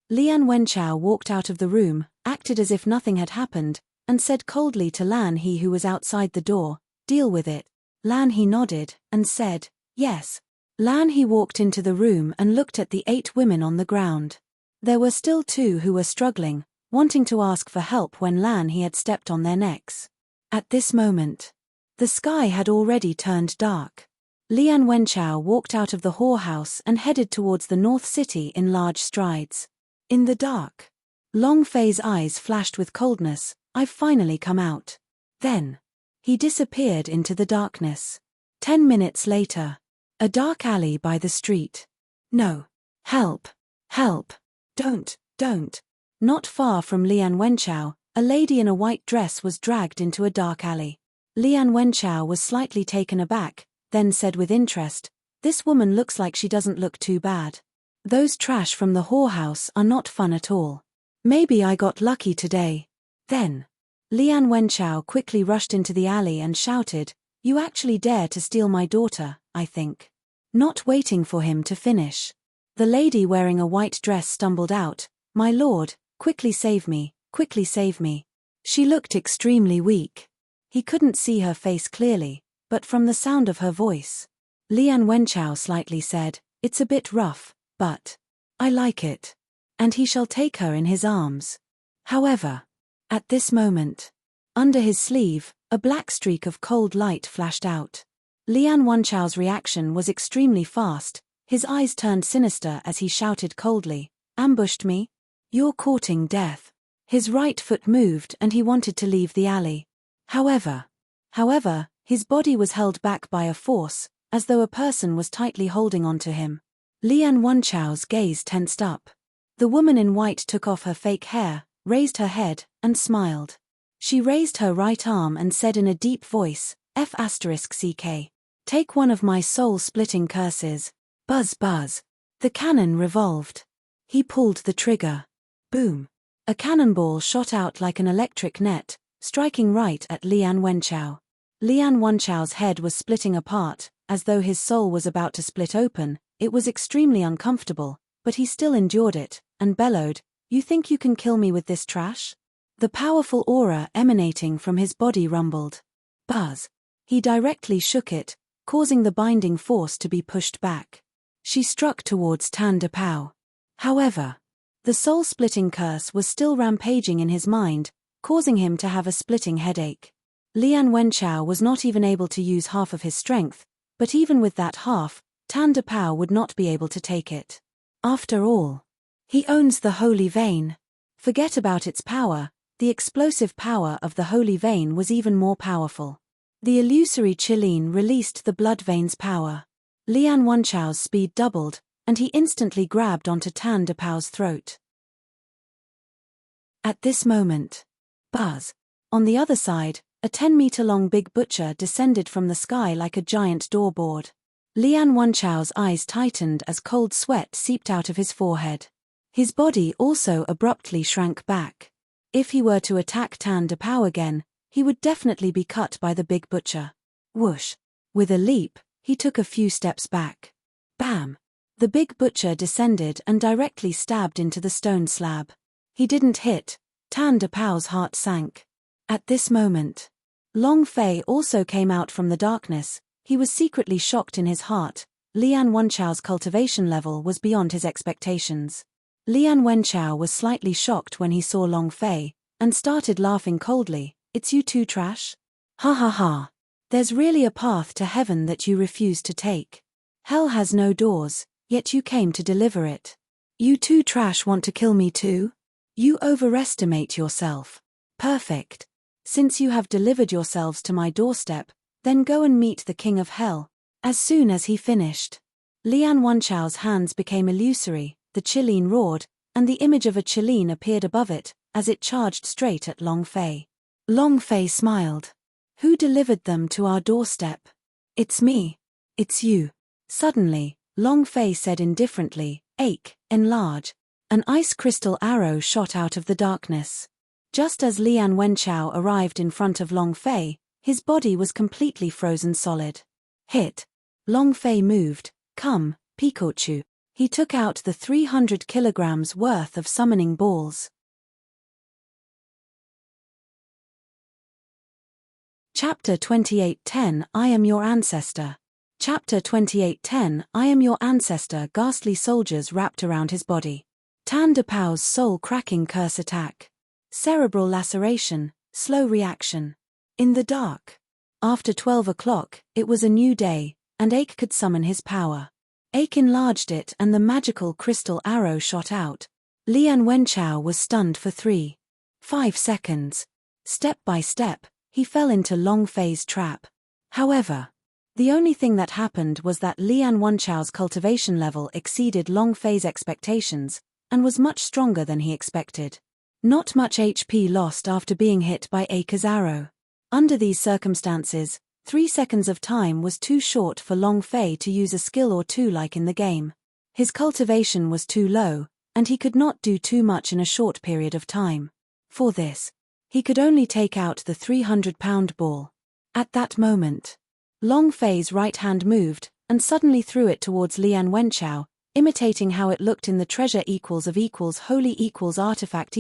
Lian Wenchao walked out of the room, acted as if nothing had happened, and said coldly to Lan He who was outside the door, "Deal with it." Lan He nodded, and said, "Yes." Lan He walked into the room and looked at the 8 women on the ground. There were still 2 who were struggling, wanting to ask for help when Lan He had stepped on their necks. At this moment, the sky had already turned dark. Lian Wenchao walked out of the whorehouse and headed towards the North City in large strides. In the dark, Long Fei's eyes flashed with coldness. "I've finally come out." Then, he disappeared into the darkness. 10 minutes later. A dark alley by the street. No. Help. Help. Don't. Not far from Lian Wenchao, a lady in a white dress was dragged into a dark alley. Lian Wenchao was slightly taken aback, then said with interest, "This woman looks like she doesn't look too bad. Those trash from the whorehouse are not fun at all. Maybe I got lucky today." Then, Lian Wenchao quickly rushed into the alley and shouted, "You actually dare to steal my daughter, I think." Not waiting for him to finish, the lady wearing a white dress stumbled out, "My lord, quickly save me, quickly save me." She looked extremely weak. He couldn't see her face clearly, but from the sound of her voice, Lian Wenchao slightly said, "It's a bit rough, but I like it." And he shall take her in his arms. However, at this moment, under his sleeve, a black streak of cold light flashed out. Lian Wenchao's reaction was extremely fast. His eyes turned sinister as he shouted coldly, "Ambushed me? You're courting death." His right foot moved and he wanted to leave the alley. However, his body was held back by a force, as though a person was tightly holding onto him. Lian Wenchao's gaze tensed up. The woman in white took off her fake hair, raised her head, and smiled. She raised her right arm and said in a deep voice, "F***CK. Take one of my soul-splitting curses." Buzz buzz. The cannon revolved. He pulled the trigger. Boom. A cannonball shot out like an electric net, striking right at Lian Wenchao. Lian Wenchao's head was splitting apart, as though his soul was about to split open. It was extremely uncomfortable, but he still endured it, and bellowed, "You think you can kill me with this trash?" The powerful aura emanating from his body rumbled. Buzz. He directly shook it, causing the binding force to be pushed back. She struck towards Tan Dapao. However, the soul-splitting curse was still rampaging in his mind, causing him to have a splitting headache. Lian Wenchao was not even able to use half of his strength, but even with that half, Tan Dapao would not be able to take it. After all, he owns the holy vein. Forget about its power, the explosive power of the holy vein was even more powerful. The illusory Qilin released the blood vein's power. Lian Wenchao's speed doubled, and he instantly grabbed onto Tan Dapao's throat. At this moment, buzz. On the other side, a 10-meter-long big butcher descended from the sky like a giant doorboard. Lian Wenchao's eyes tightened as cold sweat seeped out of his forehead. His body also abruptly shrank back. If he were to attack Tan Dapao again, he would definitely be cut by the big butcher. Whoosh! With a leap, he took a few steps back. Bam! The big butcher descended and directly stabbed into the stone slab. He didn't hit. Tan Dapao's heart sank. At this moment, Long Fei also came out from the darkness. He was secretly shocked in his heart. Lian Wenchao's cultivation level was beyond his expectations. Lian Wenchao was slightly shocked when he saw Long Fei, and started laughing coldly. "It's you too, trash? Ha ha ha. There's really a path to heaven that you refuse to take. Hell has no doors, yet you came to deliver it. You too, trash, want to kill me too? You overestimate yourself. Perfect. Since you have delivered yourselves to my doorstep, then go and meet the king of hell." As soon as he finished, Lian Wenchao's hands became illusory, the Qilin roared, and the image of a Qilin appeared above it, as it charged straight at Long Fei. Long Fei smiled. "Who delivered them to our doorstep?" "It's me. It's you." Suddenly, Long Fei said indifferently, "Enlarge." An ice crystal arrow shot out of the darkness. Just as Lian Wenchao arrived in front of Long Fei, his body was completely frozen solid. Hit. Long Fei moved. "Come, Pikachu." He took out the 300 kilograms worth of summoning balls. Chapter 28:10 I am your ancestor. Chapter 28:10 I am your ancestor. Ghastly soldiers wrapped around his body. Tan Dapao's soul-cracking curse attack. Cerebral laceration, slow reaction. In the dark. After 12 o'clock, it was a new day, and Ake could summon his power. Ake enlarged it and the magical crystal arrow shot out. Lian Wenchao was stunned for 3.5 seconds. Step by step, he fell into Long Fei's trap. However, The only thing that happened was that Lian Wenchao's cultivation level exceeded Long Fei's expectations, and was much stronger than he expected. Not much HP lost after being hit by Aka's arrow. Under these circumstances, 3 seconds of time was too short for Long Fei to use a skill or two like in the game. His cultivation was too low, and he could not do too much in a short period of time. For this, he could only take out the 300-pound ball. At that moment, Long Fei's right hand moved, and suddenly threw it towards Lian Wenchao, imitating how it looked in the treasure holy artifact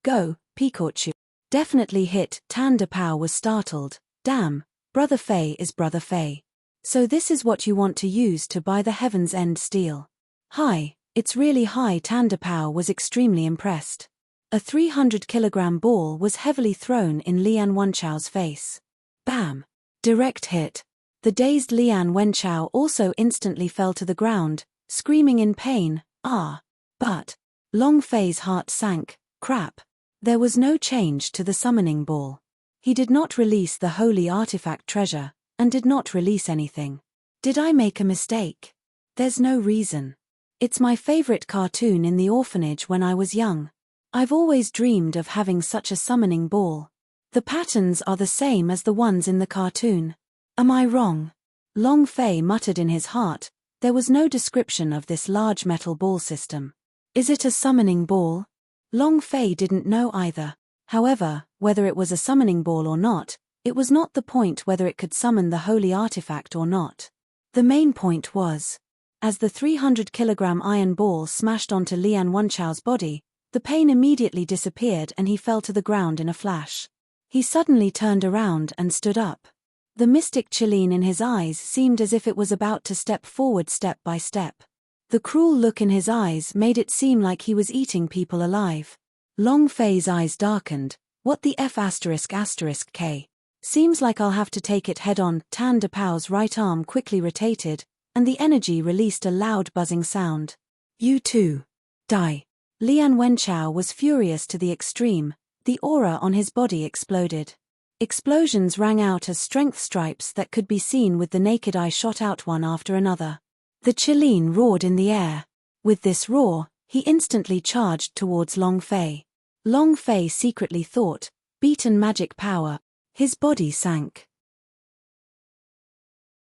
go, Pikachu. Definitely hit. Tan De Pao was startled. Damn, Brother Fei is Brother Fei. So this is what you want to use to buy the Heaven's End steel. Hi, it's really high. Tan De Pao was extremely impressed. A 300-kilogram ball was heavily thrown in Lian Wenchao's face. Bam! Direct hit. The dazed Lian Wenchao also instantly fell to the ground, screaming in pain, ah! But Long Fei's heart sank. Crap. There was no change to the summoning ball. He did not release the holy artifact treasure, and did not release anything. Did I make a mistake? There's no reason. It's my favorite cartoon in the orphanage when I was young. I've always dreamed of having such a summoning ball. The patterns are the same as the ones in the cartoon. Am I wrong? Long Fei muttered in his heart. There was no description of this large metal ball system. Is it a summoning ball? Long Fei didn't know either. However, whether it was a summoning ball or not, it was not the point whether it could summon the holy artifact or not. The main point was, as the 300-kilogram iron ball smashed onto Lian Wenchao's body, the pain immediately disappeared and he fell to the ground in a flash. He suddenly turned around and stood up. The mystic Qilin in his eyes seemed as if it was about to step forward step by step. The cruel look in his eyes made it seem like he was eating people alive. Long Fei's eyes darkened. What the F***K? Seems like I'll have to take it head on. Tan De Pao's right arm quickly rotated, and the energy released a loud buzzing sound. You too. Die. Lian Wenchao was furious to the extreme. The aura on his body exploded. Explosions rang out as strength stripes that could be seen with the naked eye shot out one after another. The Qilin roared in the air. With this roar, he instantly charged towards Long Fei. Long Fei secretly thought, beaten magic power. His body sank.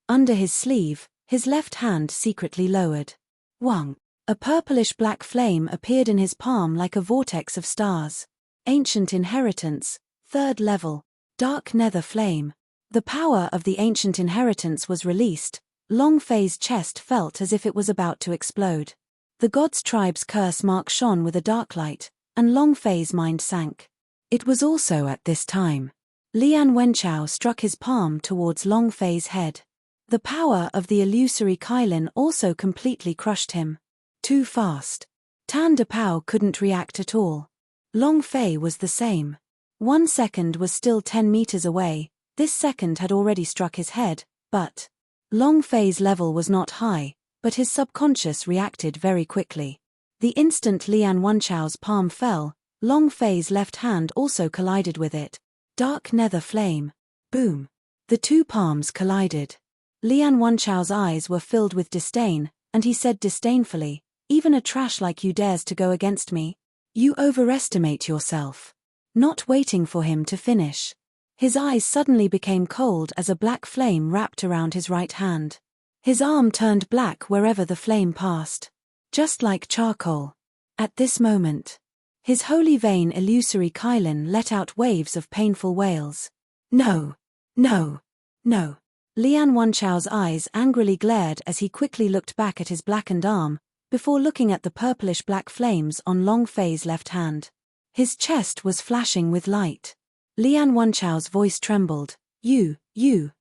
Under his sleeve, his left hand secretly lowered. Wang. A purplish-black flame appeared in his palm like a vortex of stars. Ancient Inheritance, 3rd level. Dark Nether Flame. The power of the Ancient Inheritance was released. Long Fei's chest felt as if it was about to explode. The God's Tribe's curse mark shone with a dark light, and Long Fei's mind sank. It was also at this time. Lian Wenchao struck his palm towards Long Fei's head. The power of the illusory Qilin also completely crushed him. Too fast. Tan De Pao couldn't react at all. Long Fei was the same. 1 second was still 10 meters away. This second had already struck his head, but Long Fei's level was not high, but his subconscious reacted very quickly. The instant Lian Wenchao's palm fell, Long Fei's left hand also collided with it. Dark Nether Flame. Boom. The two palms collided. Lian Wenchao's eyes were filled with disdain, and he said disdainfully, "Even a trash like you dares to go against me? You overestimate yourself." Not waiting for him to finish, his eyes suddenly became cold as a black flame wrapped around his right hand. His arm turned black wherever the flame passed. Just like charcoal. At this moment, his holy vein illusory Qilin let out waves of painful wails. No! No! No! Lian Wenchao's eyes angrily glared as he quickly looked back at his blackened arm, before looking at the purplish-black flames on Long Fei's left hand. His chest was flashing with light. Lian Wenchao's voice trembled. You,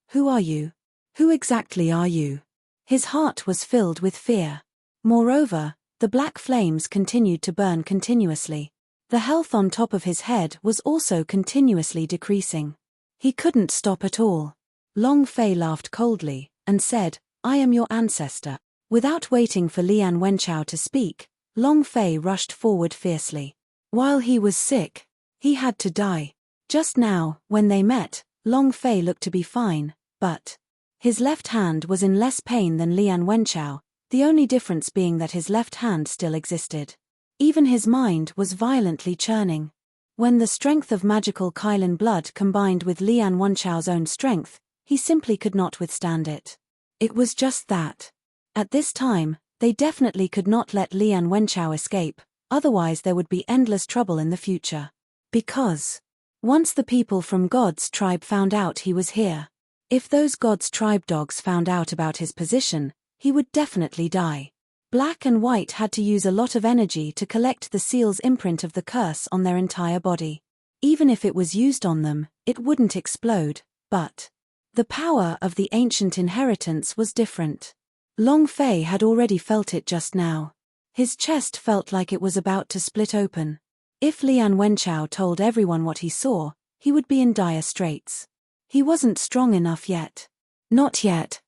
who are you? Who exactly are you? His heart was filled with fear. Moreover, the black flames continued to burn continuously. The health on top of his head was also continuously decreasing. He couldn't stop at all. Long Fei laughed coldly, and said, "I am your ancestor." Without waiting for Lian Wenchao to speak, Long Fei rushed forward fiercely. While he was sick, he had to die. Just now, when they met, Long Fei looked to be fine, but His left hand was in less pain than Lian Wenchao, the only difference being that his left hand still existed. Even his mind was violently churning. When the strength of magical Kylin blood combined with Lian Wenchao's own strength, he simply could not withstand it. It was just that. At this time, they definitely could not let Lian Wenchao escape, otherwise there would be endless trouble in the future. Because once the people from God's tribe found out he was here, if those God's tribe dogs found out about his position, he would definitely die. Black and White had to use a lot of energy to collect the seal's imprint of the curse on their entire body. Even if it was used on them, it wouldn't explode, but the power of the ancient inheritance was different. Long Fei had already felt it just now. His chest felt like it was about to split open. If Lian Wenchao told everyone what he saw, he would be in dire straits. He wasn't strong enough yet. Not yet.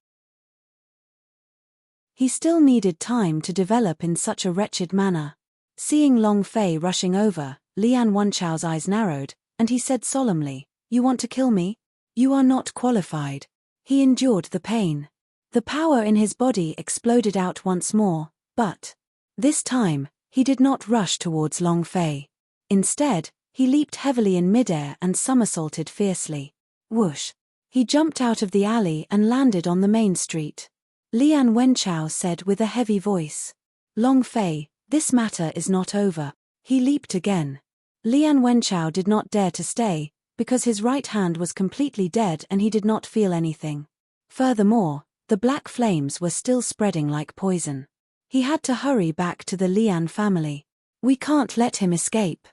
He still needed time to develop in such a wretched manner. Seeing Long Fei rushing over, Lian Wenchao's eyes narrowed, and he said solemnly, "You want to kill me? You are not qualified." He endured the pain. The power in his body exploded out once more, but this time, he did not rush towards Long Fei. Instead, he leaped heavily in midair and somersaulted fiercely. Whoosh! He jumped out of the alley and landed on the main street. Lian Wenchao said with a heavy voice, "Long Fei, this matter is not over." He leaped again. Lian Wenchao did not dare to stay, because his right hand was completely dead and he did not feel anything. Furthermore, the black flames were still spreading like poison. He had to hurry back to the Lian family. "We can't let him escape,"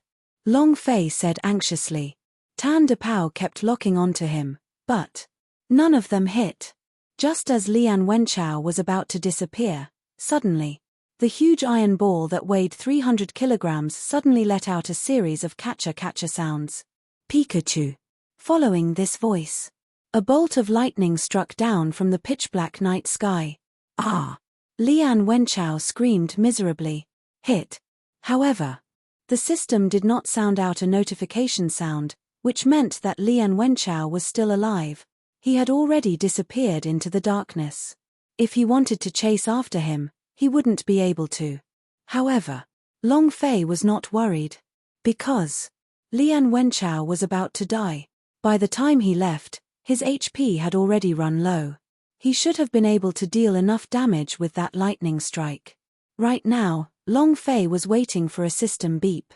Long Fei said anxiously. Tan Depao kept locking onto him, but none of them hit. Just as Lian Wenchao was about to disappear, suddenly, the huge iron ball that weighed 300 kilograms suddenly let out a series of catcher-catcher sounds. Pikachu. Following this voice, a bolt of lightning struck down from the pitch-black night sky. Ah! Lian Wenchao screamed miserably. Hit. However, the system did not sound out a notification sound, which meant that Lian Wenchao was still alive. He had already disappeared into the darkness. If he wanted to chase after him, he wouldn't be able to. However, Long Fei was not worried. Because Lian Wenchao was about to die. By the time he left, his HP had already run low. He should have been able to deal enough damage with that lightning strike. Right now, Long Fei was waiting for a system beep.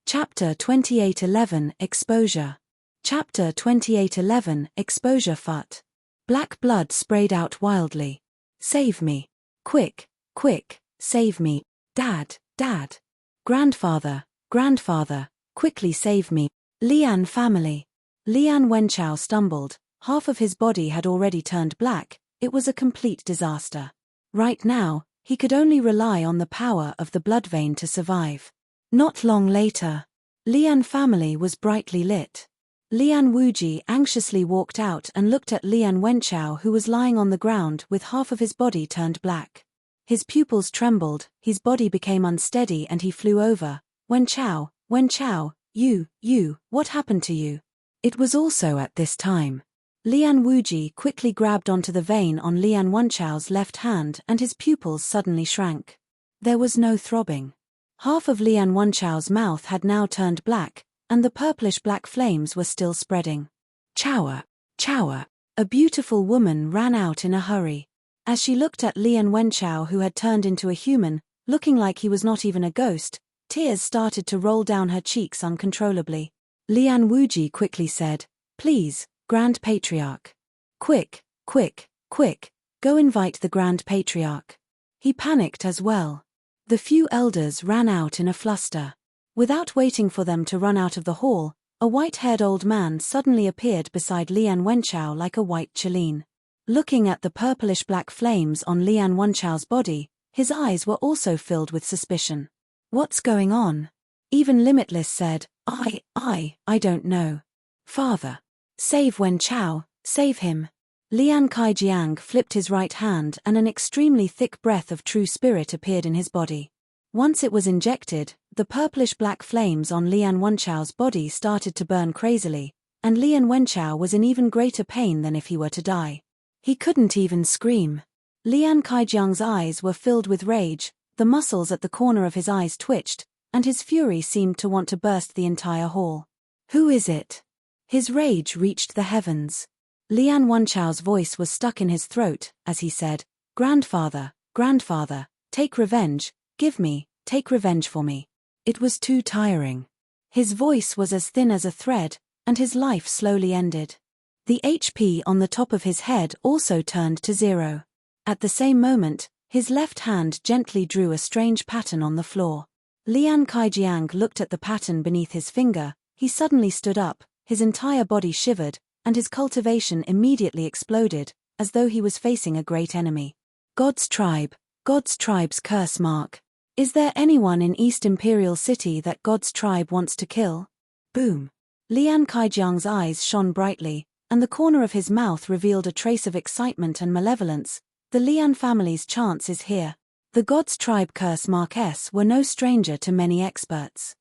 Chapter 2811 Exposure. Chapter 2811 Exposure. Fut. Black blood sprayed out wildly. "Save me. Quick, quick, save me. Dad, Dad. Grandfather, Grandfather, quickly save me. Lian family." Lian Wenchao stumbled. Half of his body had already turned black. It was a complete disaster. Right now, he could only rely on the power of the blood vein to survive. Not long later, Lian family was brightly lit. Lian Wuji anxiously walked out and looked at Lian Wenchao, who was lying on the ground with half of his body turned black. His pupils trembled, his body became unsteady and he flew over. "Wenchao, Wenchao, you, what happened to you?" It was also at this time. Lian Wuji quickly grabbed onto the vein on Lian Wenchao's left hand and his pupils suddenly shrank. There was no throbbing. Half of Lian Wenchao's mouth had now turned black, and the purplish-black flames were still spreading. "Chower, Chower." A beautiful woman ran out in a hurry. As she looked at Lian Wenchao, who had turned into a human, looking like he was not even a ghost, tears started to roll down her cheeks uncontrollably. Lian Wuji quickly said, "Please, Grand Patriarch. Quick, quick, quick, go invite the Grand Patriarch." He panicked as well. The few elders ran out in a fluster. Without waiting for them to run out of the hall, a white-haired old man suddenly appeared beside Lian Wenchao like a white chelene. Looking at the purplish-black flames on Lian Wenchao's body, his eyes were also filled with suspicion. "What's going on?" Even Limitless said, I don't know. "Father. Save Wenchao, save him." Lian Kaijiang flipped his right hand and an extremely thick breath of true spirit appeared in his body. Once it was injected, the purplish-black flames on Lian Wenchao's body started to burn crazily, and Lian Wenchao was in even greater pain than if he were to die. He couldn't even scream. Lian Kaijiang's eyes were filled with rage, the muscles at the corner of his eyes twitched, and his fury seemed to want to burst the entire hall. Who is it? His rage reached the heavens. Lian Wenchao's voice was stuck in his throat, as he said, "Grandfather, grandfather, take revenge, take revenge for me." It was too tiring. His voice was as thin as a thread, and his life slowly ended. The HP on the top of his head also turned to 0. At the same moment, his left hand gently drew a strange pattern on the floor. Lian Kaijiang looked at the pattern beneath his finger. He suddenly stood up, his entire body shivered, and his cultivation immediately exploded, as though he was facing a great enemy. God's tribe's curse mark. Is there anyone in East Imperial City that God's tribe wants to kill? Boom. Lian Kaijiang's eyes shone brightly, and the corner of his mouth revealed a trace of excitement and malevolence. The Lian family's chance is here. The God's tribe curse marks were no stranger to many experts.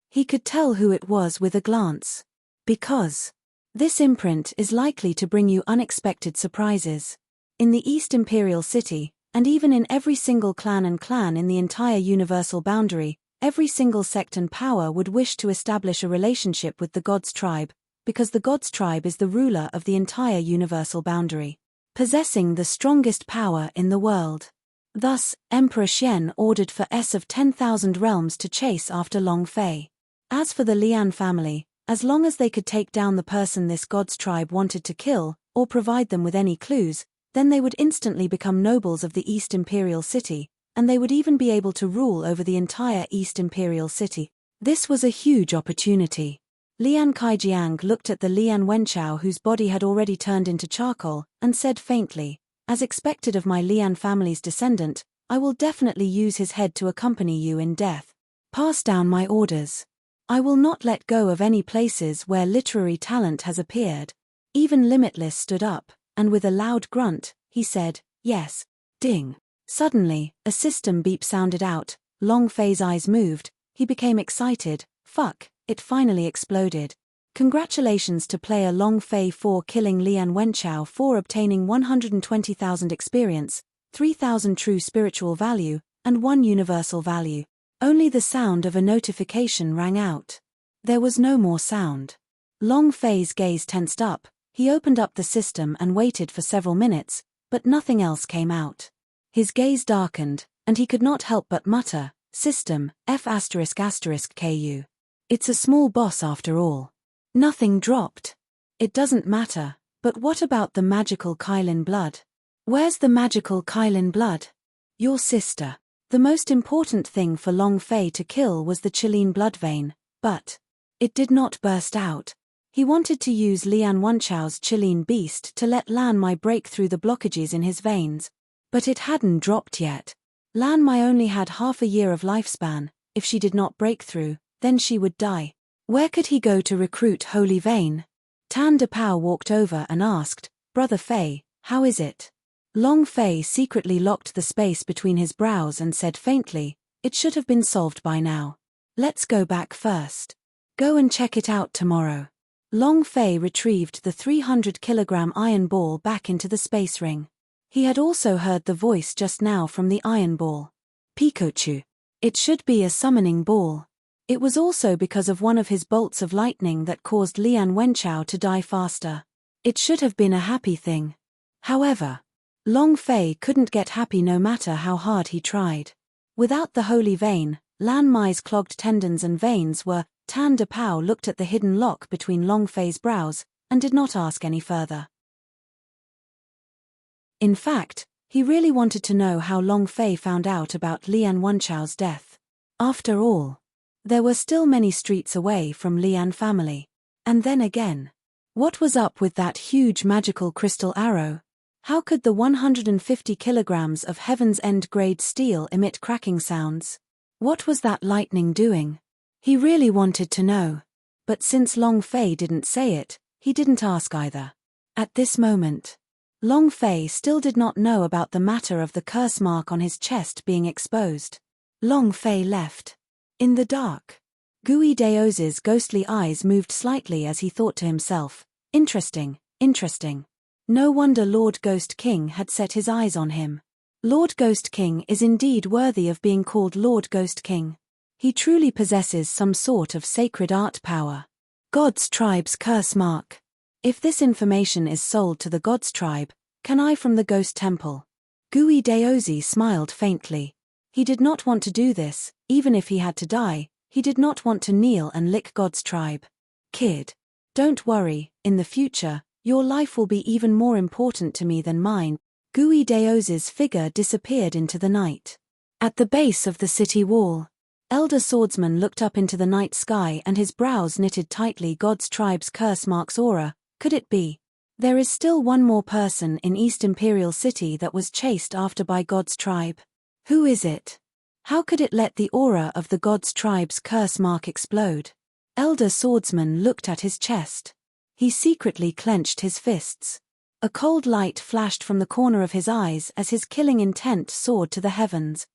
He could tell who it was with a glance. Because this imprint is likely to bring you unexpected surprises. In the East Imperial City, and even in every single clan in the entire universal boundary, every single sect and power would wish to establish a relationship with the God's tribe, because the God's tribe is the ruler of the entire universal boundary, possessing the strongest power in the world. Thus, Emperor Xian ordered for of 10,000 realms to chase after Long Fei. As for the Lian family, as long as they could take down the person this God's tribe wanted to kill, or provide them with any clues, then they would instantly become nobles of the East Imperial City, and they would even be able to rule over the entire East Imperial City. This was a huge opportunity. Lian Kaijiang looked at the Lian Wenchao whose body had already turned into charcoal, and said faintly, "As expected of my Lian family's descendant, I will definitely use his head to accompany you in death. Pass down my orders. I will not let go of any places where literary talent has appeared." Even Limitless stood up, and with a loud grunt, he said, "Yes." Ding. Suddenly, a system beep sounded out. Long Fei's eyes moved. He became excited. Fuck, it finally exploded. Congratulations to player Long Fei for killing Lian Wenchao, for obtaining 120,000 experience, 3,000 true spiritual value, and 1 universal value. Only the sound of a notification rang out. There was no more sound. Long Fei's gaze tensed up. He opened up the system and waited for several minutes, but nothing else came out. His gaze darkened, and he could not help but mutter, "System, F*****KU. It's a small boss after all." Nothing dropped. It doesn't matter, but what about the magical Kailin blood? Where's the magical Kailin blood? Your sister. The most important thing for Long Fei to kill was the Qilin blood vein, but it did not burst out. He wanted to use Lian Wenchao's Qilin beast to let Lan Mai break through the blockages in his veins, but it hadn't dropped yet. Lan Mai only had half a year of lifespan. If she did not break through, then she would die. Where could he go to recruit Holy Vein? Tan De Pao walked over and asked, "Brother Fei, how is it?" Long Fei secretly locked the space between his brows and said faintly, "It should have been solved by now. Let's go back first. Go and check it out tomorrow." Long Fei retrieved the 300-kilogram iron ball back into the space ring. He had also heard the voice just now from the iron ball. Pikachu. It should be a summoning ball. It was also because of one of his bolts of lightning that caused Lian Wenchao to die faster. It should have been a happy thing. However, Long Fei couldn't get happy no matter how hard he tried. Without the holy vein, Lan Mai's clogged tendons and veins were. Tan De Pao looked at the hidden lock between Long Fei's brows, and did not ask any further. In fact, he really wanted to know how Long Fei found out about Lian Wenchao's death. After all, there were still many streets away from Lian family. And then again, what was up with that huge magical crystal arrow? How could the 150 kilograms of Heaven's End grade steel emit cracking sounds? What was that lightning doing? He really wanted to know. But since Long Fei didn't say it, he didn't ask either. At this moment, Long Fei still did not know about the matter of the curse mark on his chest being exposed. Long Fei left. In the dark. Gui Daoz's ghostly eyes moved slightly as he thought to himself, interesting, interesting. No wonder Lord Ghost King had set his eyes on him. Lord Ghost King is indeed worthy of being called Lord Ghost King. He truly possesses some sort of sacred art power. God's tribe's curse mark. If this information is sold to the God's tribe, can I from the Ghost Temple? Gui Daozi smiled faintly. He did not want to do this, even if he had to die. He did not want to kneel and lick God's tribe. Kid. Don't worry, in the future, your life will be even more important to me than mine. Gui Daoz's figure disappeared into the night. At the base of the city wall, Elder Swordsman looked up into the night sky and his brows knitted tightly. God's tribe's curse marks aura, could it be? There is still one more person in East Imperial City that was chased after by God's tribe. Who is it? How could it let the aura of the God's tribe's curse mark explode? Elder Swordsman looked at his chest. He secretly clenched his fists. A cold light flashed from the corner of his eyes as his killing intent soared to the heavens.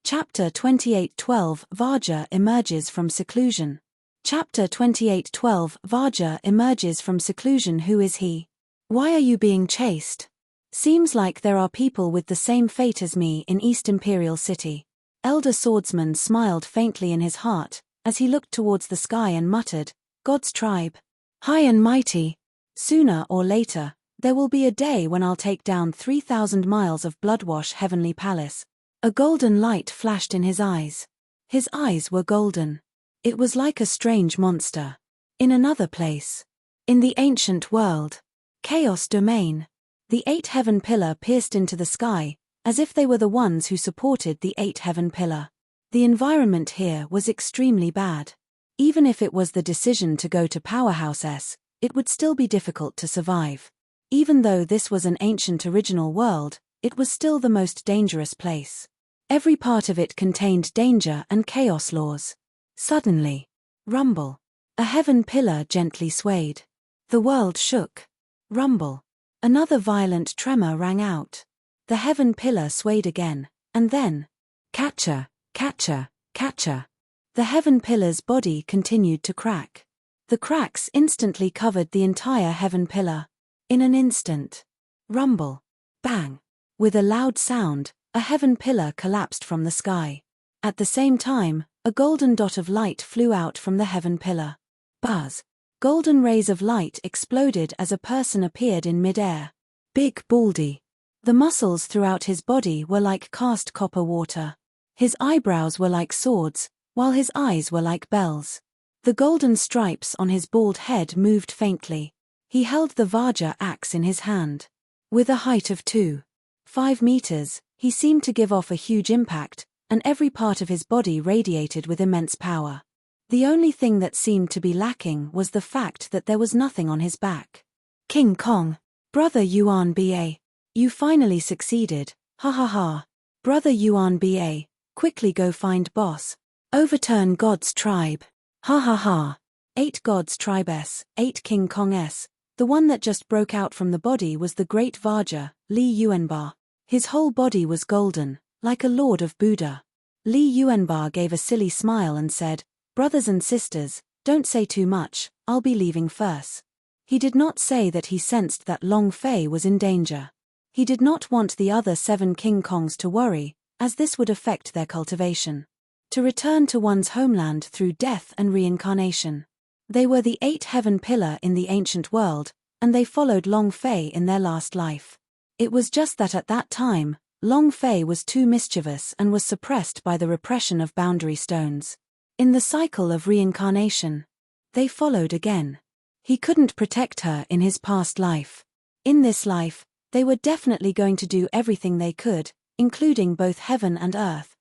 Chapter 28:12 Varja emerges from seclusion. Chapter 28:12 Varja emerges from seclusion. Who is he? Why are you being chased? Seems like there are people with the same fate as me in East Imperial City. Elder Swordsman smiled faintly in his heart, as he looked towards the sky and muttered, God's tribe. High and mighty. Sooner or later, there will be a day when I'll take down 3,000 miles of Bloodwash Heavenly Palace. A golden light flashed in his eyes. His eyes were golden. It was like a strange monster. In another place. In the ancient world. Chaos domain. The 8 heaven pillar pierced into the sky, as if they were the ones who supported the 8 heaven pillar. The environment here was extremely bad. Even if it was the decision to go to Powerhouse S, it would still be difficult to survive. Even though this was an ancient original world, it was still the most dangerous place. Every part of it contained danger and chaos laws. Suddenly, rumble. A heaven pillar gently swayed. The world shook. Rumble. Another violent tremor rang out. The heaven pillar swayed again, and then, catcher, catcher, catcher. The heaven pillar's body continued to crack. The cracks instantly covered the entire heaven pillar. In an instant. Rumble. Bang. With a loud sound, a heaven pillar collapsed from the sky. At the same time, a golden dot of light flew out from the heaven pillar. Buzz. Golden rays of light exploded as a person appeared in mid-air. Big Baldy. The muscles throughout his body were like cast copper water. His eyebrows were like swords, while his eyes were like bells. The golden stripes on his bald head moved faintly. He held the Varja axe in his hand. With a height of 2.5 meters, he seemed to give off a huge impact, and every part of his body radiated with immense power. The only thing that seemed to be lacking was the fact that there was nothing on his back. King Kong. Brother Yuan Ba. You finally succeeded, ha ha ha. Brother Yuan Ba, quickly go find boss. Overturn God's tribe. Ha ha ha. 8 God's tribe S, 8 King Kong S. The one that just broke out from the body was the great Varja, Li Yuanba. His whole body was golden, like a lord of Buddha. Li Yuanba gave a silly smile and said, Brothers and sisters, don't say too much, I'll be leaving first. He did not say that he sensed that Long Fei was in danger. He did not want the other 7 King Kongs to worry, as this would affect their cultivation. To return to one's homeland through death and reincarnation. They were the 8 heaven pillar in the ancient world, and they followed Long Fei in their last life. It was just that at that time, Long Fei was too mischievous and was suppressed by the repression of boundary stones. In the cycle of reincarnation, they followed again. He couldn't protect her in his past life. In this life, they were definitely going to do everything they could, including both heaven and earth.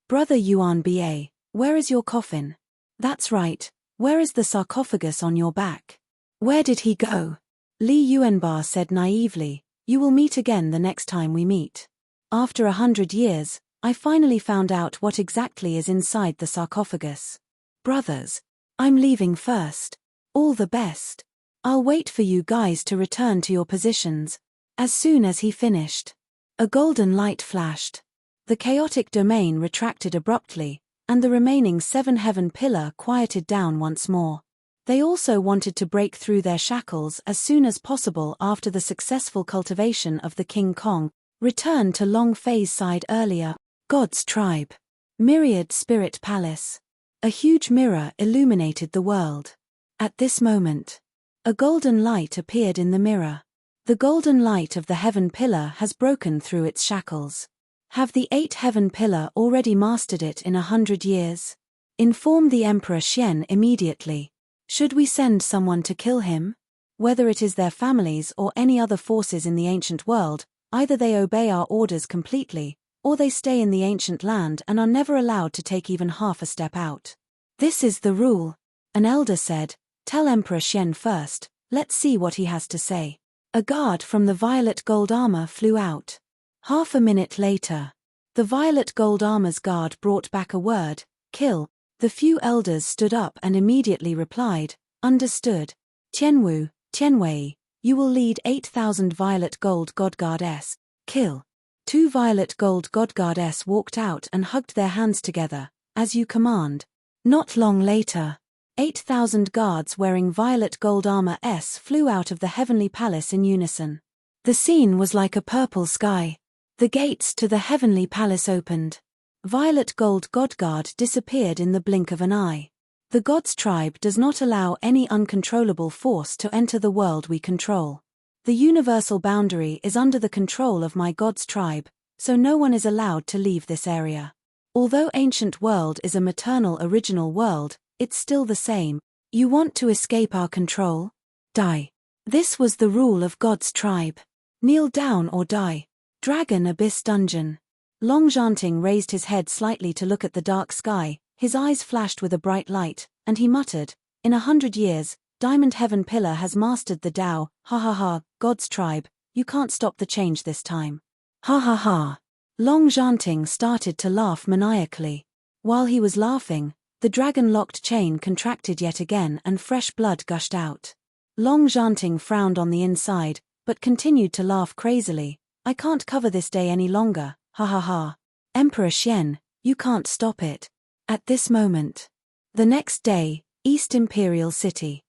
Brother Yuan Ba, where is your coffin? That's right, where is the sarcophagus on your back? Where did he go? Li Yuanba said naively, you will meet again the next time we meet. After 100 years, I finally found out what exactly is inside the sarcophagus. Brothers. I'm leaving first. All the best. I'll wait for you guys to return to your positions. As soon as he finished, a golden light flashed. The chaotic domain retracted abruptly, and the remaining 7 heaven pillar quieted down once more. They also wanted to break through their shackles as soon as possible after the successful cultivation of the King Kong returned to Long Fei's side earlier. God's tribe. Myriad Spirit Palace. A huge mirror illuminated the world. At this moment, a golden light appeared in the mirror. The golden light of the heaven pillar has broken through its shackles. Have the 8 heaven pillar already mastered it in 100 years? Inform the Emperor Xian immediately. Should we send someone to kill him? Whether it is their families or any other forces in the ancient world, either they obey our orders completely, or they stay in the ancient land and are never allowed to take even half a step out. This is the rule. An elder said, tell Emperor Xian first, let's see what he has to say. A guard from the violet gold armor flew out. Half a minute later, the violet gold armor's guard brought back a word, kill. The few elders stood up and immediately replied, understood. Tianwu, Tianwei, you will lead 8,000 violet gold godguards. Kill. 2 violet gold godguards walked out and hugged their hands together, as you command. Not long later, 8,000 guards wearing violet gold armor flew out of the heavenly palace in unison. The scene was like a purple sky. The gates to the heavenly palace opened. Violet gold godguard disappeared in the blink of an eye. The God's tribe does not allow any uncontrollable force to enter the world we control. The universal boundary is under the control of my God's tribe, so no one is allowed to leave this area. Although ancient world is a maternal original world, it's still the same. You want to escape our control? Die. This was the rule of God's tribe. Kneel down or die. Dragon Abyss Dungeon. Long Zhanting raised his head slightly to look at the dark sky, his eyes flashed with a bright light, and he muttered, in 100 years, Diamond Heaven Pillar has mastered the Tao, ha ha ha, God's tribe, you can't stop the change this time. Ha ha ha. Long Zhanting started to laugh maniacally. While he was laughing, the dragon-locked chain contracted yet again and fresh blood gushed out. Long Zhanting frowned on the inside, but continued to laugh crazily. I can't cover this day any longer. Ha ha ha. Emperor Xian, you can't stop it. At this moment. The next day, East Imperial City.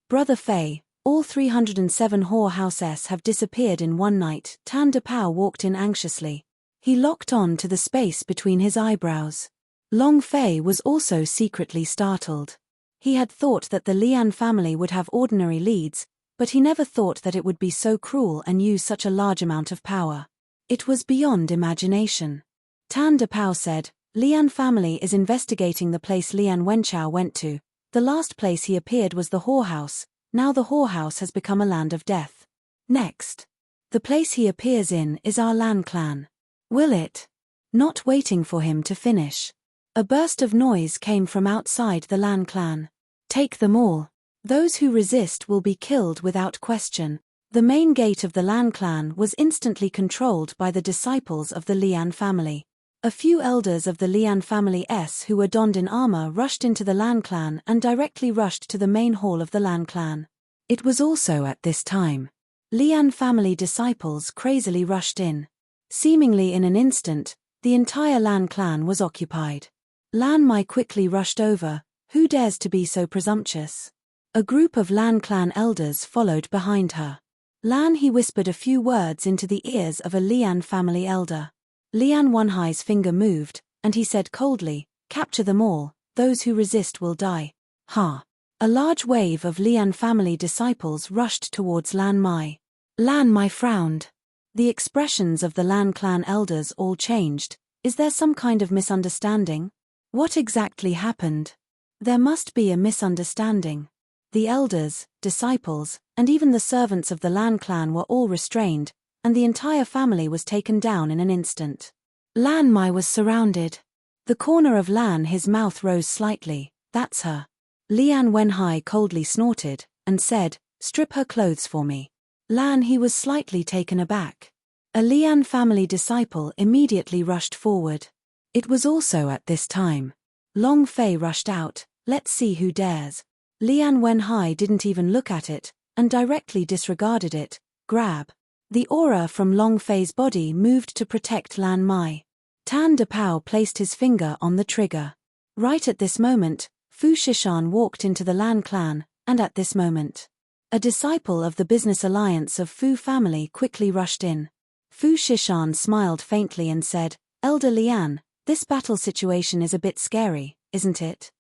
Brother Fei, all 307 whorehouses have disappeared in one night. Tan Depao walked in anxiously. He locked on to the space between his eyebrows. Long Fei was also secretly startled. He had thought that the Lian family would have ordinary leads, but he never thought that it would be so cruel and use such a large amount of power. It was beyond imagination. Tan Depao said, Lian family is investigating the place Lian Wenchao went to. The last place he appeared was the whorehouse. Now the whorehouse has become a land of death. Next. The place he appears in is our Lan clan. Will it? Not waiting for him to finish. A burst of noise came from outside the Lan clan. Take them all. Those who resist will be killed without question. The main gate of the Lan clan was instantly controlled by the disciples of the Lian family. A few elders of the Lian family who were donned in armor rushed into the Lan clan and directly rushed to the main hall of the Lan clan. It was also at this time. Lian family disciples crazily rushed in. Seemingly in an instant, the entire Lan clan was occupied. Lan Mai quickly rushed over. Who dares to be so presumptuous? A group of Lan clan elders followed behind her. Lan He whispered a few words into the ears of a Lian family elder. Lian Wenhai's finger moved, and he said coldly, capture them all, those who resist will die. Ha! A large wave of Lian family disciples rushed towards Lan Mai. Lan Mai frowned. The expressions of the Lan clan elders all changed. Is there some kind of misunderstanding? What exactly happened? There must be a misunderstanding. The elders, disciples, and even the servants of the Lan clan were all restrained, and the entire family was taken down in an instant. Lan Mai was surrounded. The corner of Lan his mouth rose slightly. That's her. Lian Wenhai coldly snorted, and said, strip her clothes for me. Lan He was slightly taken aback. A Lian family disciple immediately rushed forward. It was also at this time. Long Fei rushed out. Let's see who dares. Lian Wenhai didn't even look at it, and directly disregarded it. Grab. The aura from Long Fei's body moved to protect Lan Mai. Tan Depao placed his finger on the trigger. Right at this moment, Fu Shishan walked into the Lan clan, and at this moment, a disciple of the business alliance of Fu family quickly rushed in. Fu Shishan smiled faintly and said, Elder Lian, this battle situation is a bit scary, isn't it?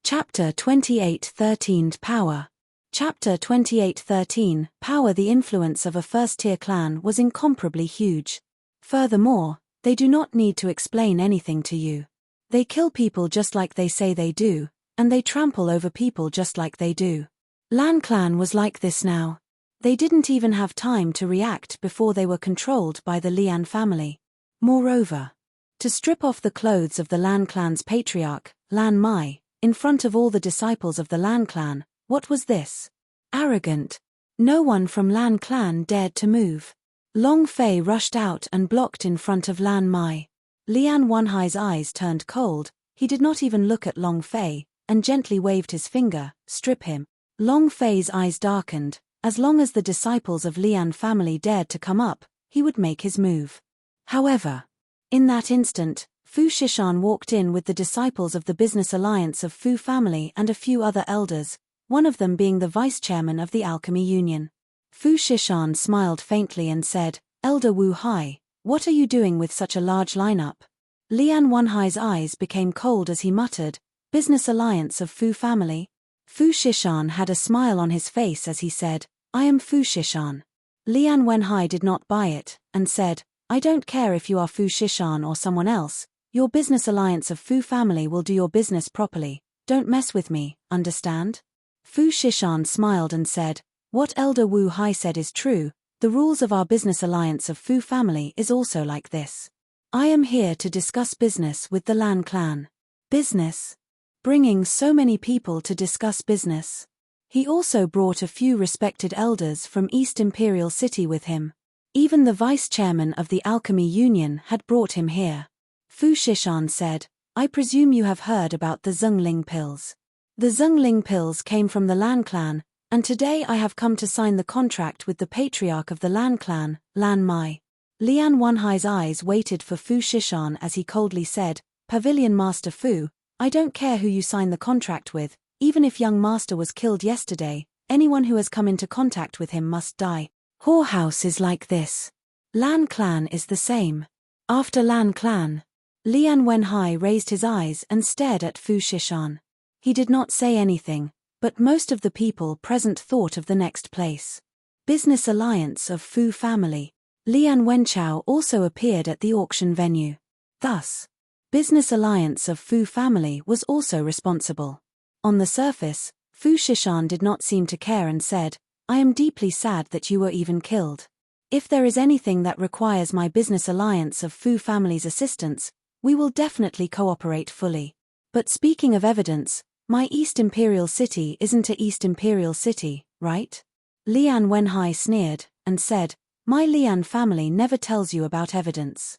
Chapter 28 13th Power. Chapter 28-13 Power. The influence of a first-tier clan was incomparably huge. Furthermore, they do not need to explain anything to you. They kill people just like they say they do, and they trample over people just like they do. Lan clan was like this now. They didn't even have time to react before they were controlled by the Lian family. Moreover, to strip off the clothes of the Lan clan's patriarch, Lan Mai, in front of all the disciples of the Lan clan, what was this? Arrogant. No one from Lan clan dared to move. Long Fei rushed out and blocked in front of Lan Mai. Lian Wenhai's eyes turned cold. He did not even look at Long Fei, and gently waved his finger, strip him. Long Fei's eyes darkened. As long as the disciples of Lian family dared to come up, he would make his move. However, in that instant, Fu Shishan walked in with the disciples of the business alliance of Fu family and a few other elders, one of them being the vice-chairman of the Alchemy Union. Fu Shishan smiled faintly and said, Elder Wu Hai, what are you doing with such a large lineup? Lian Wenhai's eyes became cold as he muttered, Business alliance of Fu family? Fu Shishan had a smile on his face as he said, I am Fu Shishan. Lian Wenhai did not buy it, and said, I don't care if you are Fu Shishan or someone else, your business alliance of Fu family will do your business properly, don't mess with me, understand? Fu Shishan smiled and said, what Elder Wu Hai said is true, the rules of our business alliance of Fu family is also like this. I am here to discuss business with the Lan clan. Business? Bringing so many people to discuss business. He also brought a few respected elders from East Imperial City with him. Even the vice-chairman of the Alchemy Union had brought him here. Fu Shishan said, I presume you have heard about the Zhengling pills. The Zhengling pills came from the Lan clan, and today I have come to sign the contract with the patriarch of the Lan clan, Lan Mai. Lian Wenhai's eyes waited for Fu Shishan as he coldly said, Pavilion Master Fu, I don't care who you sign the contract with, even if young master was killed yesterday, anyone who has come into contact with him must die. Whorehouse is like this. Lan clan is the same. After Lan clan, Lian Wenhai raised his eyes and stared at Fu Shishan. He did not say anything, but most of the people present thought of the next place. Business alliance of Fu family. Lian Wenchao also appeared at the auction venue. Thus, business alliance of Fu family was also responsible. On the surface, Fu Shishan did not seem to care and said, I am deeply sad that you were even killed. If there is anything that requires my business alliance of Fu family's assistance, we will definitely cooperate fully. But speaking of evidence, my East Imperial City isn't a East Imperial City, right? Lian Wenhai sneered, and said, my Lian family never tells you about evidence.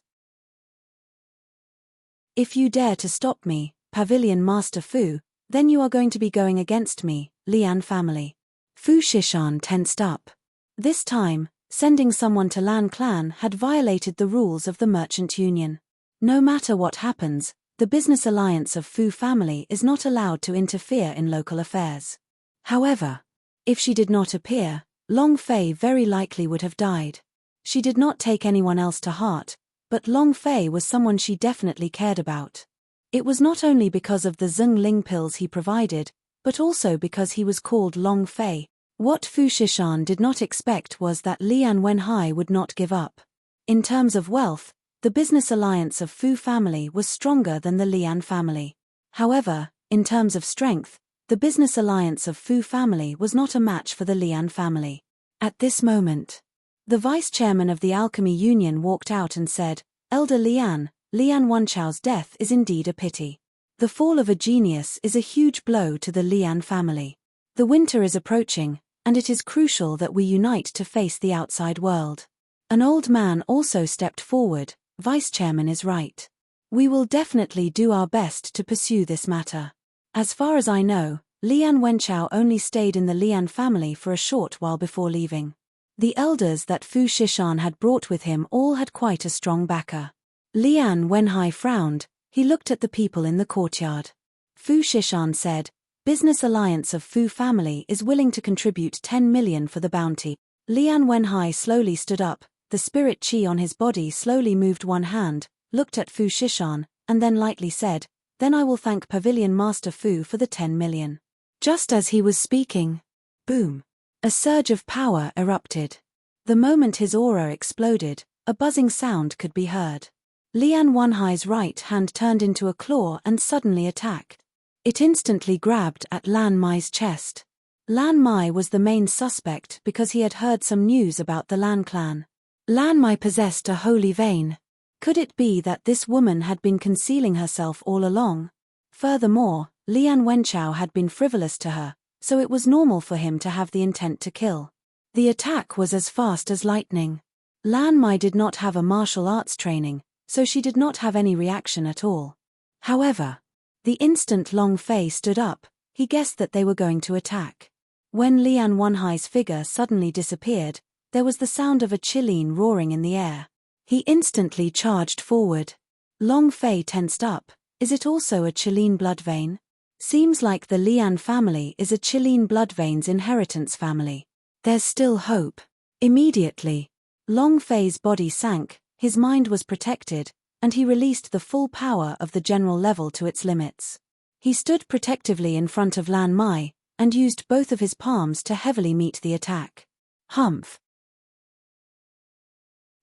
If you dare to stop me, Pavilion Master Fu, then you are going to be going against me, Lian family. Fu Shishan tensed up. This time, sending someone to Lan clan had violated the rules of the Merchant Union. No matter what happens, the business alliance of Fu family is not allowed to interfere in local affairs. However, if she did not appear, Long Fei very likely would have died. She did not take anyone else to heart, but Long Fei was someone she definitely cared about. It was not only because of the Zhengling pills he provided, but also because he was called Long Fei. What Fu Shishan did not expect was that Lian Wenhai would not give up. In terms of wealth, the business alliance of Fu family was stronger than the Lian family. However, in terms of strength, the business alliance of Fu family was not a match for the Lian family. At this moment, the vice-chairman of the Alchemy Union walked out and said, Elder Lian, Lian Wenchao's death is indeed a pity. The fall of a genius is a huge blow to the Lian family. The winter is approaching, and it is crucial that we unite to face the outside world. An old man also stepped forward. Vice Chairman is right. We will definitely do our best to pursue this matter. As far as I know, Lian Wenchao only stayed in the Lian family for a short while before leaving. The elders that Fu Shishan had brought with him all had quite a strong backer. Lian Wenhai frowned. He looked at the people in the courtyard. Fu Shishan said, "Business alliance of Fu family is willing to contribute 10 million for the bounty." Lian Wenhai slowly stood up, the spirit chi on his body slowly moved one hand, looked at Fu Shishan, and then lightly said, "Then I will thank Pavilion Master Fu for the 10 million. Just as he was speaking, boom! A surge of power erupted. The moment his aura exploded, a buzzing sound could be heard. Lian Wenhai's right hand turned into a claw and suddenly attacked. It instantly grabbed at Lan Mai's chest. Lan Mai was the main suspect because he had heard some news about the Lan clan. Lan Mai possessed a holy vein. Could it be that this woman had been concealing herself all along? Furthermore, Lian Wenchao had been frivolous to her, so it was normal for him to have the intent to kill. The attack was as fast as lightning. Lan Mai did not have a martial arts training, so she did not have any reaction at all. However, the instant Long Fei stood up, he guessed that they were going to attack. When Lian Wenhai's figure suddenly disappeared, there was the sound of a Qilin roaring in the air. He instantly charged forward. Long Fei tensed up. Is it also a Qilin blood vein? Seems like the Lian family is a Qilin blood veins inheritance family. There's still hope. Immediately, Long Fei's body sank, his mind was protected, and he released the full power of the general level to its limits. He stood protectively in front of Lan Mai, and used both of his palms to heavily meet the attack. Humph.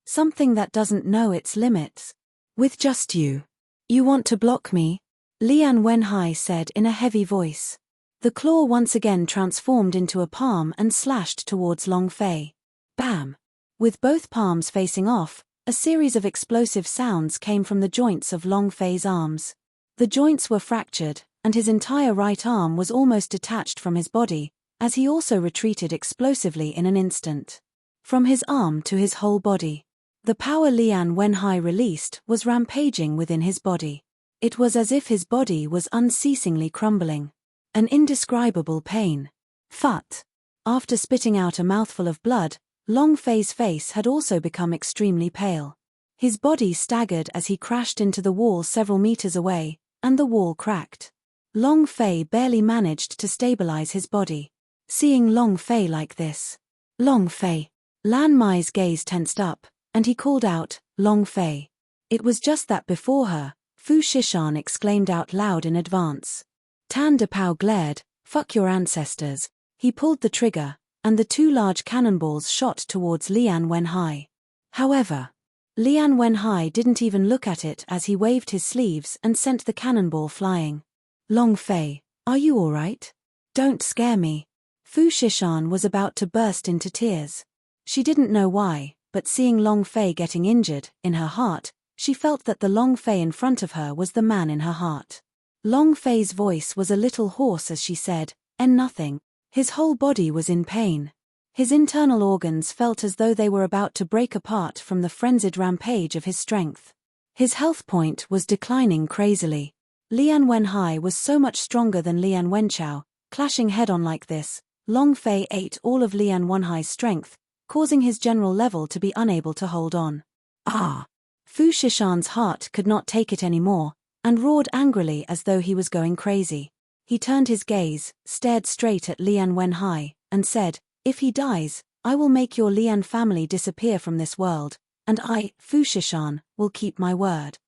Something that doesn't know its limits. With just you. You want to block me? Lian Wenhai said in a heavy voice. The claw once again transformed into a palm and slashed towards Long Fei. Bam! With both palms facing off, a series of explosive sounds came from the joints of Long Fei's arms. The joints were fractured, and his entire right arm was almost detached from his body, as he also retreated explosively in an instant. From his arm to his whole body. The power Lian Wenhai released was rampaging within his body. It was as if his body was unceasingly crumbling. An indescribable pain. Phut! After spitting out a mouthful of blood, Long Fei's face had also become extremely pale. His body staggered as he crashed into the wall several meters away, and the wall cracked. Long Fei barely managed to stabilize his body. Seeing Long Fei like this. Long Fei. Lan Mai's gaze tensed up, and he called out, "Long Fei." It was just that before her, Fu Shishan exclaimed out loud in advance. Tan Depao glared, "Fuck your ancestors." He pulled the trigger, and the two large cannonballs shot towards Lian Wenhai. However, Lian Wenhai didn't even look at it as he waved his sleeves and sent the cannonball flying. Long Fei, are you alright? Don't scare me. Fu Shishan was about to burst into tears. She didn't know why, but seeing Long Fei getting injured, in her heart, she felt that the Long Fei in front of her was the man in her heart. Long Fei's voice was a little hoarse as she said, nothing." His whole body was in pain. His internal organs felt as though they were about to break apart from the frenzied rampage of his strength. His health point was declining crazily. Lian Wenhai was so much stronger than Lian Wenchao, clashing head-on like this. Long Fei ate all of Lian Wenhai's strength, causing his general level to be unable to hold on. Ah! Fu Shishan's heart could not take it anymore, and roared angrily as though he was going crazy. He turned his gaze, stared straight at Lian Wenhai, and said, "If he dies, I will make your Lian family disappear from this world, and I, Fu Shishan, will keep my word."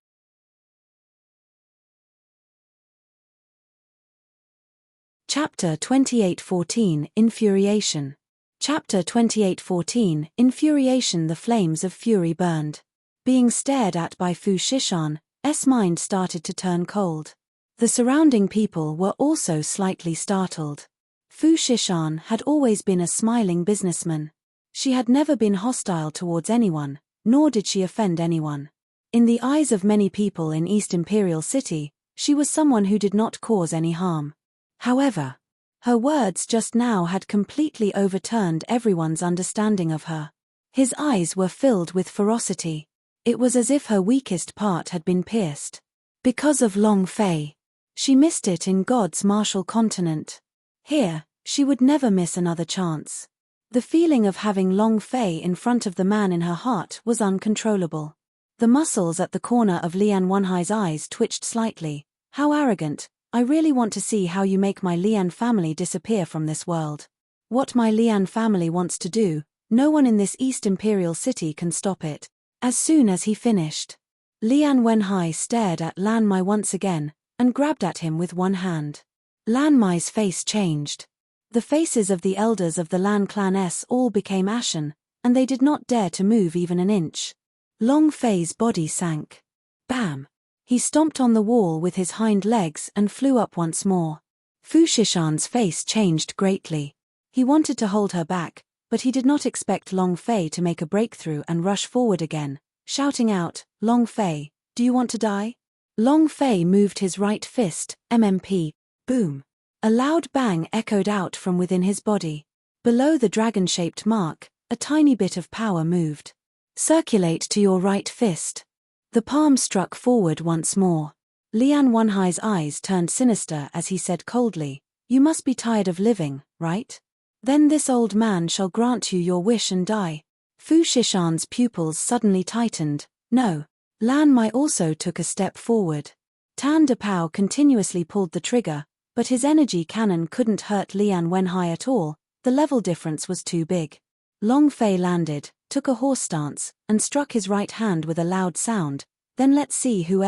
Chapter 28:14 Infuriation. Chapter 28:14 Infuriation. The flames of fury burned. Being stared at by Fu Shishan's mind started to turn cold. The surrounding people were also slightly startled. Fu Shishan had always been a smiling businessman. She had never been hostile towards anyone, nor did she offend anyone. In the eyes of many people in East Imperial City, she was someone who did not cause any harm. However, her words just now had completely overturned everyone's understanding of her. His eyes were filled with ferocity. It was as if her weakest part had been pierced. Because of Long Fei. She missed it in God's martial continent. Here, she would never miss another chance. The feeling of having Long Fei in front of the man in her heart was uncontrollable. The muscles at the corner of Lian Wenhai's eyes twitched slightly. How arrogant! I really want to see how you make my Lian family disappear from this world. What my Lian family wants to do, no one in this East Imperial City can stop it. As soon as he finished, Lian Wenhai stared at Lan Mai once again, and grabbed at him with one hand. Lan Mai's face changed. The faces of the elders of the Lan clan all became ashen, and they did not dare to move even an inch. Long Fei's body sank. Bam! He stomped on the wall with his hind legs and flew up once more. Fu Shishan's face changed greatly. He wanted to hold her back, but he did not expect Long Fei to make a breakthrough and rush forward again, shouting out, "Long Fei, do you want to die?" Long Fei moved his right fist, MMP, boom. A loud bang echoed out from within his body. Below the dragon-shaped mark, a tiny bit of power moved. Circulate to your right fist. The palm struck forward once more. Lian Wenhai's eyes turned sinister as he said coldly, "You must be tired of living, right? Then this old man shall grant you your wish and die." Fu Shishan's pupils suddenly tightened. No. Lan Mai also took a step forward. Tan Depao continuously pulled the trigger, but his energy cannon couldn't hurt Lian Wenhai at all, the level difference was too big. Long Fei landed, took a horse stance, and struck his right hand with a loud sound. Then let's see who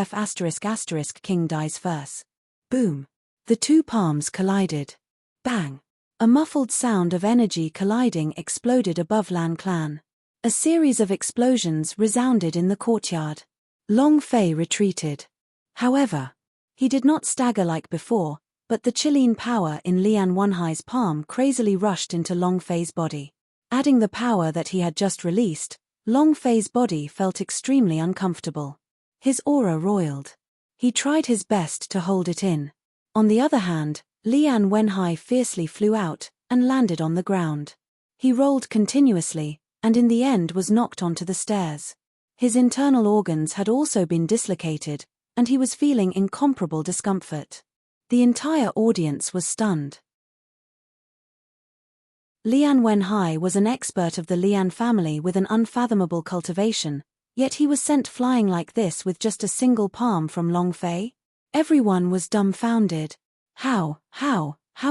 King dies first. Boom. The two palms collided. Bang. A muffled sound of energy colliding exploded above Lan Clan. A series of explosions resounded in the courtyard. Long Fei retreated. However, he did not stagger like before, but the chilling power in Lian Wenhai's palm crazily rushed into Long Fei's body. Adding the power that he had just released, Long Fei's body felt extremely uncomfortable. His aura roiled. He tried his best to hold it in. On the other hand, Lian Wenhai fiercely flew out and landed on the ground. He rolled continuously, and in the end was knocked onto the stairs. His internal organs had also been dislocated, and he was feeling incomparable discomfort. The entire audience was stunned. Lian Wenhai was an expert of the Lian family with an unfathomable cultivation, yet he was sent flying like this with just a single palm from Long Fei? Everyone was dumbfounded. How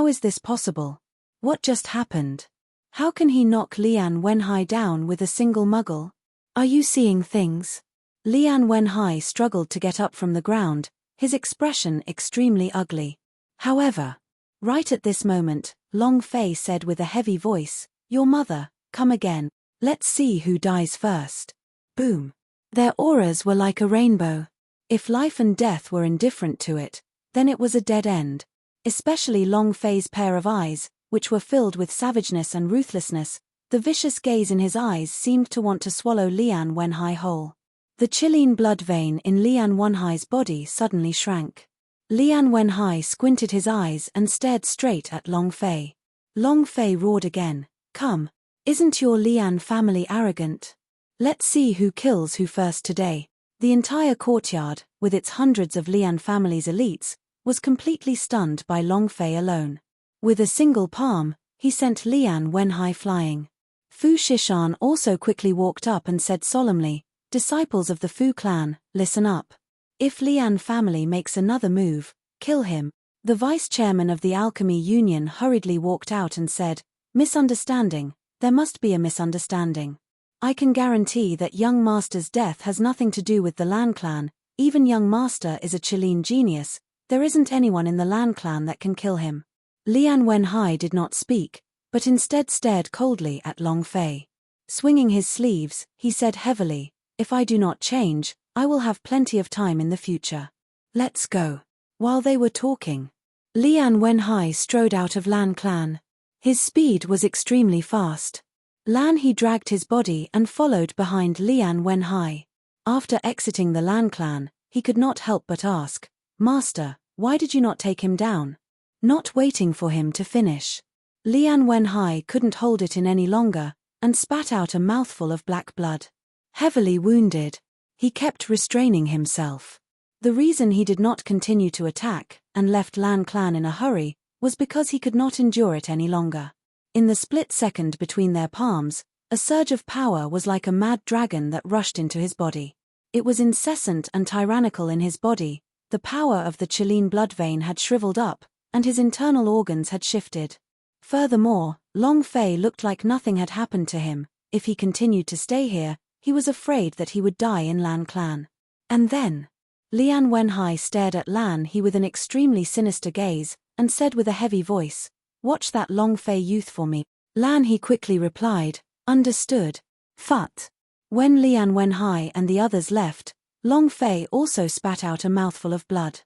is this possible? What just happened? How can he knock Lian Wenhai down with a single muggle? Are you seeing things? Lian Wenhai struggled to get up from the ground, his expression extremely ugly. However, right at this moment, Long Fei said with a heavy voice, "Your mother, come again. Let's see who dies first." Boom. Their auras were like a rainbow. If life and death were indifferent to it, then it was a dead end. Especially Long Fei's pair of eyes, which were filled with savageness and ruthlessness, the vicious gaze in his eyes seemed to want to swallow Lian Wenhai whole. The chilling blood vein in Lian Wenhai's body suddenly shrank. Lian Wenhai squinted his eyes and stared straight at Long Fei. Long Fei roared again, "Come, isn't your Lian family arrogant? Let's see who kills who first today." The entire courtyard, with its hundreds of Lian family's elites, was completely stunned by Long Fei alone. With a single palm, he sent Lian Wenhai flying. Fu Shishan also quickly walked up and said solemnly, "Disciples of the Fu clan, listen up. If Lian family makes another move, kill him." The vice-chairman of the Alchemy Union hurriedly walked out and said, "Misunderstanding, there must be a misunderstanding. I can guarantee that young master's death has nothing to do with the Lan clan, even young master is a Chilean genius, there isn't anyone in the Lan clan that can kill him." Lian Wenhai did not speak, but instead stared coldly at Long Fei. Swinging his sleeves, he said heavily, "If I do not change, I will have plenty of time in the future. Let's go." While they were talking, Lian Wenhai strode out of Lan clan. His speed was extremely fast. Lan he dragged his body and followed behind Lian Wenhai. After exiting the Lan clan, he could not help but ask, "Master, why did you not take him down?" Not waiting for him to finish, Lian Wenhai couldn't hold it in any longer, and spat out a mouthful of black blood. Heavily wounded, he kept restraining himself. The reason he did not continue to attack, and left Lan Clan in a hurry, was because he could not endure it any longer. In the split second between their palms, a surge of power was like a mad dragon that rushed into his body. It was incessant and tyrannical in his body. The power of the Chilean blood vein had shriveled up, and his internal organs had shifted. Furthermore, Long Fei looked like nothing had happened to him. If he continued to stay here, he was afraid that he would die in Lan Clan. And then, Lian Wenhai stared at Lan He with an extremely sinister gaze, and said with a heavy voice, "Watch that Long Fei youth for me." Lan He quickly replied, "Understood." Phut. When Lian Wenhai and the others left, Long Fei also spat out a mouthful of blood.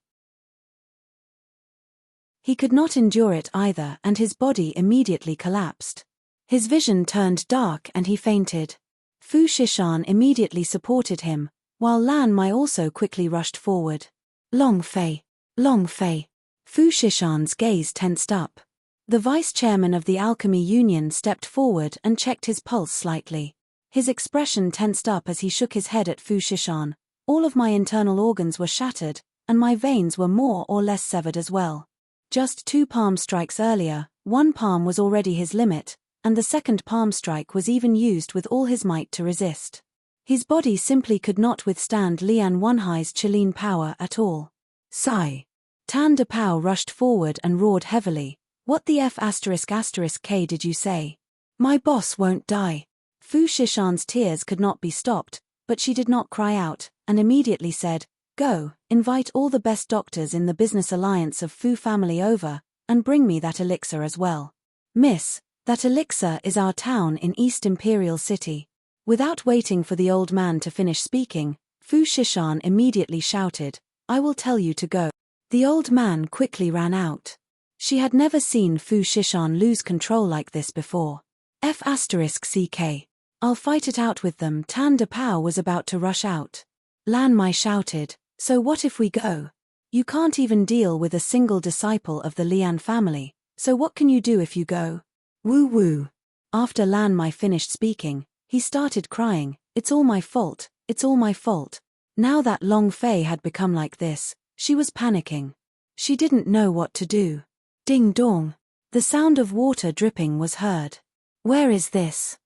He could not endure it either, and his body immediately collapsed. His vision turned dark and he fainted. Fu Shishan immediately supported him, while Lan Mai also quickly rushed forward. Long Fei. Long Fei. Fu Shishan's gaze tensed up. The vice-chairman of the Alchemy Union stepped forward and checked his pulse slightly. His expression tensed up as he shook his head at Fu Shishan. All of my internal organs were shattered, and my veins were more or less severed as well. Just 2 palm strikes earlier, 1 palm was already his limit, and the second palm strike was even used with all his might to resist. His body simply could not withstand Lian Wenhai's Chilean power at all. Sigh. Tan De Pao rushed forward and roared heavily. "What the F***K did you say? My boss won't die." Fu Shishan's tears could not be stopped, but she did not cry out, and immediately said, "Go, invite all the best doctors in the business alliance of Fu family over, and bring me that elixir as well. Miss, that elixir is our town in East Imperial City." Without waiting for the old man to finish speaking, Fu Shishan immediately shouted, "I will tell you to go." The old man quickly ran out. She had never seen Fu Shishan lose control like this before. F***CK. I'll fight it out with them. Tan De Pao was about to rush out. Lan Mai shouted, "So what if we go? You can't even deal with a single disciple of the Lian family, so what can you do if you go?" Woo woo. After Lan Mai finished speaking, he started crying, "It's all my fault, it's all my fault." Now that Long Fei had become like this, she was panicking. She didn't know what to do. Ding dong. The sound of water dripping was heard. Where is this?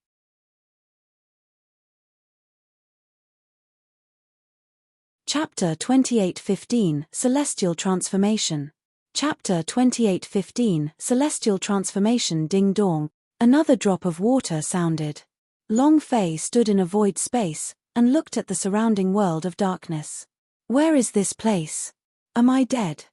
Chapter 28:15 Celestial Transformation. Chapter 28:15 Celestial Transformation. Ding dong. Another drop of water sounded. Long Fei stood in a void space, and looked at the surrounding world of darkness. Where is this place? Am I dead?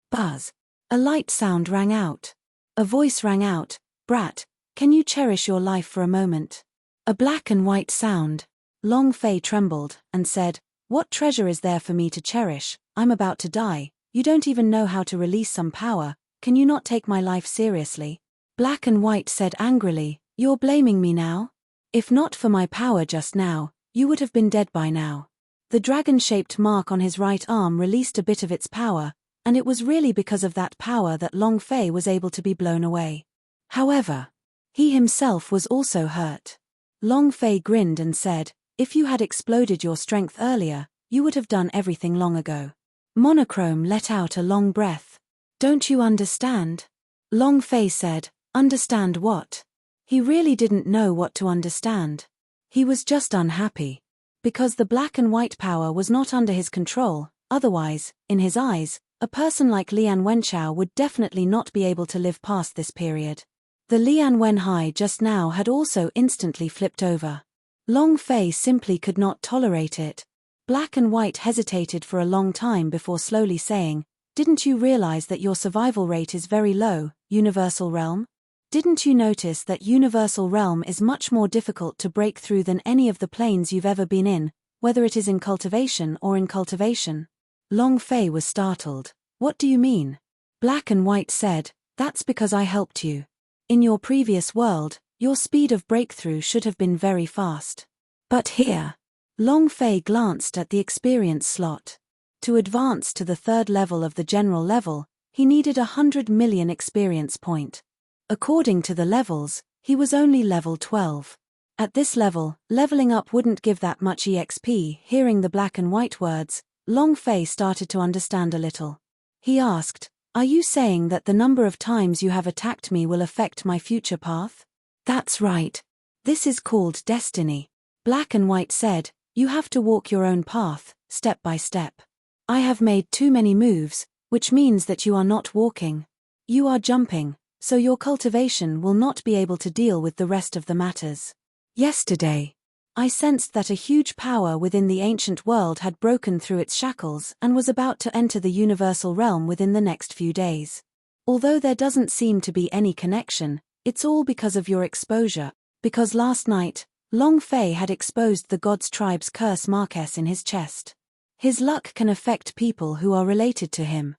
Buzz. A light sound rang out. A voice rang out, "Brat, can you cherish your life for a moment?" A black and white sound. Long Fei trembled, and said, "What treasure is there for me to cherish? I'm about to die. You don't even know how to release some power. Can you not take my life seriously?" Black and White said angrily, "You're blaming me now? If not for my power just now, you would have been dead by now." The dragon-shaped mark on his right arm released a bit of its power, and it was really because of that power that Long Fei was able to be blown away. However, he himself was also hurt. Long Fei grinned and said, "If you had exploded your strength earlier, you would have done everything long ago." Monochrome let out a long breath. "Don't you understand?" Long Fei said, "Understand what?" He really didn't know what to understand. He was just unhappy. Because the black and white power was not under his control, otherwise, in his eyes, a person like Lian Wenchao would definitely not be able to live past this period. The Lian Wenhai just now had also instantly flipped over. Long Fei simply could not tolerate it. Black and White hesitated for a long time before slowly saying, "Didn't you realize that your survival rate is very low, Universal Realm? Didn't you notice that Universal Realm is much more difficult to break through than any of the planes you've ever been in, whether it is in cultivation or in cultivation?" Long Fei was startled. "What do you mean?" Black and White said, "That's because I helped you. In your previous world, your speed of breakthrough should have been very fast. But here..." Long Fei glanced at the experience slot. To advance to the 3rd level of the general level, he needed 100 million experience point. According to the levels, he was only level 12. At this level, leveling up wouldn't give that much EXP. Hearing the black and white words, Long Fei started to understand a little. He asked, "Are you saying that the number of times you have attacked me will affect my future path?" "That's right. This is called destiny." Black and White said, "You have to walk your own path, step by step. I have made too many moves, which means that you are not walking. You are jumping, so your cultivation will not be able to deal with the rest of the matters. Yesterday, I sensed that a huge power within the ancient world had broken through its shackles and was about to enter the universal realm within the next few days. Although there doesn't seem to be any connection, it's all because of your exposure, because last night, Long Fei had exposed the God's tribe's curse marquess in his chest. His luck can affect people who are related to him."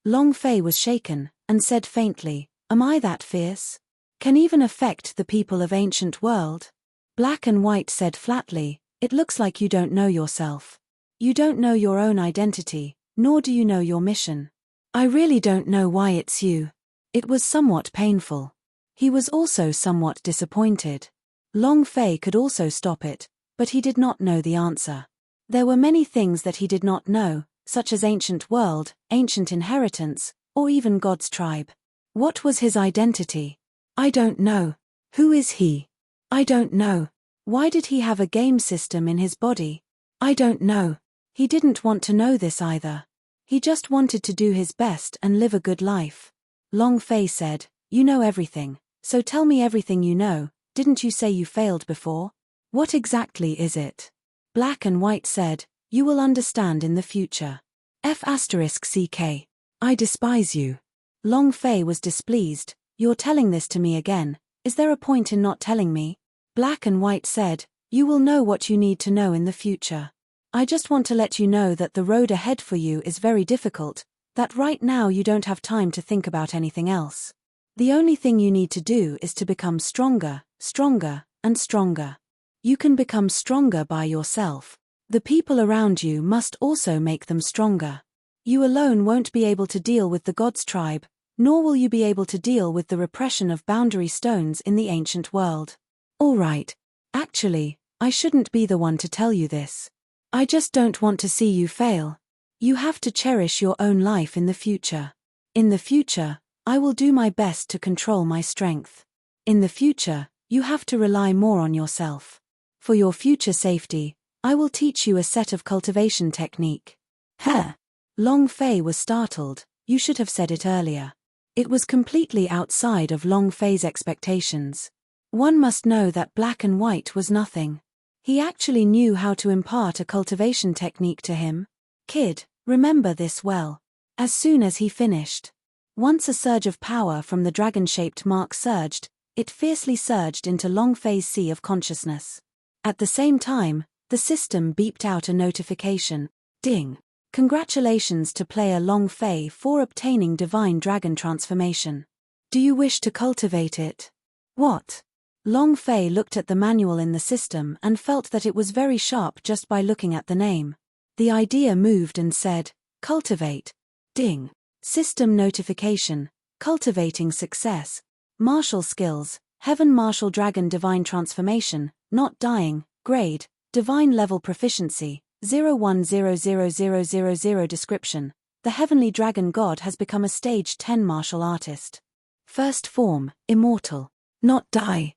Long Fei was shaken, and said faintly, "Am I that fierce? Can even affect the people of ancient world?" Black and White said flatly, "It looks like you don't know yourself. You don't know your own identity, nor do you know your mission. I really don't know why it's you." It was somewhat painful. He was also somewhat disappointed. Long Fei could also stop it, but he did not know the answer. There were many things that he did not know, such as ancient world, ancient inheritance, or even God's tribe. What was his identity? "I don't know. Who is he? I don't know. Why did he have a game system in his body? I don't know." He didn't want to know this either. He just wanted to do his best and live a good life. Long Fei said, "You know everything, so tell me everything you know. Didn't you say you failed before? What exactly is it?" Black and White said, "You will understand in the future. F***CK. I despise you." Long Fei was displeased. "You're telling this to me again. Is there a point in not telling me?" Black and White said, "You will know what you need to know in the future. I just want to let you know that the road ahead for you is very difficult, that right now you don't have time to think about anything else. The only thing you need to do is to become stronger, stronger, and stronger. You can become stronger by yourself. The people around you must also make them stronger. You alone won't be able to deal with the God's tribe, nor will you be able to deal with the repression of boundary stones in the ancient world." "All right. Actually, I shouldn't be the one to tell you this. I just don't want to see you fail. You have to cherish your own life in the future. In the future, I will do my best to control my strength. In the future, you have to rely more on yourself. For your future safety, I will teach you a set of cultivation technique." "Huh?" Long Fei was startled. "You should have said it earlier." It was completely outside of Long Fei's expectations. One must know that Black and White was nothing. He actually knew how to impart a cultivation technique to him. "Kid, remember this well." As soon as he finished, once a surge of power from the dragon-shaped mark surged, it fiercely surged into Long Fei's sea of consciousness. At the same time, the system beeped out a notification. Ding! Congratulations to player Long Fei for obtaining Divine Dragon Transformation. Do you wish to cultivate it? What? Long Fei looked at the manual in the system and felt that it was very sharp just by looking at the name. The idea moved and said, "Cultivate." Ding! System notification. Cultivating success. Martial skills. Heaven Martial Dragon Divine Transformation, not dying, grade, divine level proficiency, 01000000 description. The Heavenly Dragon God has become a stage 10 martial artist. First form, immortal. Not die.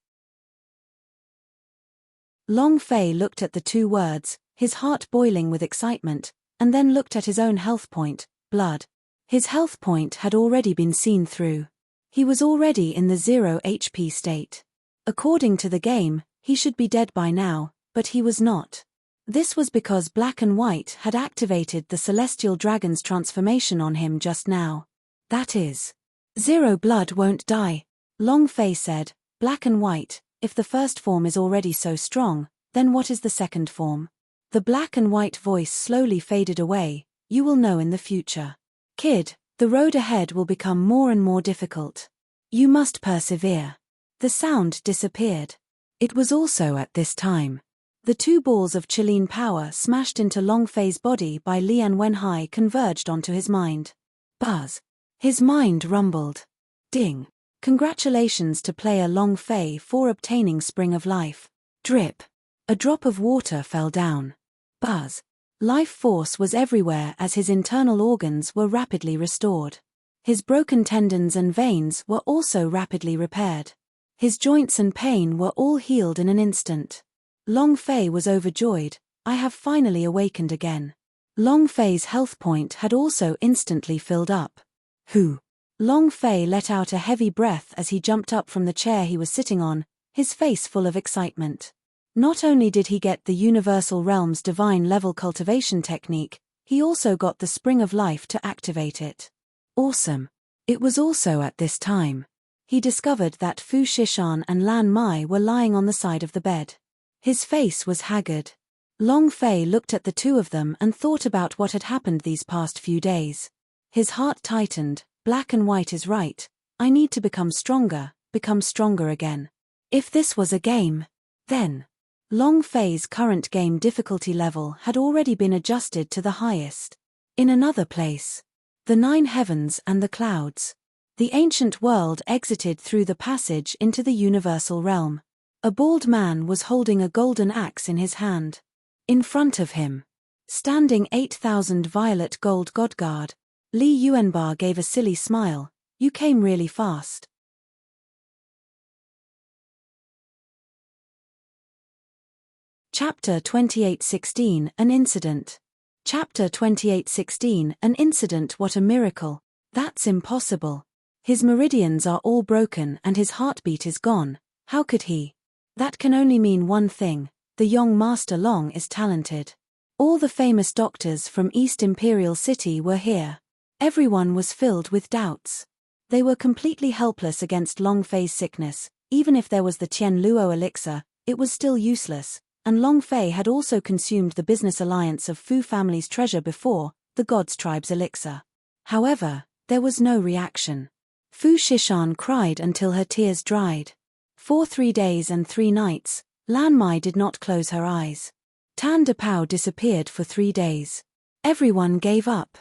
Long Fei looked at the two words, his heart boiling with excitement, and then looked at his own health point, blood. His health point had already been seen through. He was already in the 0 HP state. According to the game, he should be dead by now, but he was not. This was because Black and White had activated the Celestial Dragon's transformation on him just now. That is, 0 blood won't die. Long Fei said, "Black and White, if the first form is already so strong, then what is the second form?" The Black and White voice slowly faded away. "You will know in the future. Kid, the road ahead will become more and more difficult. You must persevere." The sound disappeared. It was also at this time. The two balls of Chilean power smashed into Long Fei's body by Lian Wenhai converged onto his mind. Buzz. His mind rumbled. Ding. Congratulations to player Long Fei for obtaining Spring of Life. Drip. A drop of water fell down. Buzz. Life force was everywhere as his internal organs were rapidly restored. His broken tendons and veins were also rapidly repaired. His joints and pain were all healed in an instant. Long Fei was overjoyed. I have finally awakened again. Long Fei's health point had also instantly filled up. Who? Long Fei let out a heavy breath as he jumped up from the chair he was sitting on, his face full of excitement. Not only did he get the Universal Realm's divine level cultivation technique, he also got the Spring of Life to activate it. Awesome. It was also at this time he discovered that Fu Shishan and Lan Mai were lying on the side of the bed. His face was haggard. Long Fei looked at the two of them and thought about what had happened these past few days. His heart tightened. Black and white is right. I need to become stronger again. If this was a game, then Long Fei's current game difficulty level had already been adjusted to the highest. In another place, the 9 heavens and the clouds. The ancient world exited through the passage into the universal realm. A bald man was holding a golden axe in his hand. In front of him, standing 8,000 violet gold godguard, Li Yuanbar gave a silly smile. You came really fast. Chapter 28:16 An Incident. Chapter 28:16 An Incident. What a miracle. That's impossible. His meridians are all broken and his heartbeat is gone. How could he? That can only mean one thing. The young Master Long is talented. All the famous doctors from East Imperial City were here. Everyone was filled with doubts. They were completely helpless against Long Fei's sickness. Even if there was the Tian Luo elixir, it was still useless, and Long Fei had also consumed the business alliance of Fu family's treasure before, the God's tribe's elixir. However, there was no reaction. Fu Shishan cried until her tears dried. For 3 days and 3 nights, Lan Mai did not close her eyes. Tan Depao disappeared for 3 days. Everyone gave up.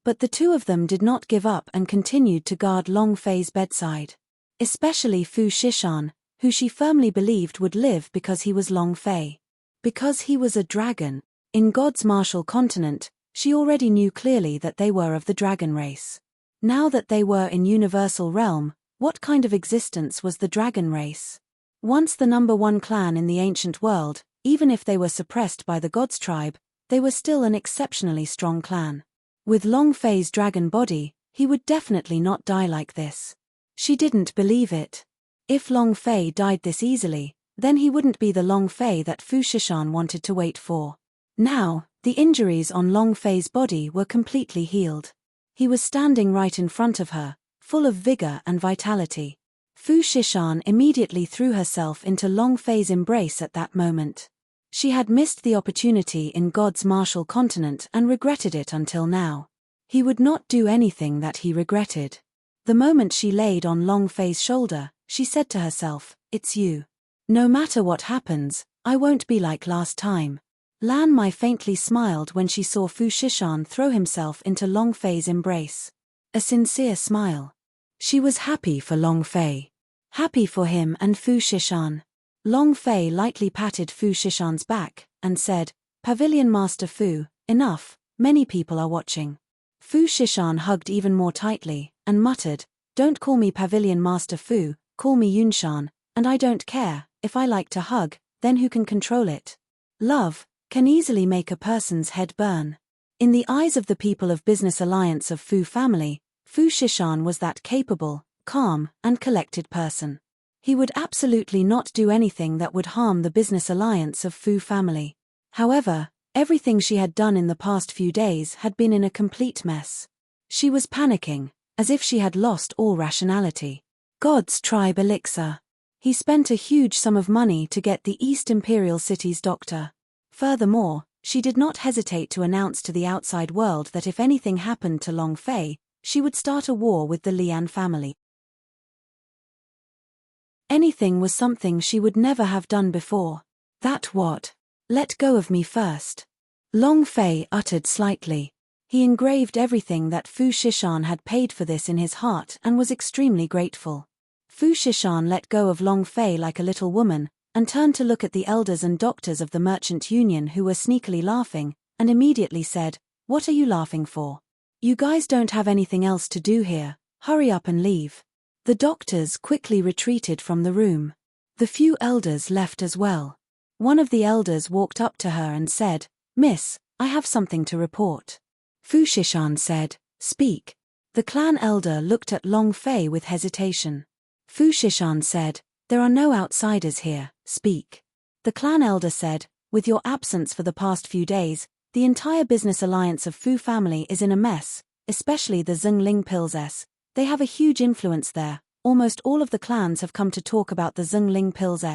But the two of them did not give up and continued to guard Long Fei's bedside. Especially Fu Shishan, who she firmly believed would live because he was Long Fei. Because he was a dragon. In God's martial continent, she already knew clearly that they were of the dragon race. Now that they were in Universal Realm, what kind of existence was the dragon race? Once the #1 clan in the ancient world, even if they were suppressed by the God's tribe, they were still an exceptionally strong clan. With Long Fei's dragon body, he would definitely not die like this. She didn't believe it. If Long Fei died this easily, then he wouldn't be the Long Fei that Fu Shishan wanted to wait for. Now, the injuries on Long Fei's body were completely healed. He was standing right in front of her, full of vigor and vitality. Fu Shishan immediately threw herself into Long Fei's embrace at that moment. She had missed the opportunity in God's martial continent and regretted it until now. He would not do anything that he regretted. The moment she laid on Long Fei's shoulder, she said to herself, "It's you. No matter what happens, I won't be like last time." Lan Mai faintly smiled when she saw Fu Shishan throw himself into Long Fei's embrace. A sincere smile. She was happy for Long Fei. Happy for him and Fu Shishan. Long Fei lightly patted Fu Shishan's back, and said, "Pavilion Master Fu, enough, many people are watching." Fu Shishan hugged even more tightly, and muttered, "Don't call me Pavilion Master Fu, call me Yunshan, and I don't care, if I like to hug, then who can control it? Love can easily make a person's head burn." In the eyes of the people of Business Alliance of Fu family, Fu Shishan was that capable, calm, and collected person. He would absolutely not do anything that would harm the business alliance of Fu family. However, everything she had done in the past few days had been in a complete mess. She was panicking, as if she had lost all rationality. God's tribe elixir. He spent a huge sum of money to get the East Imperial City's doctor. Furthermore, she did not hesitate to announce to the outside world that if anything happened to Long Fei, she would start a war with the Lian family. Anything was something she would never have done before. That what? Let go of me first. Long Fei uttered slightly. He engraved everything that Fu Shishan had paid for this in his heart and was extremely grateful. Fu Shishan let go of Long Fei like a little woman, and turned to look at the elders and doctors of the merchant union who were sneakily laughing, and immediately said, "What are you laughing for? You guys don't have anything else to do here, hurry up and leave." The doctors quickly retreated from the room. The few elders left as well. One of the elders walked up to her and said, "Miss, I have something to report." Fu Shishan said, "Speak." The clan elder looked at Long Fei with hesitation. Fu Shishan said, "There are no outsiders here, speak." The clan elder said, "With your absence for the past few days, the entire business alliance of Fu family is in a mess, especially the Zhongling Pills. They have a huge influence there. Almost all of the clans have come to talk about the Zhongling Pills.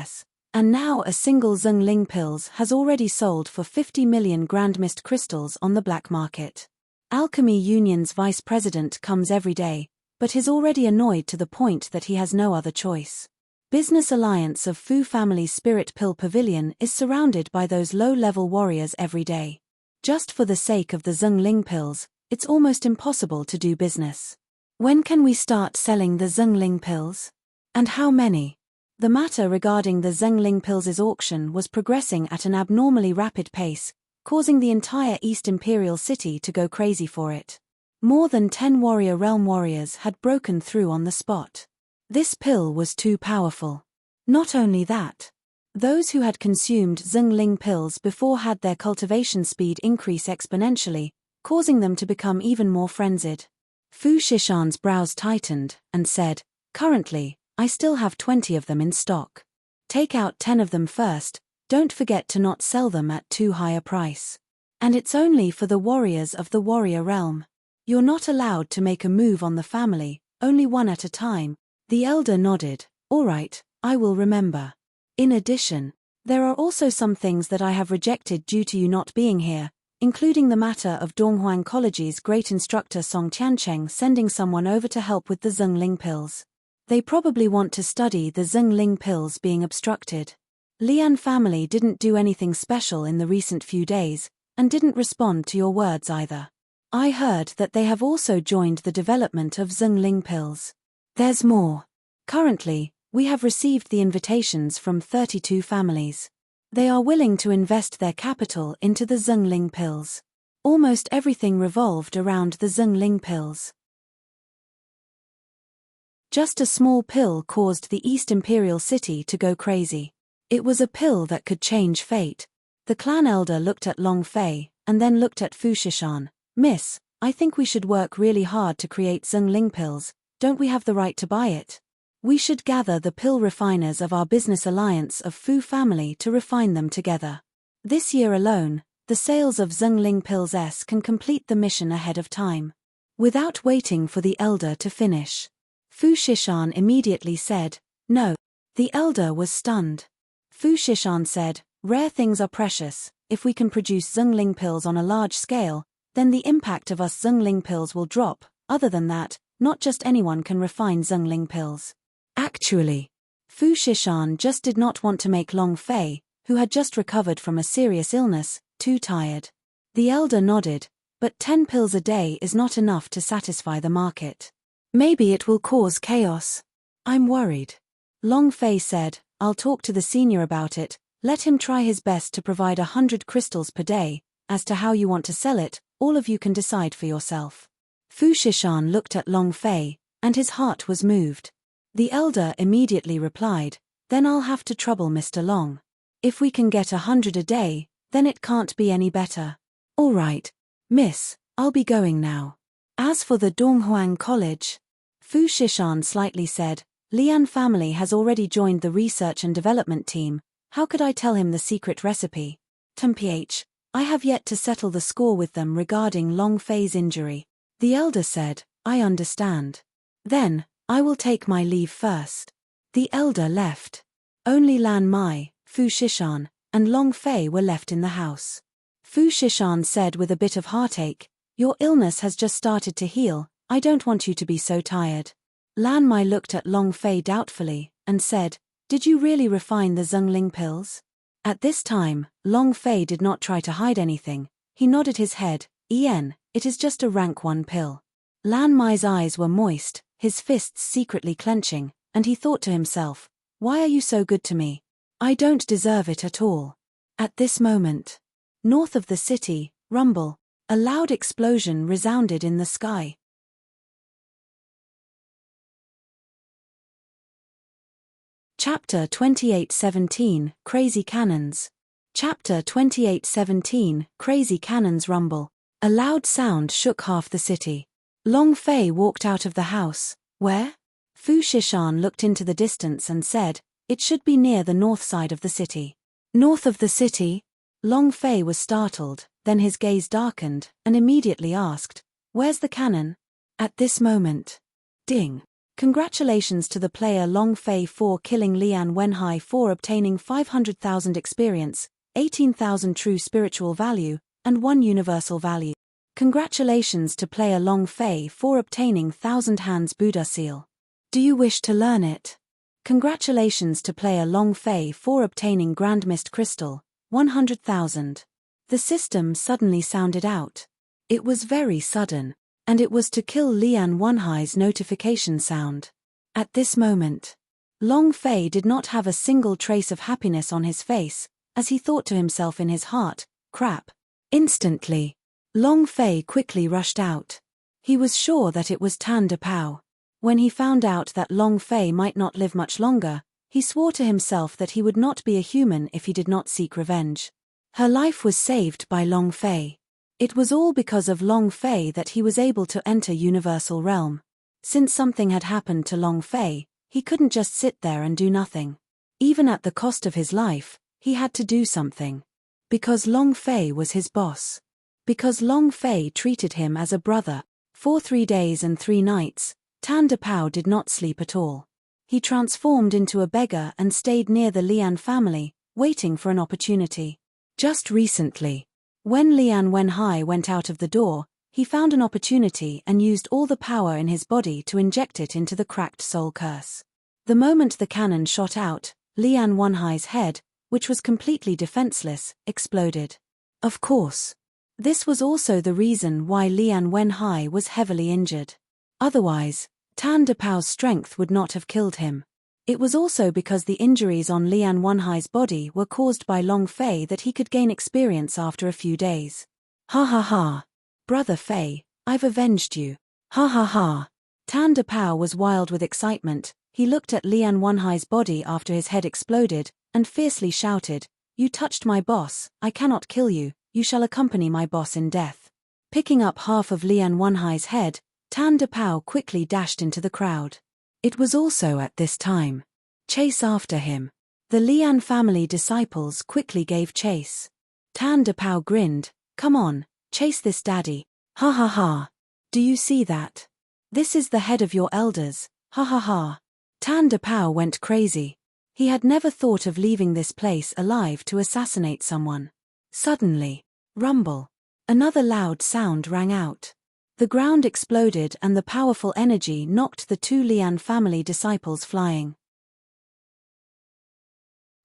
And now a single Zhongling Pills has already sold for 50 million Grand Mist crystals on the black market. Alchemy Union's vice president comes every day, but is already annoyed to the point that he has no other choice. Business alliance of Fu family's Spirit Pill Pavilion is surrounded by those low-level warriors every day. Just for the sake of the Zhongling Pills, it's almost impossible to do business. When can we start selling the Zhongling Pills? And how many? The matter regarding the Zhongling Pills' auction was progressing at an abnormally rapid pace, causing the entire East Imperial City to go crazy for it. More than 10 Warrior Realm warriors had broken through on the spot. This pill was too powerful. Not only that, those who had consumed Zhongling Pills before had their cultivation speed increase exponentially, causing them to become even more frenzied. Fu Shishan's brows tightened, and said, "Currently, I still have 20 of them in stock. Take out 10 of them first, don't forget to not sell them at too high a price. And it's only for the warriors of the warrior realm. You're not allowed to make a move on the family, only one at a time." The elder nodded, "All right, I will remember. In addition, there are also some things that I have rejected due to you not being here, including the matter of Donghuang College's great instructor Song Tiancheng sending someone over to help with the Zhongling Pills. They probably want to study the Zhongling Pills being obstructed. Lian family didn't do anything special in the recent few days, and didn't respond to your words either. I heard that they have also joined the development of Zhongling Pills. There's more. Currently, we have received the invitations from 32 families. They are willing to invest their capital into the Zhongling Pills. Almost everything revolved around the Zhongling Pills. Just a small pill caused the East Imperial City to go crazy. It was a pill that could change fate. The clan elder looked at Long Fei, and then looked at Fu Shishan. "Miss, I think we should work really hard to create Zhongling Pills. Don't we have the right to buy it? We should gather the pill refiners of our business alliance of Fu family to refine them together. This year alone, the sales of Zhongling Pills can complete the mission ahead of time." Without waiting for the elder to finish, Fu Shishan immediately said, "No." The elder was stunned. Fu Shishan said, "Rare things are precious. If we can produce Zhongling Pills on a large scale, then the impact of us Zhongling Pills will drop. Other than that, not just anyone can refine Zhongling Pills." Actually, Fu Shishan just did not want to make Long Fei, who had just recovered from a serious illness, too tired. The elder nodded, "But 10 pills a day is not enough to satisfy the market. Maybe it will cause chaos. I'm worried." Long Fei said, "I'll talk to the senior about it, let him try his best to provide 100 crystals per day. As to how you want to sell it, all of you can decide for yourself." Fu Shishan looked at Long Fei, and his heart was moved. The elder immediately replied, "Then I'll have to trouble Mr. Long. If we can get 100 a day, then it can't be any better." "All right, miss, I'll be going now." As for the Donghuang College, Fu Shishan slightly said, "Lian family has already joined the research and development team. How could I tell him the secret recipe? Mph, I have yet to settle the score with them regarding Long Fei's injury." The elder said, "I understand. Then, I will take my leave first." The elder left. Only Lan Mai, Fu Shishan, and Long Fei were left in the house. Fu Shishan said with a bit of heartache, "Your illness has just started to heal, I don't want you to be so tired." Lan Mai looked at Long Fei doubtfully, and said, "Did you really refine the Zhongling Pills?" At this time, Long Fei did not try to hide anything. He nodded his head, it is just a rank 1 pill." Lan Mai's eyes were moist, his fists secretly clenching, and he thought to himself, "Why are you so good to me? I don't deserve it at all." At this moment, north of the city, rumble, a loud explosion resounded in the sky. Chapter 28:17, Crazy Cannons. Chapter 28:17, Crazy Cannons rumble. A loud sound shook half the city. Long Fei walked out of the house. Where? Fu Shishan looked into the distance and said, "It should be near the north side of the city." North of the city? Long Fei was startled, then his gaze darkened, and immediately asked, "Where's the cannon?" At this moment. Ding. Congratulations to the player Long Fei for killing Lian Wenhai for obtaining 500,000 experience, 18,000 true spiritual value, and 1 universal value. Congratulations to player Long Fei for obtaining 1,000 Hands Buddha seal. Do you wish to learn it? Congratulations to player Long Fei for obtaining Grand Mist Crystal, 100,000. The system suddenly sounded out. It was very sudden, and it was to kill Lian Wenhai's notification sound. At this moment, Long Fei did not have a single trace of happiness on his face, as he thought to himself in his heart, "Crap." Instantly, Long Fei quickly rushed out. He was sure that it was Tan De Pao. When he found out that Long Fei might not live much longer, he swore to himself that he would not be a human if he did not seek revenge. Her life was saved by Long Fei. It was all because of Long Fei that he was able to enter Universal Realm. Since something had happened to Long Fei, he couldn't just sit there and do nothing. Even at the cost of his life, he had to do something. Because Long Fei was his boss. Because Long Fei treated him as a brother. For 3 days and 3 nights, Tan De Pao did not sleep at all. He transformed into a beggar and stayed near the Lian family, waiting for an opportunity. Just recently, when Lian Wenhai went out of the door, he found an opportunity and used all the power in his body to inject it into the cracked soul curse. The moment the cannon shot out, Lian Wenhai's head, which was completely defenseless, exploded. Of course. This was also the reason why Lian Wenhai was heavily injured. Otherwise, Tan De Pao's strength would not have killed him. It was also because the injuries on Lian Wenhai's body were caused by Long Fei that he could gain experience after a few days. Ha ha ha. Brother Fei, I've avenged you. Ha ha ha. Tan De Pao was wild with excitement. He looked at Lian Wenhai's body after his head exploded, and fiercely shouted, "You touched my boss, I cannot kill you, you shall accompany my boss in death." Picking up half of Lian Wenhai's head, Tan De Pao quickly dashed into the crowd. It was also at this time. Chase after him. The Lian family disciples quickly gave chase. Tan De Pao grinned, "Come on, chase this daddy. Ha ha ha. Do you see that? This is the head of your elders, ha ha ha." Tan De Pao went crazy. He had never thought of leaving this place alive to assassinate someone. Suddenly, rumble. Another loud sound rang out. The ground exploded and the powerful energy knocked the 2 Lian family disciples flying.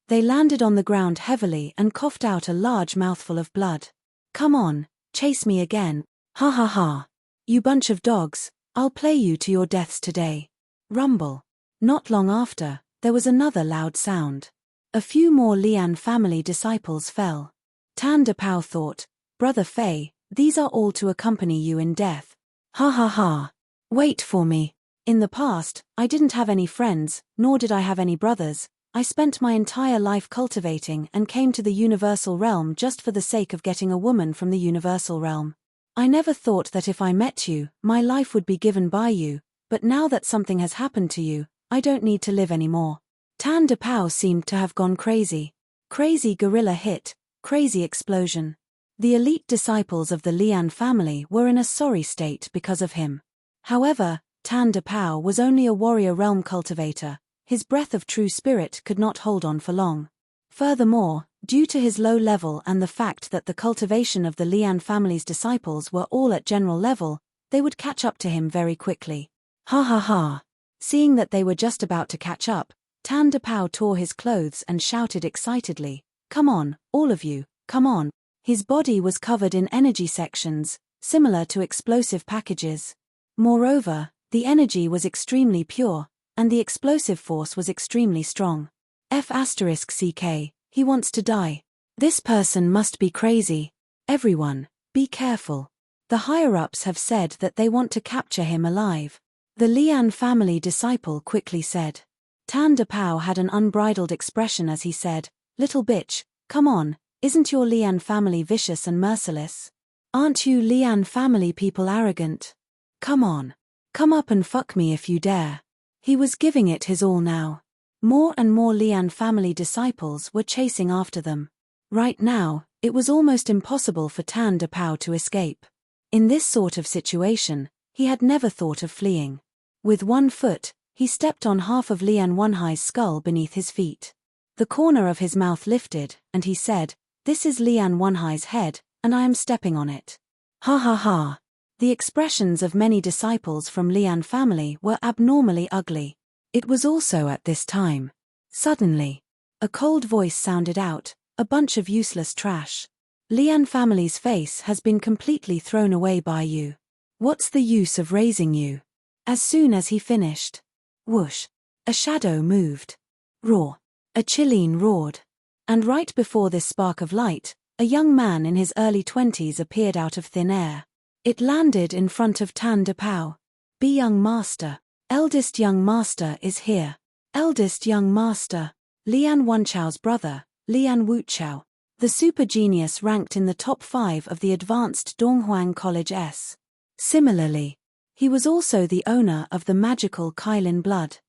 They landed on the ground heavily and coughed out a large mouthful of blood. "Come on, chase me again. Ha ha ha. You bunch of dogs, I'll play you to your deaths today." Rumble. Not long after, there was another loud sound. A few more Lian family disciples fell. Tan De Pao thought, "Brother Fei, these are all to accompany you in death. Ha ha ha. Wait for me. In the past, I didn't have any friends, nor did I have any brothers. I spent my entire life cultivating and came to the Universal Realm just for the sake of getting a woman from the Universal Realm. I never thought that if I met you, my life would be given by you, but now that something has happened to you, I don't need to live anymore." Tan De Pao seemed to have gone crazy. Crazy gorilla hit, crazy explosion. The elite disciples of the Lian family were in a sorry state because of him. However, Tan De Pao was only a warrior realm cultivator. His breath of true spirit could not hold on for long. Furthermore, due to his low level and the fact that the cultivation of the Lian family's disciples were all at general level, they would catch up to him very quickly. Ha ha ha. Seeing that they were just about to catch up, Tan De Pao tore his clothes and shouted excitedly, "Come on, all of you, come on." His body was covered in energy sections, similar to explosive packages. Moreover, the energy was extremely pure, and the explosive force was extremely strong. F***ck, he wants to die. This person must be crazy. Everyone, be careful. The higher-ups have said that they want to capture him alive. The Lian family disciple quickly said. Tan Dapao had an unbridled expression as he said, "Little bitch, come on, isn't your Lian family vicious and merciless? Aren't you Lian family people arrogant? Come on. Come up and fuck me if you dare." He was giving it his all now. More and more Lian family disciples were chasing after them. Right now, it was almost impossible for Tan Dapao to escape. In this sort of situation, he had never thought of fleeing. With one foot, he stepped on half of Lian Wenhai's skull beneath his feet. The corner of his mouth lifted, and he said, "This is Lian Wenhai's head, and I am stepping on it." Ha ha ha. The expressions of many disciples from Lian family were abnormally ugly. It was also at this time. Suddenly, a cold voice sounded out, "A bunch of useless trash. Lian family's face has been completely thrown away by you. What's the use of raising you?" As soon as he finished, whoosh, a shadow moved. Roar, a Chilean roared. And right before this spark of light, a young man in his early 20s appeared out of thin air. It landed in front of Tan Dapao. "Be young master. Eldest young master is here. Eldest young master." Lian Wenchao's brother, Lian Wuchao. The super genius ranked in the top 5 of the advanced Donghuang College S. Similarly, he was also the owner of the magical Kailin blood.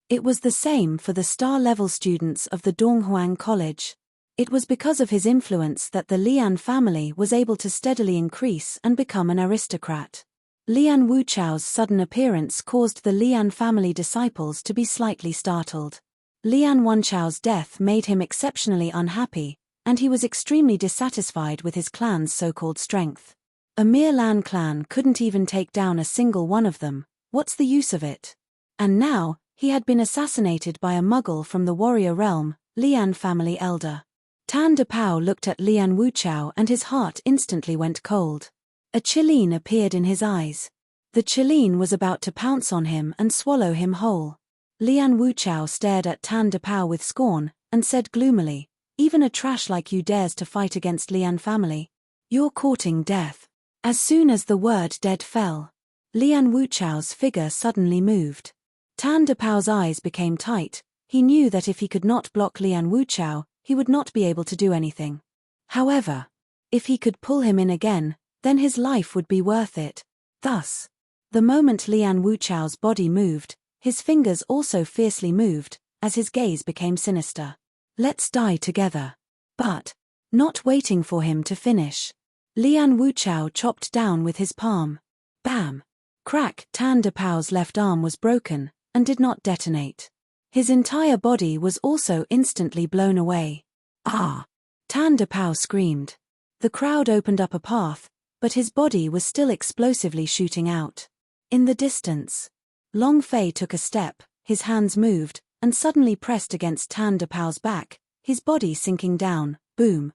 It was the same for the star-level students of the Donghuang College. It was because of his influence that the Lian family was able to steadily increase and become an aristocrat. Lian Wuchao's sudden appearance caused the Lian family disciples to be slightly startled. Lian Wenchao's death made him exceptionally unhappy, and he was extremely dissatisfied with his clan's so-called strength. A mere Lan clan couldn't even take down a single one of them. What's the use of it? And now, he had been assassinated by a muggle from the warrior realm, Lian family elder. Tan Dapao looked at Lian Wuchao and his heart instantly went cold. A Chilean appeared in his eyes. The Chilean was about to pounce on him and swallow him whole. Lian Wuchao stared at Tan Dapao with scorn, and said gloomily, "Even a trash like you dares to fight against Lian family? You're courting death." As soon as the word dead fell, Lian Wuchao's figure suddenly moved. Tan Dapao's eyes became tight. He knew that if he could not block Lian Wuchao, he would not be able to do anything. However, if he could pull him in again, then his life would be worth it. Thus, the moment Lian Wuchao's body moved, his fingers also fiercely moved, as his gaze became sinister. "Let's die together." But, not waiting for him to finish, Lian Wuchao chopped down with his palm. Bam! Crack! Tan Dapao's left arm was broken, and did not detonate. His entire body was also instantly blown away. "Ah!" Tan Dapao screamed. The crowd opened up a path, but his body was still explosively shooting out. In the distance, Long Fei took a step, his hands moved, and suddenly pressed against Tan Dapao's back, his body sinking down. Boom.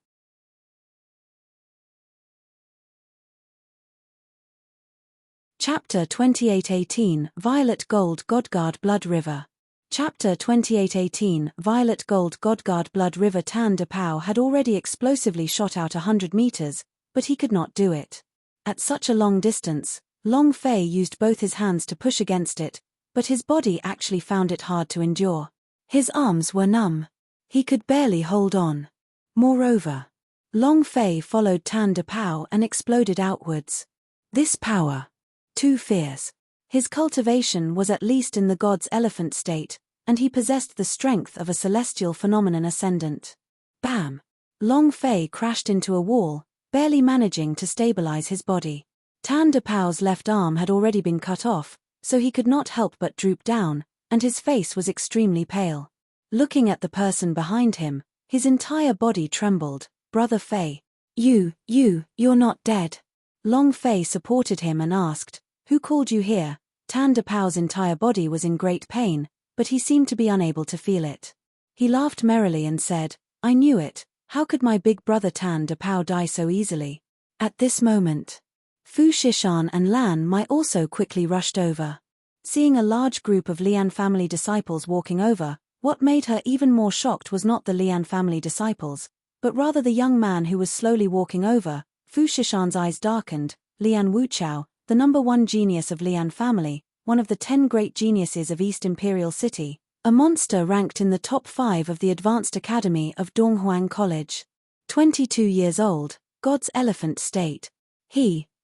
Chapter 2818, Violet Gold Godguard Blood River. Chapter 2818, Violet Gold Godguard Blood River. Tan Dapao had already explosively shot out 100 meters, but he could not do it. At such a long distance, Long Fei used both his hands to push against it, but his body actually found it hard to endure. His arms were numb. He could barely hold on. Moreover, Long Fei followed Tan Dapao and exploded outwards. This power. Too fierce. His cultivation was at least in the god's elephant state, and he possessed the strength of a celestial phenomenon ascendant. Bam! Long Fei crashed into a wall, barely managing to stabilize his body. Tan Dapao's left arm had already been cut off, so he could not help but droop down, and his face was extremely pale. Looking at the person behind him, his entire body trembled. "Brother Fei. You're not dead." Long Fei supported him and asked, "Who called you here?" Tan Dapao's entire body was in great pain, but he seemed to be unable to feel it. He laughed merrily and said, "I knew it. How could my big brother Tan Dapao die so easily?" At this moment, Fu Shishan and Lan Mai also quickly rushed over. Seeing a large group of Lian family disciples walking over, what made her even more shocked was not the Lian family disciples, but rather the young man who was slowly walking over. Fu Shishan's eyes darkened. Lian Wuchao, the #1 genius of Lian family, one of the 10 great geniuses of East Imperial City, a monster ranked in the top 5 of the Advanced Academy of Donghuang College. 22 years old, God's elephant state.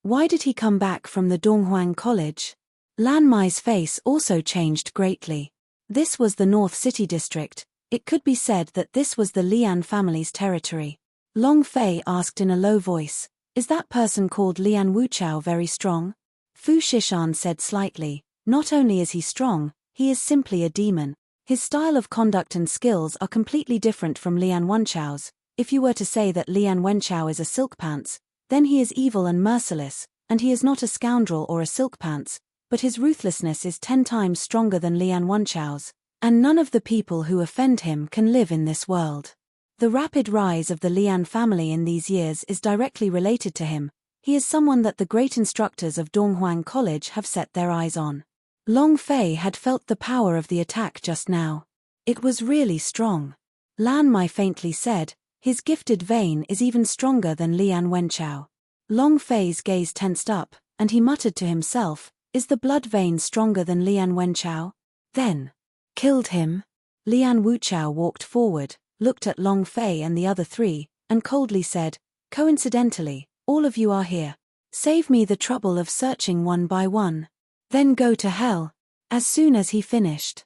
Why did he come back from the Donghuang College? Lan Mai's face also changed greatly. This was the North City district. It could be said that this was the Lian family's territory. Long Fei asked in a low voice, "Is that person called Lian Wuchao very strong?" Fu Shishan said slightly, "Not only is he strong, he is simply a demon. His style of conduct and skills are completely different from Lian Wenchao's. If you were to say that Lian Wenchao is a silk pants, then he is evil and merciless, and he is not a scoundrel or a silk pants, but his ruthlessness is 10 times stronger than Lian Wenchao's, and none of the people who offend him can live in this world. The rapid rise of the Lian family in these years is directly related to him. He is someone that the great instructors of Donghuang College have set their eyes on." Long Fei had felt the power of the attack just now. It was really strong. Lan Mai faintly said, "His gifted vein is even stronger than Lian Wenchao." Long Fei's gaze tensed up, and he muttered to himself, "Is the blood vein stronger than Lian Wenchao? Then, killed him?" Lian Wuchao walked forward, looked at Long Fei and the other 3, and coldly said, "Coincidentally, all of you are here. Save me the trouble of searching one by one. Then go to hell." As soon as he finished,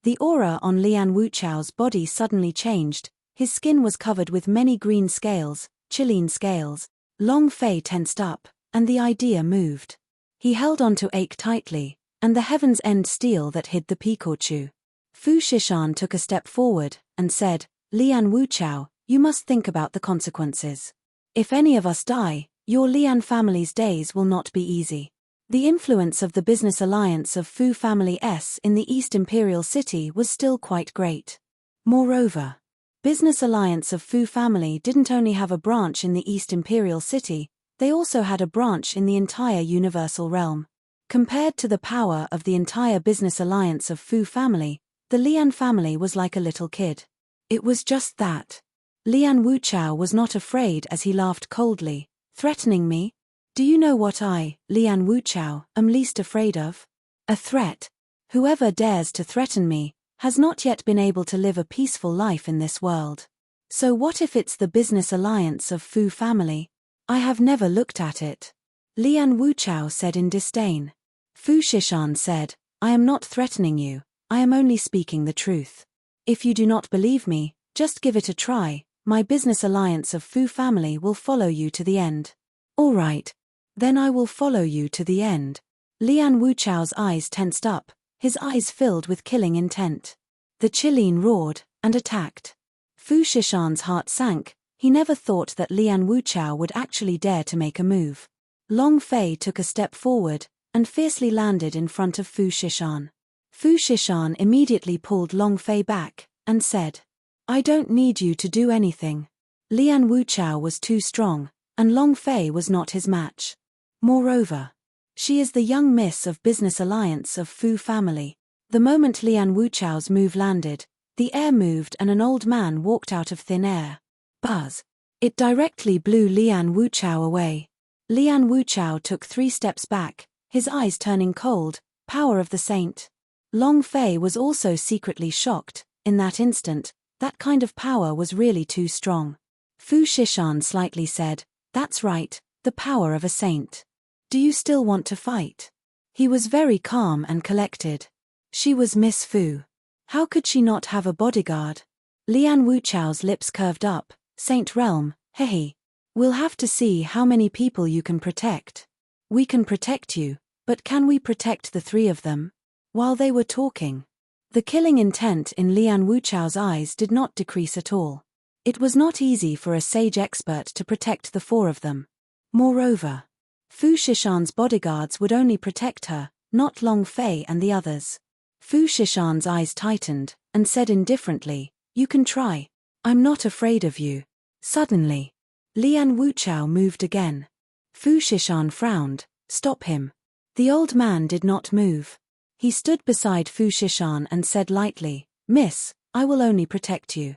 the aura on Lian Wuchao's body suddenly changed. His skin was covered with many green scales, Chilean scales. Long Fei tensed up, and the idea moved. He held on to ache tightly, and the heaven's end steel that hid the Pikachu. Fu Shishan took a step forward, and said, "Lian Wuchao, you must think about the consequences. If any of us die, your Lian family's days will not be easy." The influence of the business alliance of Fu Family S in the East Imperial City was still quite great. Moreover, business alliance of Fu Family didn't only have a branch in the East Imperial City, they also had a branch in the entire Universal Realm. Compared to the power of the entire business alliance of Fu Family, the Lian family was like a little kid. It was just that. Lian Wuchao was not afraid as he laughed coldly. "Threatening me? Do you know what I, Lian Wuchao, am least afraid of? A threat. Whoever dares to threaten me has not yet been able to live a peaceful life in this world. So what if it's the business alliance of Fu Family? I have never looked at it." Lian Wuchao said in disdain. Fu Shishan said, "I am not threatening you, I am only speaking the truth. If you do not believe me, just give it a try. My business alliance of Fu Family will follow you to the end." "All right. Then I will follow you to the end." Lian Wuchao's eyes tensed up, his eyes filled with killing intent. The Chilean roared, and attacked. Fu Shishan's heart sank. He never thought that Lian Wuchao would actually dare to make a move. Long Fei took a step forward, and fiercely landed in front of Fu Shishan. Fu Shishan immediately pulled Long Fei back, and said, "I don't need you to do anything." Lian Wuchao was too strong, and Long Fei was not his match. Moreover, she is the young miss of business alliance of Fu Family. The moment Lian Wuchao's move landed, the air moved and an old man walked out of thin air. Buzz! It directly blew Lian Wuchao away. Lian Wuchao took 3 steps back, his eyes turning cold. Power of the saint. Long Fei was also secretly shocked. In that instant, that kind of power was really too strong. Fu Shishan slightly said, "That's right, the power of a saint. Do you still want to fight?" He was very calm and collected. She was Miss Fu. How could she not have a bodyguard? Lian Wuchao's lips curved up. "Saint Realm, hehe. We'll have to see how many people you can protect. We can protect you, but can we protect the 3 of them?" While they were talking, the killing intent in Lian Wuchao's eyes did not decrease at all. It was not easy for a sage expert to protect the 4 of them. Moreover, Fu Shishan's bodyguards would only protect her, not Long Fei and the others. Fu Shishan's eyes tightened, and said indifferently, "You can try. I'm not afraid of you." Suddenly, Lian Wuchao moved again. Fu Shishan frowned. "Stop him." The old man did not move. He stood beside Fu Shishan and said lightly, "Miss, I will only protect you."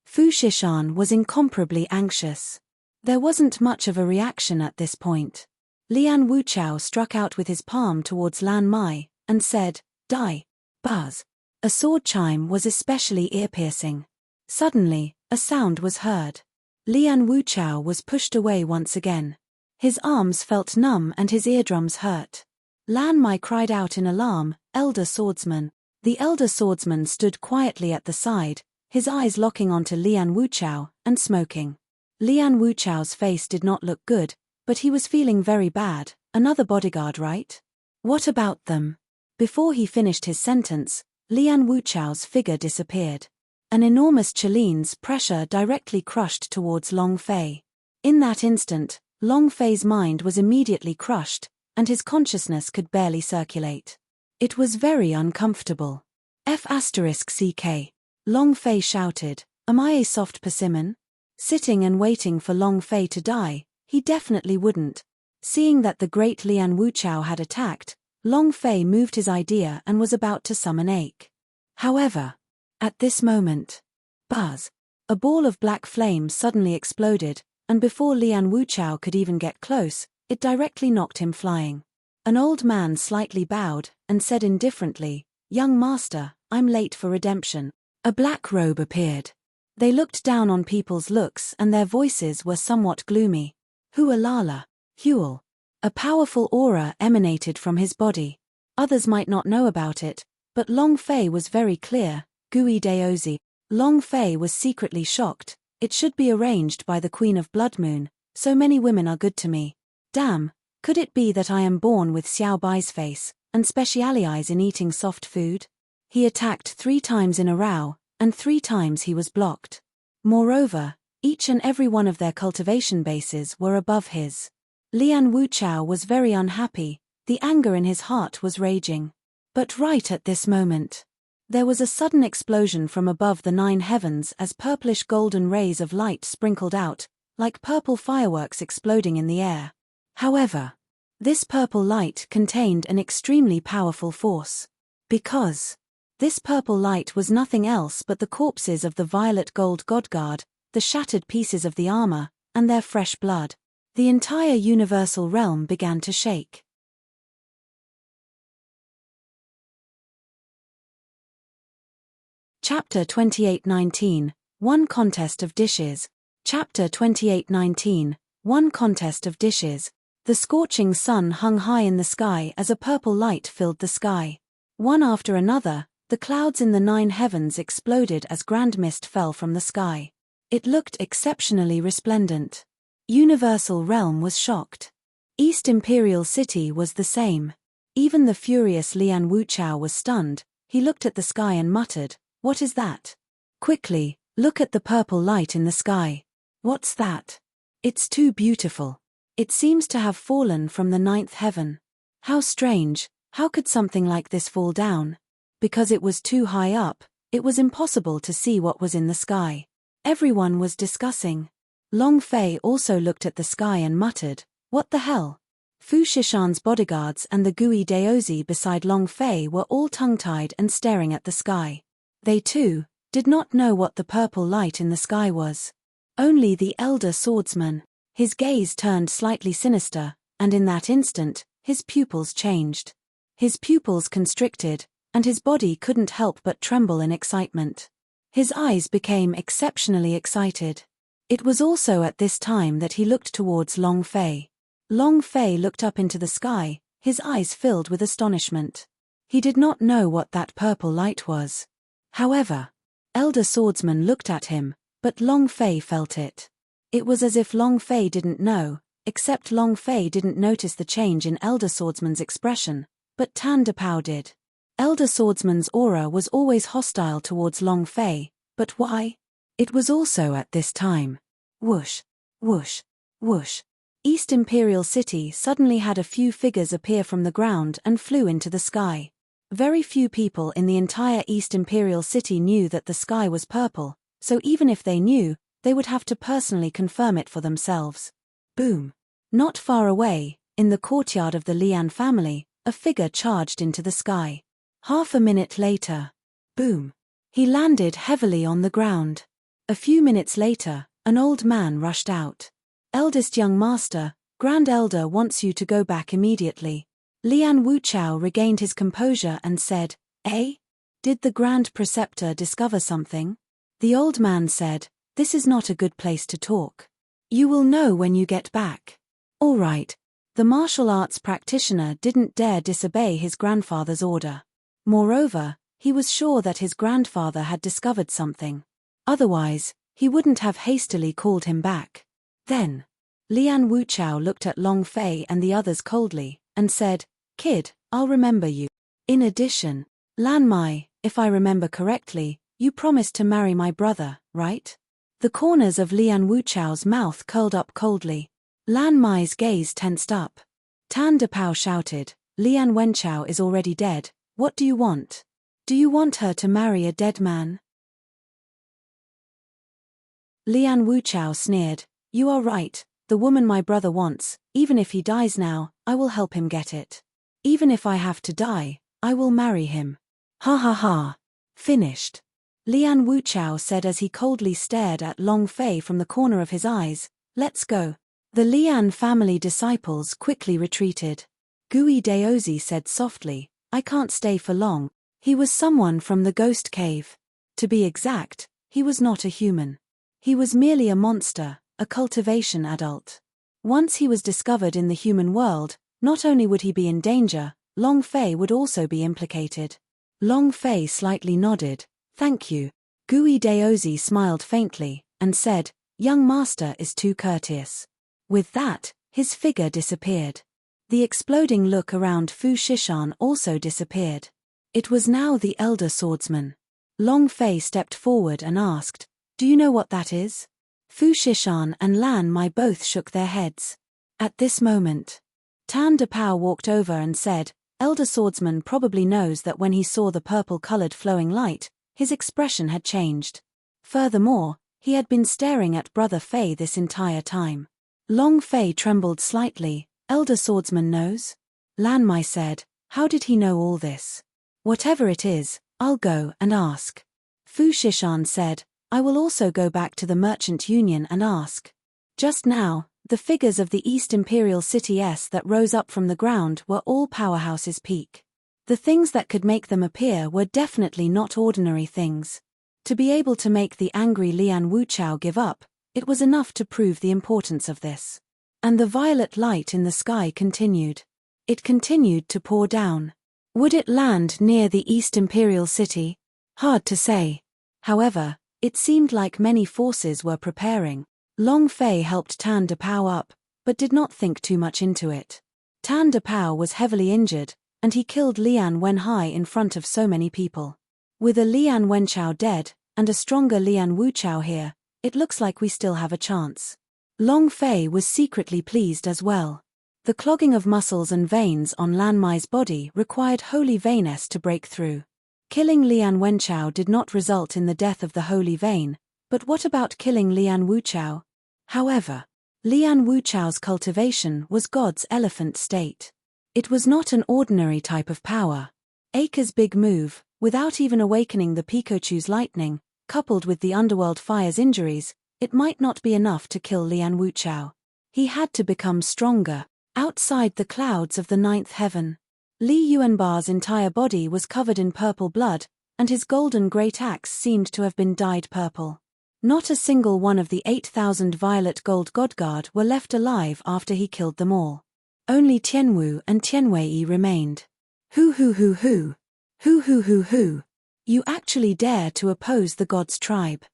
Fu Shishan was incomparably anxious. There wasn't much of a reaction at this point. Lian Wuchao struck out with his palm towards Lan Mai, and said, "Die." Buzz. A sword chime was especially ear-piercing. Suddenly, a sound was heard. Lian Wuchao was pushed away once again. His arms felt numb and his eardrums hurt. Lan Mai cried out in alarm, "Elder swordsman." The elder swordsman stood quietly at the side, his eyes locking onto Lian Wuchao, and smoking. Lian Wuchao's face did not look good, but he was feeling very bad. Another bodyguard, right? What about them? Before he finished his sentence, Lian Wuchao's figure disappeared. An enormous Chaline's pressure directly crushed towards Long Fei. In that instant, Long Fei's mind was immediately crushed, and his consciousness could barely circulate. It was very uncomfortable. F***CK. Long Fei shouted, "Am I a soft persimmon?" Sitting and waiting for Long Fei to die, he definitely wouldn't. Seeing that the great Lian Wuchao had attacked, Long Fei moved his idea and was about to summon Ache. However, at this moment, buzz! A ball of black flame suddenly exploded, and before Lian Wuchao could even get close, it directly knocked him flying. An old man slightly bowed, and said indifferently, "Young master, I'm late for redemption." A black robe appeared. They looked down on people's looks and their voices were somewhat gloomy. Hualala. Huel. A powerful aura emanated from his body. Others might not know about it, but Long Fei was very clear, Gui Daozi. Long Fei was secretly shocked. It should be arranged by the Queen of Blood Moon. So many women are good to me. Damn, could it be that I am born with Xiao Bai's face, and specialize in eating soft food? He attacked 3 times in a row, and 3 times he was blocked. Moreover, each and every one of their cultivation bases were above his. Lian Wuchao was very unhappy, the anger in his heart was raging. But right at this moment, there was a sudden explosion from above the 9 heavens as purplish golden rays of light sprinkled out, like purple fireworks exploding in the air. However, this purple light contained an extremely powerful force. Because this purple light was nothing else but the corpses of the violet gold godguard, the shattered pieces of the armor, and their fresh blood. The entire universal realm began to shake. Chapter 28:19, One Contest of Dishes. Chapter 28:19, One Contest of Dishes. The scorching sun hung high in the sky as a purple light filled the sky. One after another, the clouds in the 9 heavens exploded as grand mist fell from the sky. It looked exceptionally resplendent. Universal Realm was shocked. East Imperial City was the same. Even the furious Lian Wuchao was stunned. He looked at the sky and muttered, "What is that?" "Quickly, look at the purple light in the sky." "What's that?" "It's too beautiful. It seems to have fallen from the 9th heaven." "How strange, how could something like this fall down?" "Because it was too high up, it was impossible to see what was in the sky." Everyone was discussing. Long Fei also looked at the sky and muttered, "What the hell?" Fu Shishan's bodyguards and the Gui Daozi beside Long Fei were all tongue-tied and staring at the sky. They too did not know what the purple light in the sky was. Only the elder swordsman. His gaze turned slightly sinister, and in that instant, his pupils changed. His pupils constricted, and his body couldn't help but tremble in excitement. His eyes became exceptionally excited. It was also at this time that he looked towards Long Fei. Long Fei looked up into the sky, his eyes filled with astonishment. He did not know what that purple light was. However, Elder Swordsman looked at him, but Long Fei felt it. It was as if Long Fei didn't know, except Long Fei didn't notice the change in Elder Swordsman's expression, but Tan Dapao did. Elder Swordsman's aura was always hostile towards Long Fei, but why? It was also at this time. Whoosh, whoosh, whoosh. East Imperial City suddenly had a few figures appear from the ground and flew into the sky. Very few people in the entire East Imperial City knew that the sky was purple, so even if they knew, they would have to personally confirm it for themselves. Boom. Not far away, in the courtyard of the Lian family, a figure charged into the sky. Half a minute later. Boom. He landed heavily on the ground. A few minutes later, an old man rushed out. Eldest young master, Grand Elder wants you to go back immediately. Lian Wuchao regained his composure and said, "Eh? Did the Grand Preceptor discover something?" The old man said, "This is not a good place to talk. You will know when you get back." All right. The martial arts practitioner didn't dare disobey his grandfather's order. Moreover, he was sure that his grandfather had discovered something. Otherwise, he wouldn't have hastily called him back. Then, Lian Wuchao looked at Long Fei and the others coldly, and said, "Kid, I'll remember you. In addition, Lan Mai, if I remember correctly, you promised to marry my brother, right?" The corners of Lian Wuchao's mouth curled up coldly. Lan Mai's gaze tensed up. Tan Depao shouted, "Lian Wenchao is already dead, what do you want? Do you want her to marry a dead man?" Lian Wuchao sneered, "You are right, the woman my brother wants, even if he dies now, I will help him get it. Even if I have to die, I will marry him. Ha ha ha. Finished." Lian Wuchao said as he coldly stared at Long Fei from the corner of his eyes, "Let's go." The Lian family disciples quickly retreated. Gui Daozi said softly, "I can't stay for long." He was someone from the ghost cave. To be exact, he was not a human. He was merely a monster, a cultivation adult. Once he was discovered in the human world, not only would he be in danger, Long Fei would also be implicated. Long Fei slightly nodded, "Thank you." Gui Daozi smiled faintly, and said, "Young master is too courteous." With that, his figure disappeared. The exploding look around Fu Shishan also disappeared. It was now the elder swordsman. Long Fei stepped forward and asked, "Do you know what that is?" Fu Shishan and Lan Mai both shook their heads. At this moment, Tan Depao walked over and said, "Elder swordsman probably knows that when he saw the purple-colored flowing light, his expression had changed. Furthermore, he had been staring at Brother Fei this entire time." Long Fei trembled slightly. "Elder swordsman knows?" Lan Mai said, "How did he know all this?" "Whatever it is, I'll go and ask." Fu Shishan said, "I will also go back to the Merchant Union and ask." Just now, the figures of the East Imperial City-s that rose up from the ground were all Powerhouse's peak. The things that could make them appear were definitely not ordinary things. To be able to make the angry Lian Wuchao give up, it was enough to prove the importance of this. And the violet light in the sky continued. It continued to pour down. Would it land near the East Imperial City? Hard to say. However, it seemed like many forces were preparing. Long Fei helped Tan Depao up, but did not think too much into it. Tan Depao was heavily injured, and he killed Lian Wenhai in front of so many people. With a Lian Wenchao dead, and a stronger Lian Wuchao here, it looks like we still have a chance. Long Fei was secretly pleased as well. The clogging of muscles and veins on Lan Mai's body required Holy Vein-s to break through. Killing Lian Wenchao did not result in the death of the Holy Vein, but what about killing Lian Wuchao? However, Lian Wuchao's cultivation was God's elephant state. It was not an ordinary type of power. Aka's big move, without even awakening the Pikachu's lightning, coupled with the Underworld Fire's injuries, it might not be enough to kill Lian Wuchao. He had to become stronger. Outside the clouds of the ninth heaven, Li Yuanbar's entire body was covered in purple blood, and his golden great axe seemed to have been dyed purple. Not a single one of the 8,000 violet gold godguard were left alive after he killed them all. Only Tianwu and Tianwei remained. Hoo hoo hoo hoo. Hoo hoo hoo hoo. You actually dare to oppose the god's tribe.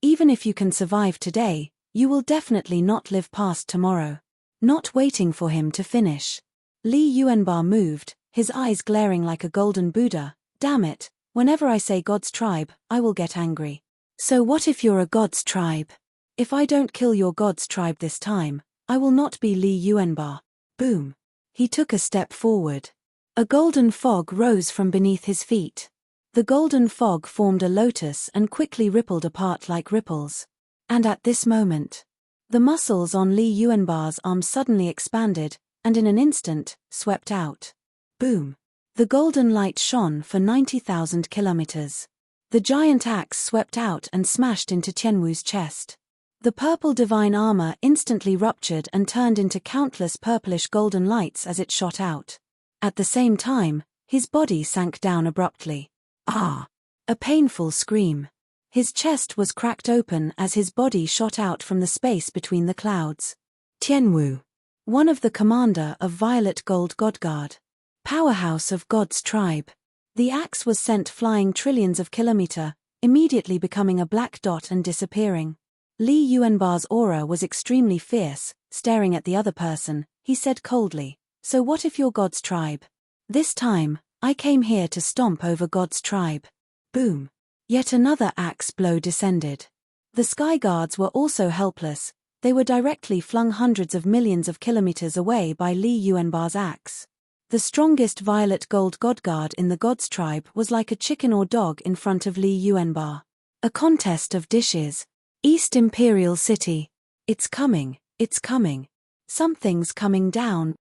Even if you can survive today, you will definitely not live past tomorrow. Not waiting for him to finish. Li Yuanbar moved, his eyes glaring like a golden Buddha. Damn it, whenever I say God's tribe, I will get angry. So what if you're a God's tribe? If I don't kill your God's tribe this time, I will not be Li Yuanbar. Boom. He took a step forward. A golden fog rose from beneath his feet. The golden fog formed a lotus and quickly rippled apart like ripples. And at this moment, The muscles on Li Yuanbar's arm suddenly expanded, and in an instant, swept out. Boom! The golden light shone for 90,000 kilometers. The giant axe swept out and smashed into Tianwu's chest. The purple divine armor instantly ruptured and turned into countless purplish golden lights as it shot out. At the same time, his body sank down abruptly. Ah! A painful scream. His chest was cracked open as his body shot out from the space between the clouds. Tianwu. One of the commander of Violet Gold Godguard. Powerhouse of God's tribe. The axe was sent flying trillions of kilometers, immediately becoming a black dot and disappearing. Li Yuanbar's aura was extremely fierce, staring at the other person. He said coldly, "So what if you're God's tribe? This time, I came here to stomp over God's tribe." Boom! Yet another axe blow descended. The sky guards were also helpless. They were directly flung hundreds of millions of kilometers away by Li Yuanbar's axe. The strongest Violet Gold Godguard in the God's tribe was like a chicken or dog in front of Li Yuanbar. A contest of dishes. East Imperial City. It's coming, it's coming. Something's coming down.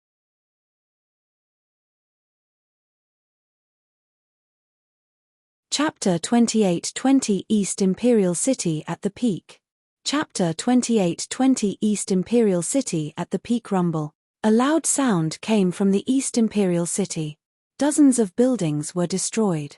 Chapter 28:20 East Imperial City at the Peak. Chapter 28:20 East Imperial City at the Peak rumble. A loud sound came from the East Imperial City. Dozens of buildings were destroyed.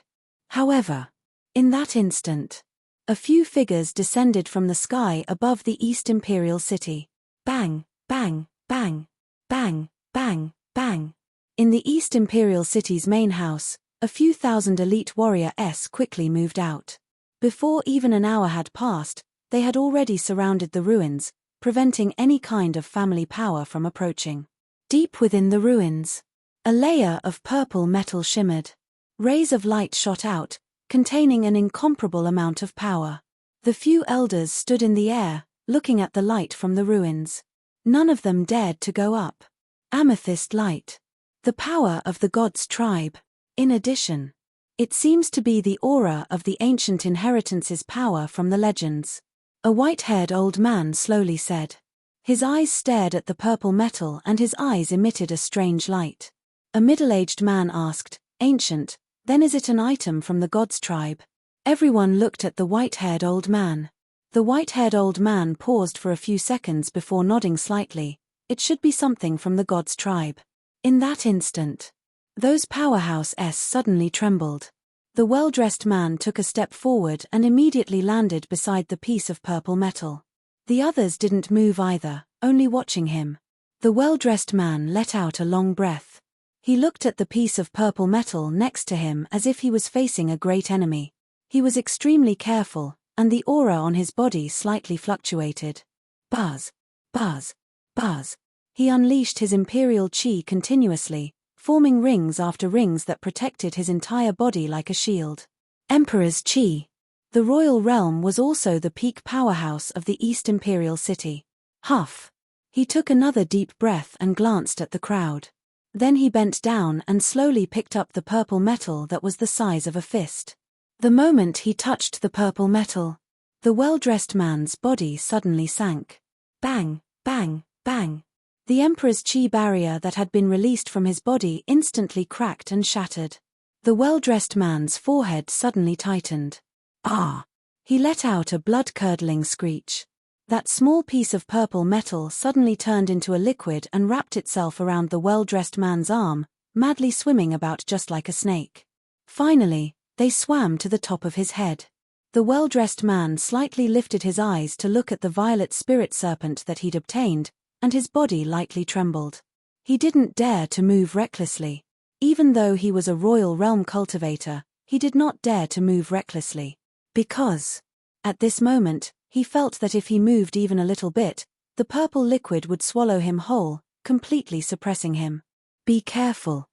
However, in that instant, a few figures descended from the sky above the East Imperial City. Bang, bang, bang, bang, bang, bang. In the East Imperial City's main house, a few thousand elite warriors quickly moved out. Before even an hour had passed, they had already surrounded the ruins, preventing any kind of family power from approaching. Deep within the ruins, a layer of purple metal shimmered. Rays of light shot out, containing an incomparable amount of power. The few elders stood in the air, looking at the light from the ruins. None of them dared to go up. Amethyst light. The power of the God's tribe. In addition, it seems to be the aura of the ancient inheritance's power from the legends. A white-haired old man slowly said. His eyes stared at the purple metal and his eyes emitted a strange light. A middle-aged man asked, "Ancient, then is it an item from the God's tribe?" Everyone looked at the white-haired old man. The white-haired old man paused for a few seconds before nodding slightly. It should be something from the God's tribe. In that instant, those powerhouses suddenly trembled. The well-dressed man took a step forward and immediately landed beside the piece of purple metal. The others didn't move either, only watching him. The well-dressed man let out a long breath. He looked at the piece of purple metal next to him as if he was facing a great enemy. He was extremely careful, and the aura on his body slightly fluctuated. Buzz, buzz, buzz. He unleashed his imperial chi continuously, forming rings after rings that protected his entire body like a shield. Emperor's Chi. The royal realm was also the peak powerhouse of the East Imperial City. Huff. He took another deep breath and glanced at the crowd. Then he bent down and slowly picked up the purple metal that was the size of a fist. The moment he touched the purple metal, the well-dressed man's body suddenly sank. Bang, bang, bang. The Emperor's chi barrier that had been released from his body instantly cracked and shattered. The well-dressed man's forehead suddenly tightened. Ah! He let out a blood-curdling screech. That small piece of purple metal suddenly turned into a liquid and wrapped itself around the well-dressed man's arm, madly swimming about just like a snake. Finally, they swam to the top of his head. The well-dressed man slightly lifted his eyes to look at the violet spirit serpent that he'd obtained, and his body lightly trembled. He didn't dare to move recklessly. Even though he was a royal realm cultivator, he did not dare to move recklessly. Because, at this moment, he felt that if he moved even a little bit, the purple liquid would swallow him whole, completely suppressing him. Be careful.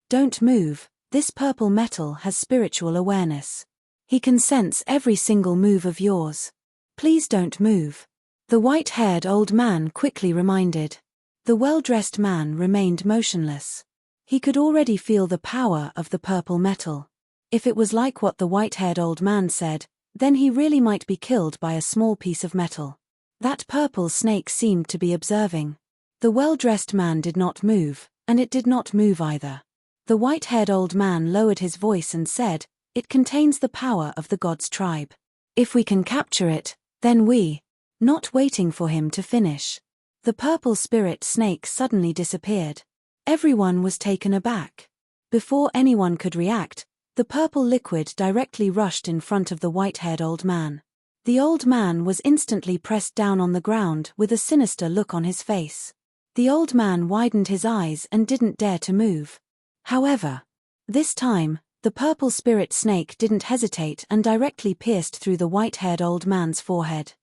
Don't move, this purple metal has spiritual awareness. He can sense every single move of yours. Please don't move. The white-haired old man quickly reminded. The well-dressed man remained motionless. He could already feel the power of the purple metal. If it was like what the white-haired old man said, Then he really might be killed by a small piece of metal. That purple snake seemed to be observing. The well-dressed man did not move, and it did not move either. The white-haired old man lowered his voice and said, "It contains the power of the god's tribe. If we can capture it, then we—" Not waiting for him to finish, the purple spirit snake suddenly disappeared. Everyone was taken aback. Before anyone could react, the purple liquid directly rushed in front of the white-haired old man. The old man was instantly pressed down on the ground with a sinister look on his face. The old man widened his eyes and didn't dare to move. However, this time, the purple spirit snake didn't hesitate and directly pierced through the white-haired old man's forehead.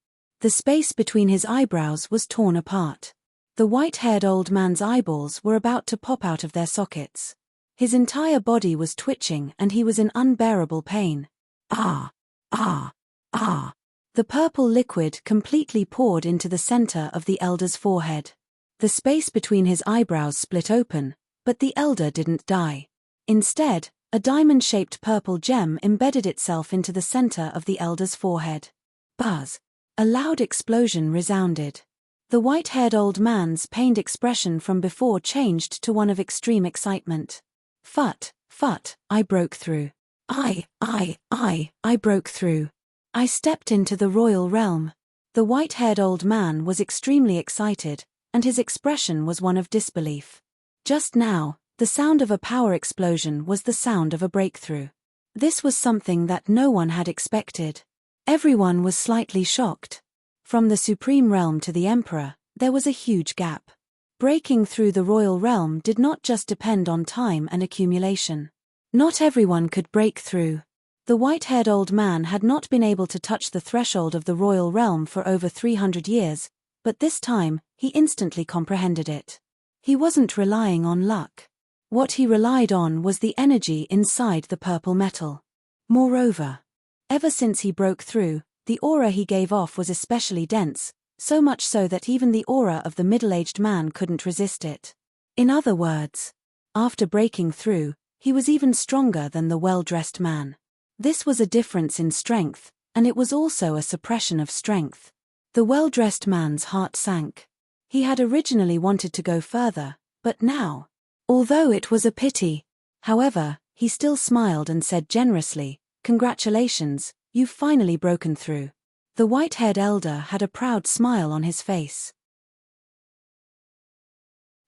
The space between his eyebrows was torn apart. The white-haired old man's eyeballs were about to pop out of their sockets. His entire body was twitching and he was in unbearable pain. Ah! Ah! Ah! The purple liquid completely poured into the center of the elder's forehead. The space between his eyebrows split open, but the elder didn't die. Instead, a diamond-shaped purple gem embedded itself into the center of the elder's forehead. Buzz! A loud explosion resounded. The white-haired old man's pained expression from before changed to one of extreme excitement. Phut, I broke through. I broke through. I stepped into the royal realm. The white-haired old man was extremely excited, and his expression was one of disbelief. Just now, the sound of a power explosion was the sound of a breakthrough. This was something that no one had expected. Everyone was slightly shocked. From the supreme realm to the emperor, there was a huge gap. Breaking through the royal realm did not just depend on time and accumulation. Not everyone could break through. The white-haired old man had not been able to touch the threshold of the royal realm for over 300 years, but this time, he instantly comprehended it. He wasn't relying on luck. What he relied on was the energy inside the purple metal. Moreover, ever since he broke through, the aura he gave off was especially dense, so much so that even the aura of the middle-aged man couldn't resist it. In other words, after breaking through, he was even stronger than the well-dressed man. This was a difference in strength, and it was also a suppression of strength. The well-dressed man's heart sank. He had originally wanted to go further, but now, although it was a pity, however, he still smiled and said generously, "Congratulations, you've finally broken through." The white-haired elder had a proud smile on his face.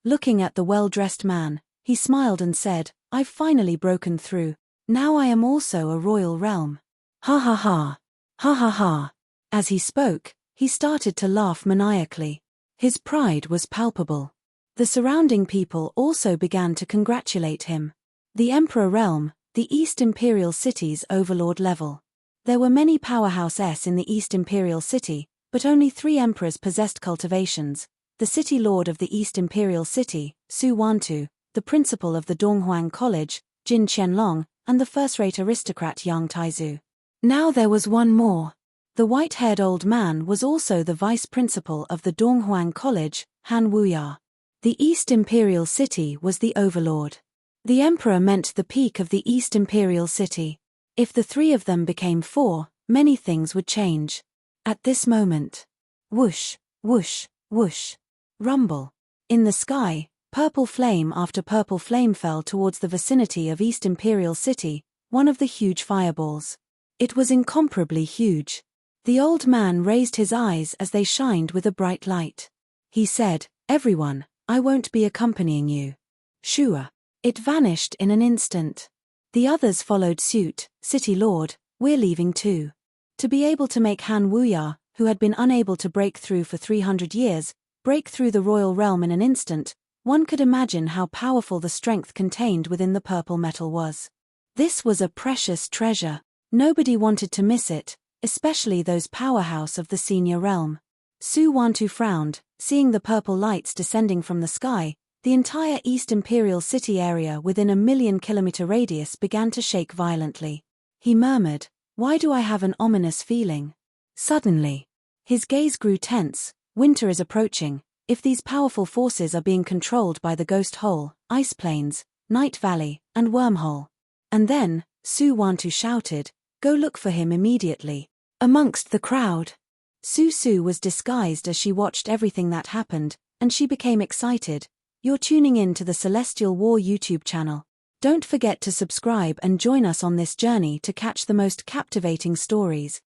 Looking at the well-dressed man, he smiled and said, "I've finally broken through. Now I am also a royal realm. Ha ha ha. Ha ha ha." As he spoke, he started to laugh maniacally. His pride was palpable. The surrounding people also began to congratulate him. The Emperor Realm, the East Imperial City's overlord level. There were many powerhouses in the East Imperial City, but only 3 emperors possessed cultivations: the City Lord of the East Imperial City, Su Wantu, the Principal of the Donghuang College, Jin Qianlong, and the first-rate aristocrat Yang Taizu. Now there was one more. The white-haired old man was also the vice principal of the Donghuang College, Han Wuya. The East Imperial City was the overlord. The emperor meant the peak of the East Imperial City. If the 3 of them became 4, many things would change. At this moment, whoosh, whoosh, whoosh, rumble. In the sky, purple flame after purple flame fell towards the vicinity of East Imperial City, one of the huge fireballs. It was incomparably huge. The old man raised his eyes as they shined with a bright light. He said, "Everyone, I won't be accompanying you." Sure. It vanished in an instant. The others followed suit. "City Lord, we're leaving too." To be able to make Han Wuya, who had been unable to break through for 300 years, break through the royal realm in an instant, one could imagine how powerful the strength contained within the purple metal was. This was a precious treasure. Nobody wanted to miss it, especially those powerhouse of the senior realm. Su Wantu frowned, seeing the purple lights descending from the sky. The entire East Imperial City area within a 1,000,000-kilometer radius began to shake violently. He murmured, "Why do I have an ominous feeling?" Suddenly, his gaze grew tense. Winter is approaching. If these powerful forces are being controlled by the Ghost Hole, Ice Plains, Night Valley, and Wormhole. And then, Su Wantu shouted, "Go look for him immediately." Amongst the crowd, Su was disguised as she watched everything that happened, and she became excited. You're tuning in to the Celestial War YouTube channel. Don't forget to subscribe and join us on this journey to catch the most captivating stories.